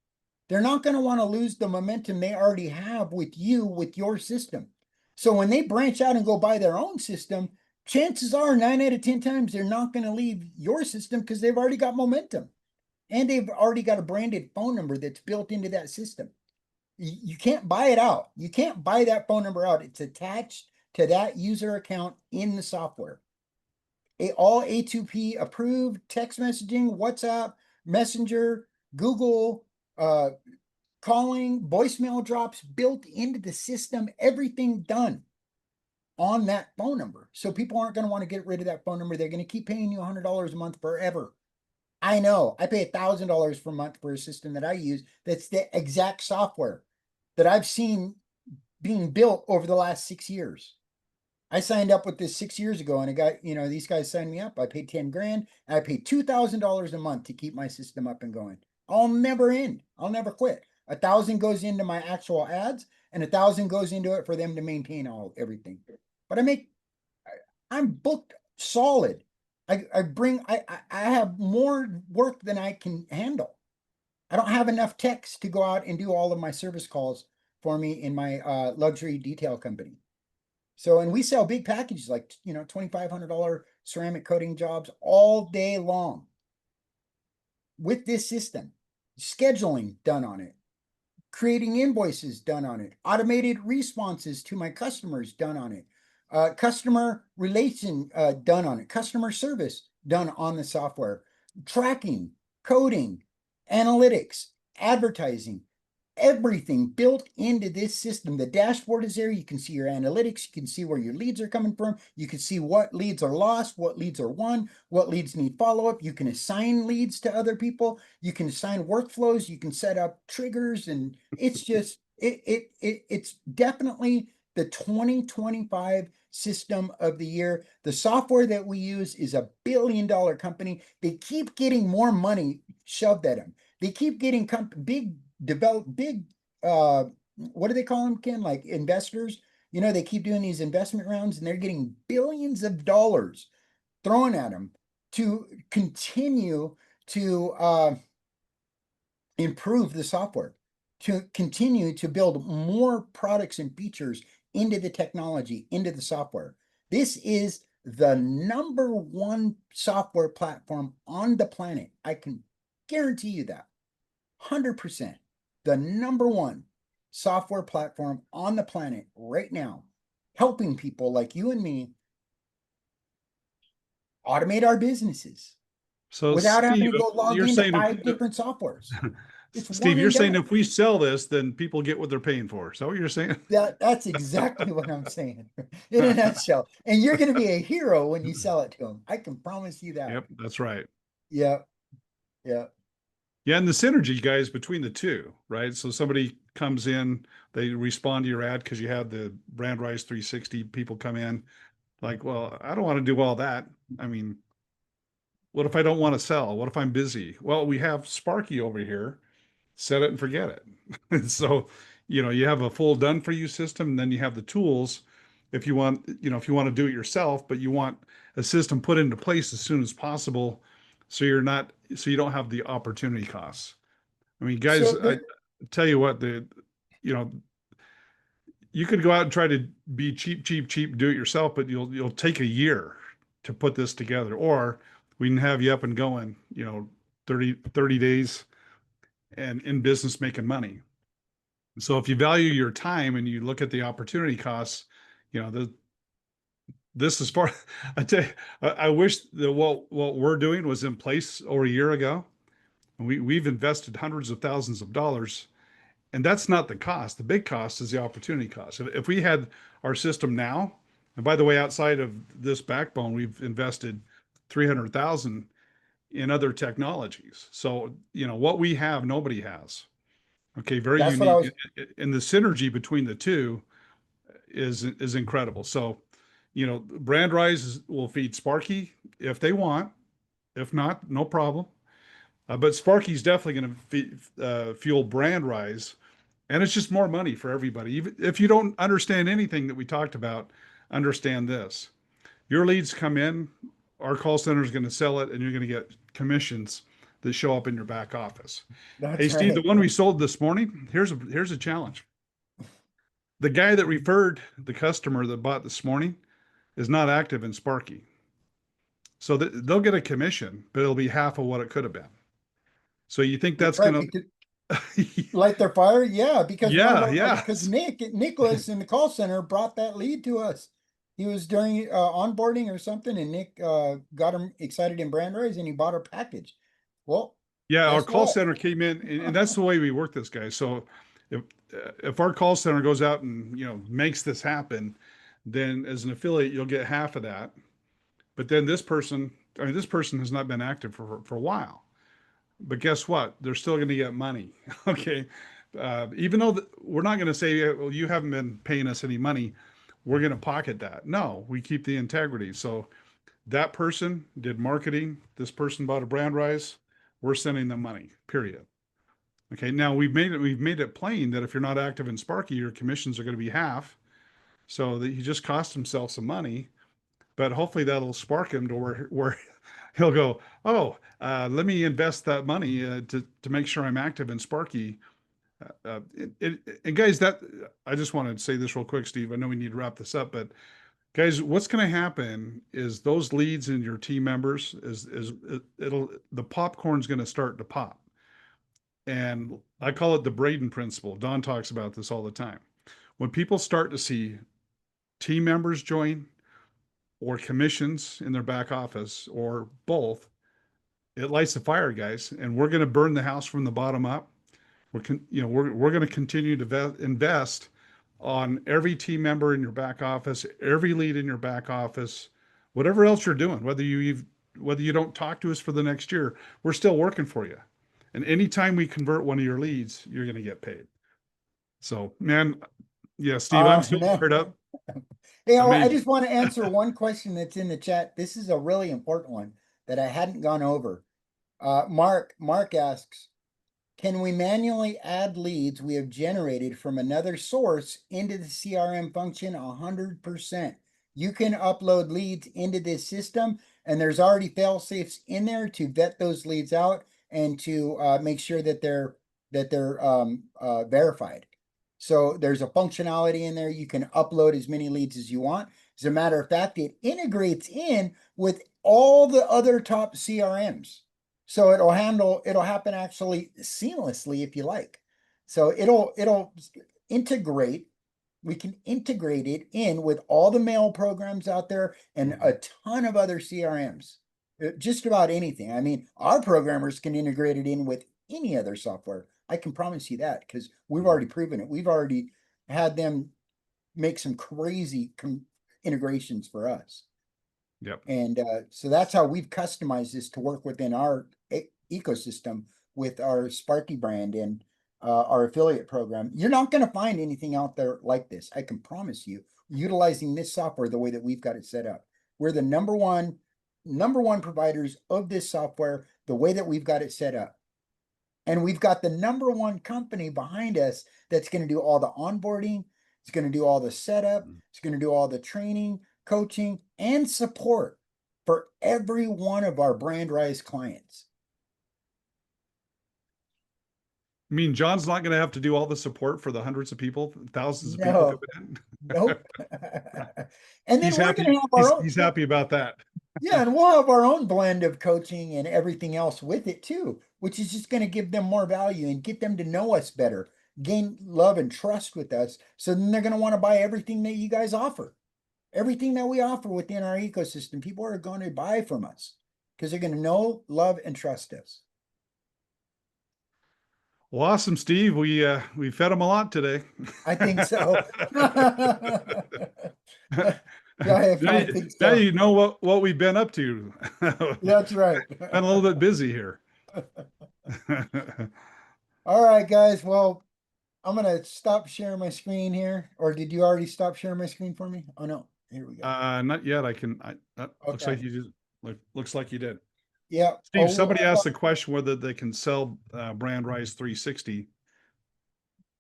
Speaker 2: They're not going to want to lose the momentum they already have with you, with your system. So when they branch out and go buy their own system, chances are 9 out of 10 times they're not going to leave your system because they've already got momentum. And they've already got a branded phone number that's built into that system. You can't buy it out. You can't buy that phone number out. It's attached to that user account in the software. All A2P approved, text messaging, WhatsApp, Messenger, Google, calling, voicemail drops built into the system, everything done on that phone number. So people aren't going to want to get rid of that phone number. They're going to keep paying you $100 a month forever. I know. I pay $1,000 per month for a system that I use that's the exact software that I've seen being built over the last 6 years. I signed up with this 6 years ago, and I got, these guys signed me up. I paid $10,000. I paid $2,000 a month to keep my system up and going. I'll never end. I'll never quit. 1,000 goes into my actual ads, and 1,000 goes into it for them to maintain everything. But I'm booked solid. I have more work than I can handle. I don't have enough techs to go out and do all of my service calls for me in my luxury detail company. So, and we sell big packages like, $2,500 ceramic coating jobs all day long with this system. Scheduling done on it, creating invoices done on it, automated responses to my customers done on it, customer relation done on it, customer service done on the software, tracking, coding, analytics, advertising, everything built into this system. The dashboard is there. You can see your analytics. You can see where your leads are coming from. You can see what leads are lost, what leads are won, what leads need follow-up. You can assign leads to other people. You can assign workflows. You can set up triggers, and it's just it's definitely the 2025 system of the year. The software that we use is a billion-dollar company. They keep getting more money shoved at them. They keep getting big what do they call them, Ken? Like investors. They keep doing these investment rounds and they're getting billions of dollars thrown at them to continue to improve the software, to continue to build more products and features into the technology, into the software. This is the number one software platform on the planet. I can guarantee you that. 100%. The number one software platform on the planet right now, helping people like you and me automate our businesses
Speaker 1: So
Speaker 2: without having
Speaker 1: Steve,
Speaker 2: to go log
Speaker 1: you're
Speaker 2: into
Speaker 1: saying,
Speaker 2: 5 different softwares. It's
Speaker 1: Steve,
Speaker 2: one
Speaker 1: you're
Speaker 2: and
Speaker 1: saying
Speaker 2: done.
Speaker 1: if we sell this, then people get what they're paying for. Is that what you're saying?
Speaker 2: That's exactly what I'm saying in a nutshell. And you're going to be a hero when you sell it to them. I can promise you that.
Speaker 1: Yep, that's right.
Speaker 2: Yeah. Yeah.
Speaker 1: Yeah, and the synergy, guys, between the two, right? So somebody comes in, they respond to your ad because you have the Brand Rise 360 people come in, like, well, I don't want to do all that. I mean, what if I don't want to sell? What if I'm busy? Well, we have Sparky over here. Set it and forget it. And so, you have a full done for you system, and then you have the tools if you want, if you want to do it yourself, but you want a system put into place as soon as possible so you don't have the opportunity costs. I mean, guys,
Speaker 2: So
Speaker 1: I tell you what, you know, you could go out and try to be cheap, cheap, cheap, do it yourself, but you'll take a year to put this together. Or we can have you up and going, 30 days and in business making money. So if you value your time and you look at the opportunity costs, this is far. I tell you, I wish that what we're doing was in place over a year ago. And we've invested hundreds of thousands of dollars, and that's not the cost. The big cost is the opportunity cost. If we had our system now, and by the way, outside of this backbone, we've invested 300,000 in other technologies. So what we have, nobody has. Okay, very
Speaker 2: that's what I
Speaker 1: unique,
Speaker 2: was.
Speaker 1: and the synergy between the two is incredible. So, Brand Rise will feed Sparky if they want. If not, no problem. But Sparky's definitely going to fuel Brand Rise, and it's just more money for everybody. Even if you don't understand anything that we talked about, understand this: your leads come in, our call center is going to sell it, and you're going to get commissions that show up in your back office. Hey,
Speaker 2: That's
Speaker 1: Steve, the
Speaker 2: right.
Speaker 1: one we sold this morning, here's a challenge. The guy that referred the customer that bought this morning is not active in Sparky. So they'll get a commission, but it'll be half of what it could have been. So you think that's
Speaker 2: Right.
Speaker 1: going
Speaker 2: Because
Speaker 1: to,
Speaker 2: light their fire. Yeah. Because
Speaker 1: yeah, yeah.
Speaker 2: because Nicholas in the call center brought that lead to us. He was during onboarding or something, and Nick got him excited in Brand Rise, and he bought our package. Well,
Speaker 1: Yeah, our
Speaker 2: guess
Speaker 1: call
Speaker 2: what?
Speaker 1: center came in, and that's the way we work this, guy. So if if our call center goes out and makes this happen, then as an affiliate you'll get half of that. But then this person has not been active for a while. But guess what? They're still going to get money. Okay, even though we're not going to say, well, you haven't been paying us any money, we're going to pocket that. No, we keep the integrity. So that person did marketing. This person bought a Brand Rise. We're sending them money. Period. Okay. Now we've made it plain that if you're not active in Sparky, your commissions are going to be half. So that he just cost himself some money, but hopefully that'll spark him to where he'll go, oh, let me invest that money to make sure I'm active in Sparky. And guys, that I just want to say this real quick, Steve. I know we need to wrap this up, but guys, what's going to happen is those leads in your team members is the popcorn's going to start to pop. And I call it the Braden principle. Don talks about this all the time. When people start to see team members join or commissions in their back office or both, it lights the fire, guys. And we're going to burn the house from the bottom up. we're going to continue to invest on every team member in your back office, every lead in your back office, whatever else you're doing, whether you don't talk to us for the next year, we're still working for you. And anytime we convert one of your leads, you're going to get paid. So, man, yeah, Steve, I'm so
Speaker 2: Man.
Speaker 1: fired up.
Speaker 2: You know, I
Speaker 1: Amazing.
Speaker 2: just want to answer one question that's in the chat. This is a really important one that I hadn't gone over. Mark asks, can we manually add leads we have generated from another source into the CRM function? 100%. You can upload leads into this system, and there's already fail safes in there to vet those leads out and to make sure that they're verified. So there's a functionality in there. You can upload as many leads as you want. As a matter of fact, it integrates in with all the other top CRMs. So it'll happen actually seamlessly if you like. So it'll integrate. We can integrate it in with all the mail programs out there and a ton of other CRMs. Just about anything. I mean, our programmers can integrate it in with any other software. I can promise you that because we've already proven it. We've already had them make some crazy integrations for us.
Speaker 1: Yep.
Speaker 2: And so that's how we've customized this to work within our ecosystem with our Sparky brand and our affiliate program. You're not going to find anything out there like this. I can promise you, utilizing this software the way that we've got it set up. We're the number one providers of this software the way that we've got it set up. And we've got the number one company behind us that's going to do all the onboarding. It's going to do all the setup. It's going to do all the training, coaching, and support for every one of our Brand Rise clients.
Speaker 1: I mean, John's not going to have to do all the support for the hundreds of people, thousands of people
Speaker 2: No,
Speaker 1: coming in.
Speaker 2: nope. And then
Speaker 1: He's
Speaker 2: we're
Speaker 1: happy.
Speaker 2: going to have our own.
Speaker 1: He's happy about that.
Speaker 2: Yeah, and we'll have our own blend of coaching and everything else with it too, which is just going to give them more value and get them to know us better, gain love and trust with us. So then they're going to want to buy everything that you guys offer. Everything that we offer within our ecosystem, people are going to buy from us because they're going to know, love, and trust us.
Speaker 1: Well, awesome, Steve. We fed him a lot today.
Speaker 2: I think so.
Speaker 1: now,
Speaker 2: I
Speaker 1: you,
Speaker 2: think
Speaker 1: now
Speaker 2: so.
Speaker 1: you know what we've been up to.
Speaker 2: That's right.
Speaker 1: Been a little bit busy here.
Speaker 2: All right, guys. Well, I'm gonna stop sharing my screen here. Or did you already stop sharing my screen for me? Oh no. Here we go.
Speaker 1: Not yet. That looks
Speaker 2: Okay.
Speaker 1: like you just looks like you did.
Speaker 2: Yeah.
Speaker 1: Steve,
Speaker 2: Oh,
Speaker 1: somebody asked the question whether they can sell Brand Rise 360.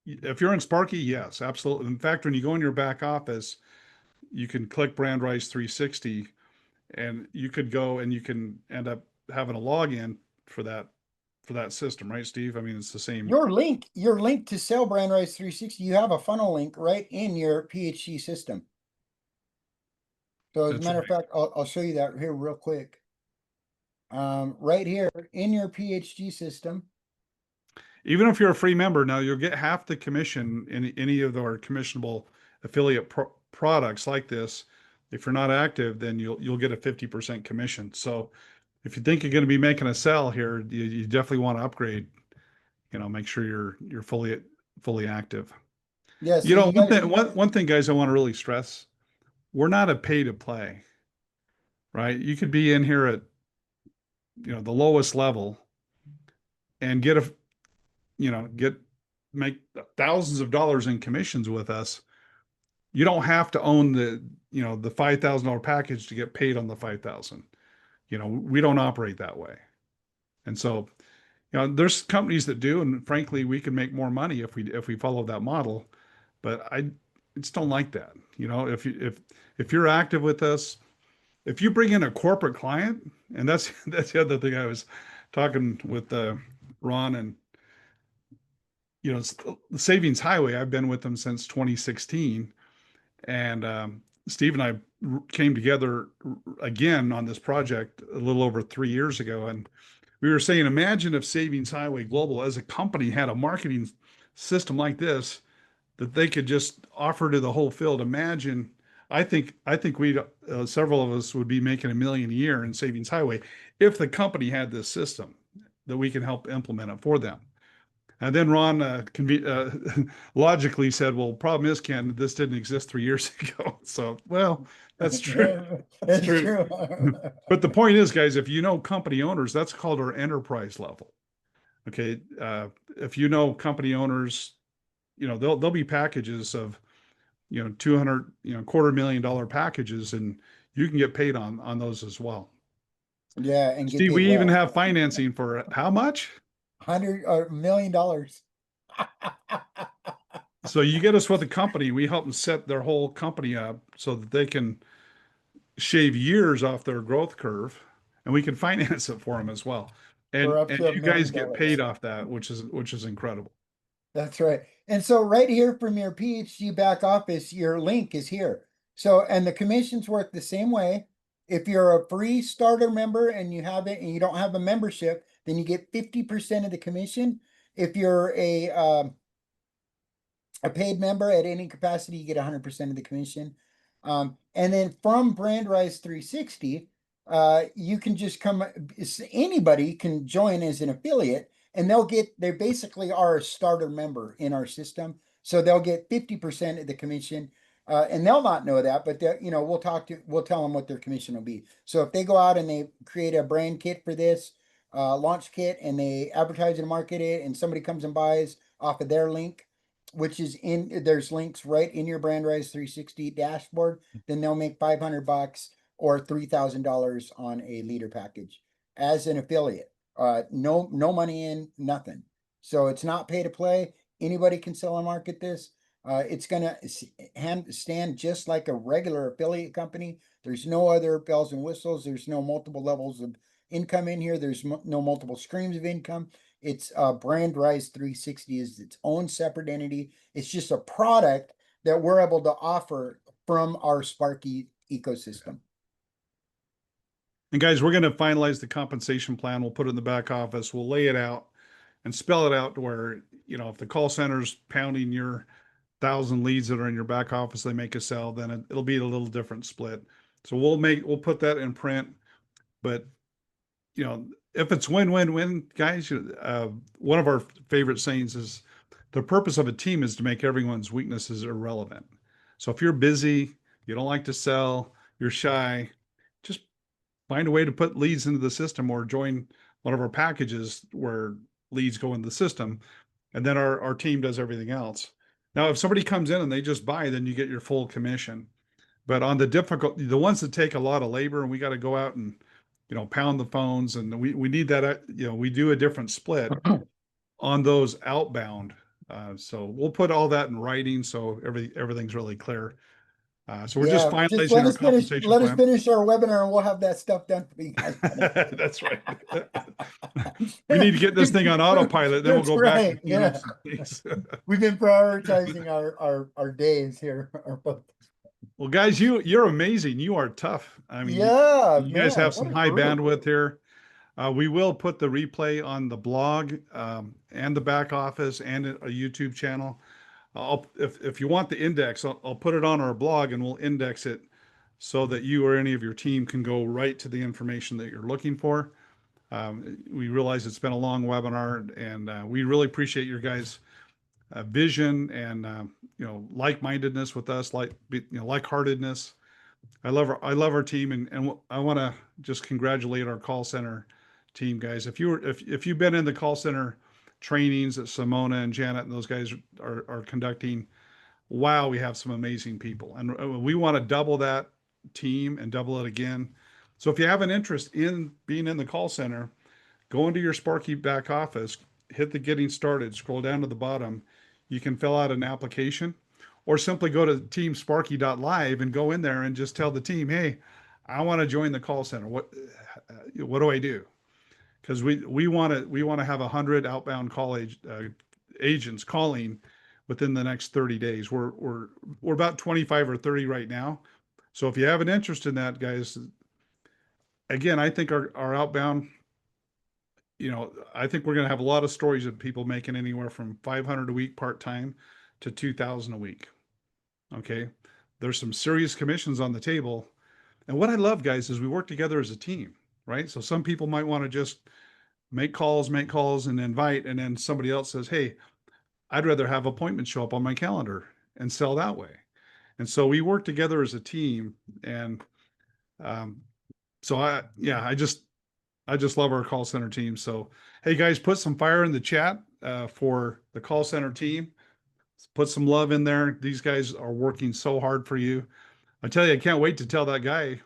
Speaker 1: If you're in Sparky, yes, absolutely. In fact, when you go in your back office, you can click Brand Rise 360 and you could go and you can end up having a login for that system, right, Steve? I mean, it's the same.
Speaker 2: your link to sell Brand Rise 360, you have a funnel link right in your PHG system. So as a
Speaker 1: That's
Speaker 2: matter of
Speaker 1: right.
Speaker 2: fact, I'll show you that here real quick. Right here in your PHG system.
Speaker 1: Even if you're a free member, now you'll get half the commission in any of our commissionable affiliate products like this. If you're not active, then you'll get a 50% commission. So if you think you're going to be making a sell here, you definitely want to upgrade. Make sure you're fully active.
Speaker 2: Yeah, so you guys,
Speaker 1: One thing, guys, I want to really stress: we're not a pay to play, right? You could be in here at the lowest level and make thousands of dollars in commissions with us. You don't have to own the $5,000 package to get paid on the 5,000. We don't operate that way. And so, there's companies that do, and frankly, we can make more money if we follow that model. But I just don't like that. If you're active with us, if you bring in a corporate client, and that's the other thing I was talking with Ron and the Savings Highway. I've been with them since 2016, and Steve and I came together again on this project a little over 3 years ago, and we were saying, imagine if Savings Highway Global as a company had a marketing system like this that they could just offer to the whole field. Imagine, I think we several of us would be making $1 million a year in Savings Highway if the company had this system that we can help implement it for them. And then Ron logically said, well, problem is, Ken, this didn't exist 3 years ago. So, well, that's true. That's
Speaker 2: That's
Speaker 1: true.
Speaker 2: true.
Speaker 1: But the point is, guys, if you know company owners, that's called our enterprise level. Okay. If you know company owners, there'll be packages of, 200, $250,000 packages, and you can get paid on those as well.
Speaker 2: Yeah, and get
Speaker 1: Steve,
Speaker 2: paid
Speaker 1: we even
Speaker 2: well.
Speaker 1: have financing for how much?
Speaker 2: 100 or $1 million.
Speaker 1: So you get us with a company, we help them set their whole company up so that they can shave years off their growth curve, and we can finance it for them as well.
Speaker 2: For
Speaker 1: And
Speaker 2: up
Speaker 1: and
Speaker 2: to $1
Speaker 1: you
Speaker 2: million.
Speaker 1: guys get paid off that, which is incredible.
Speaker 2: That's right. And so right here from your PhD back office, your link is here. So, and the commissions work the same way. If you're a free starter member and you have it and you don't have a membership, then you get 50% of the commission. If you're a paid member at any capacity, you get 100% of the commission. And then from BrandRise 360, you can just come, anybody can join as an affiliate, and they basically are a starter member in our system. So they'll get 50% of the commission. And they'll not know that, but we'll tell them what their commission will be. So if they go out and they create a brand kit for this, launch kit, and they advertise and market it, and somebody comes and buys off of their link, which is there's links right in your BrandRise 360 dashboard, then they'll make $500 or $3,000 on a leader package as an affiliate. No money in, nothing. So it's not pay to play. Anybody can sell and market this. It's gonna stand just like a regular affiliate company. There's no other bells and whistles. There's no multiple levels of income in here. There's no multiple streams of income. It's BrandRise 360 is its own separate entity. It's just a product that we're able to offer from our Sparky ecosystem.
Speaker 1: And guys, we're going to finalize the compensation plan. We'll put it in the back office. We'll lay it out and spell it out to where, if the call center's pounding your 1,000 leads that are in your back office, they make a sell, then it'll be a little different split. So we'll put that in print. But, if it's win-win-win, guys, one of our favorite sayings is the purpose of a team is to make everyone's weaknesses irrelevant. So if you're busy, you don't like to sell, you're shy, just find a way to put leads into the system or join one of our packages where leads go into the system. And then our team does everything else. Now, if somebody comes in and they just buy, then you get your full commission. But on the ones that take a lot of labor and we got to go out and, pound the phones, and we need that, we do a different split on those outbound. So we'll put all that in writing. So everything's really clear. So we're just
Speaker 2: Just
Speaker 1: finalizing our compensation
Speaker 2: let us
Speaker 1: plan.
Speaker 2: finish our webinar and we'll have that stuff done for you guys.
Speaker 1: That's right. We need to get this thing on autopilot, then we'll
Speaker 2: That's
Speaker 1: go back
Speaker 2: right,
Speaker 1: and clean up some things.
Speaker 2: We've been prioritizing our days here.
Speaker 1: Well, guys, you're amazing. You are tough. I mean,
Speaker 2: Yeah,
Speaker 1: you guys
Speaker 2: man,
Speaker 1: have some
Speaker 2: what a
Speaker 1: high
Speaker 2: group.
Speaker 1: bandwidth here. We will put the replay on the blog and the back office and a YouTube channel. If you want the index, I'll put it on our blog and we'll index it so that you or any of your team can go right to the information that you're looking for. We realize it's been a long webinar, and we really appreciate your guys' vision and like-mindedness with us, like-heartedness. I love our team, and I want to just congratulate our call center team, guys. If you've been in the call center trainings that Simona and Janet and those guys are conducting, wow, we have some amazing people, and we want to double that team and double it again. So if you have an interest in being in the call center, go into your Sparky back office, hit the getting started, scroll down to the bottom. You can fill out an application, or simply go to teamsparky.live and go in there and just tell the team, hey, I want to join the call center. What do I do? Because we want to have 100 outbound agents calling within the next 30 days. We're about 25 or 30 right now. So if you have an interest in that, guys, again, I think our outbound, I think we're going to have a lot of stories of people making anywhere from 500 a week part-time to 2,000 a week. Okay. There's some serious commissions on the table. And what I love, guys, is we work together as a team, right? So some people might want to just make calls, and invite, and then somebody else says, hey, I'd rather have appointments show up on my calendar and sell that way. And so we work together as a team. And so I just love our call center team. So, hey guys, put some fire in the chat for the call center team. Put some love in there. These guys are working so hard for you. I tell you, I can't wait to tell that guy.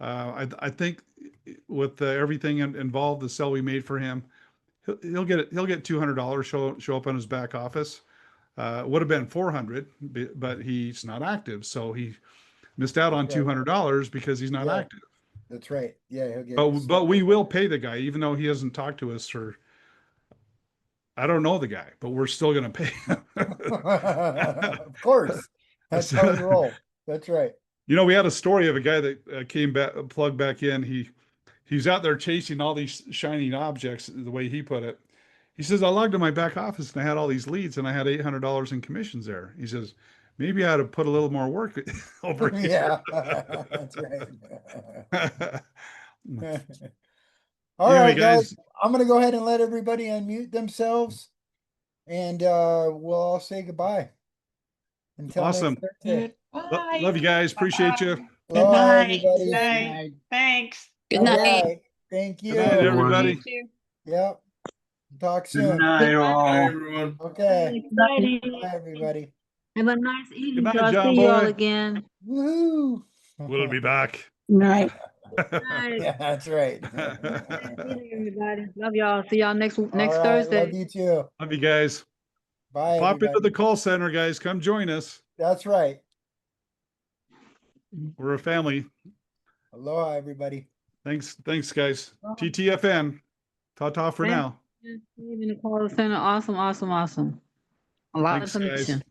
Speaker 1: I think with everything involved, the sell we made for him, he'll get $200 show up on his back office. It would have been 400, but he's not active, so he missed out on $200 because he's not active.
Speaker 2: That's right. Yeah, he'll get.
Speaker 1: But we will pay the guy, even though he hasn't talked to us for. I don't know the guy, but we're still going to pay him.
Speaker 2: Of course, that's how we roll. That's right.
Speaker 1: You know, we had a story of a guy that came back, plugged back in. He's out there chasing all these shining objects, the way he put it. He says, I logged in my back office and I had all these leads and I had $800 in commissions there. He says, maybe I ought to put a little more work over here.
Speaker 2: Yeah, that's right. All
Speaker 1: Anyway,
Speaker 2: right, guys, I'm going to go ahead and let everybody unmute themselves, and we'll all say goodbye. Until
Speaker 1: Awesome.
Speaker 2: next Thursday.
Speaker 4: Bye.
Speaker 1: Love you guys. Appreciate you.
Speaker 4: Good
Speaker 2: Bye,
Speaker 4: night.
Speaker 2: everybody.
Speaker 4: Good night. Thanks.
Speaker 5: Good
Speaker 2: All
Speaker 5: night.
Speaker 2: right. Thank you.
Speaker 1: Good night, everybody.
Speaker 4: You too.
Speaker 2: Yep. Talk
Speaker 6: Good
Speaker 2: soon.
Speaker 6: night, all.
Speaker 7: everyone.
Speaker 2: Okay.
Speaker 5: Exciting.
Speaker 2: Bye, everybody.
Speaker 5: Have a nice evening.
Speaker 1: night,
Speaker 5: till I
Speaker 1: John
Speaker 5: see you all
Speaker 1: boy.
Speaker 5: again.
Speaker 2: Woohoo.
Speaker 1: We'll be back.
Speaker 4: Night.
Speaker 5: Nice.
Speaker 2: Yeah, that's right.
Speaker 5: Evening, everybody. Love y'all. See y'all next
Speaker 2: All right,
Speaker 5: Thursday.
Speaker 2: love you too.
Speaker 1: Love you guys.
Speaker 2: Bye.
Speaker 1: Pop into
Speaker 2: everybody.
Speaker 1: the call center, guys. Come join us.
Speaker 2: That's right.
Speaker 1: We're a family.
Speaker 2: Aloha, everybody.
Speaker 1: Thanks, guys. TTFN. Ta-ta for
Speaker 5: Thank
Speaker 1: now.
Speaker 5: Even the call center. Awesome. A lot
Speaker 1: Thanks,
Speaker 5: of
Speaker 1: guys.
Speaker 5: connection.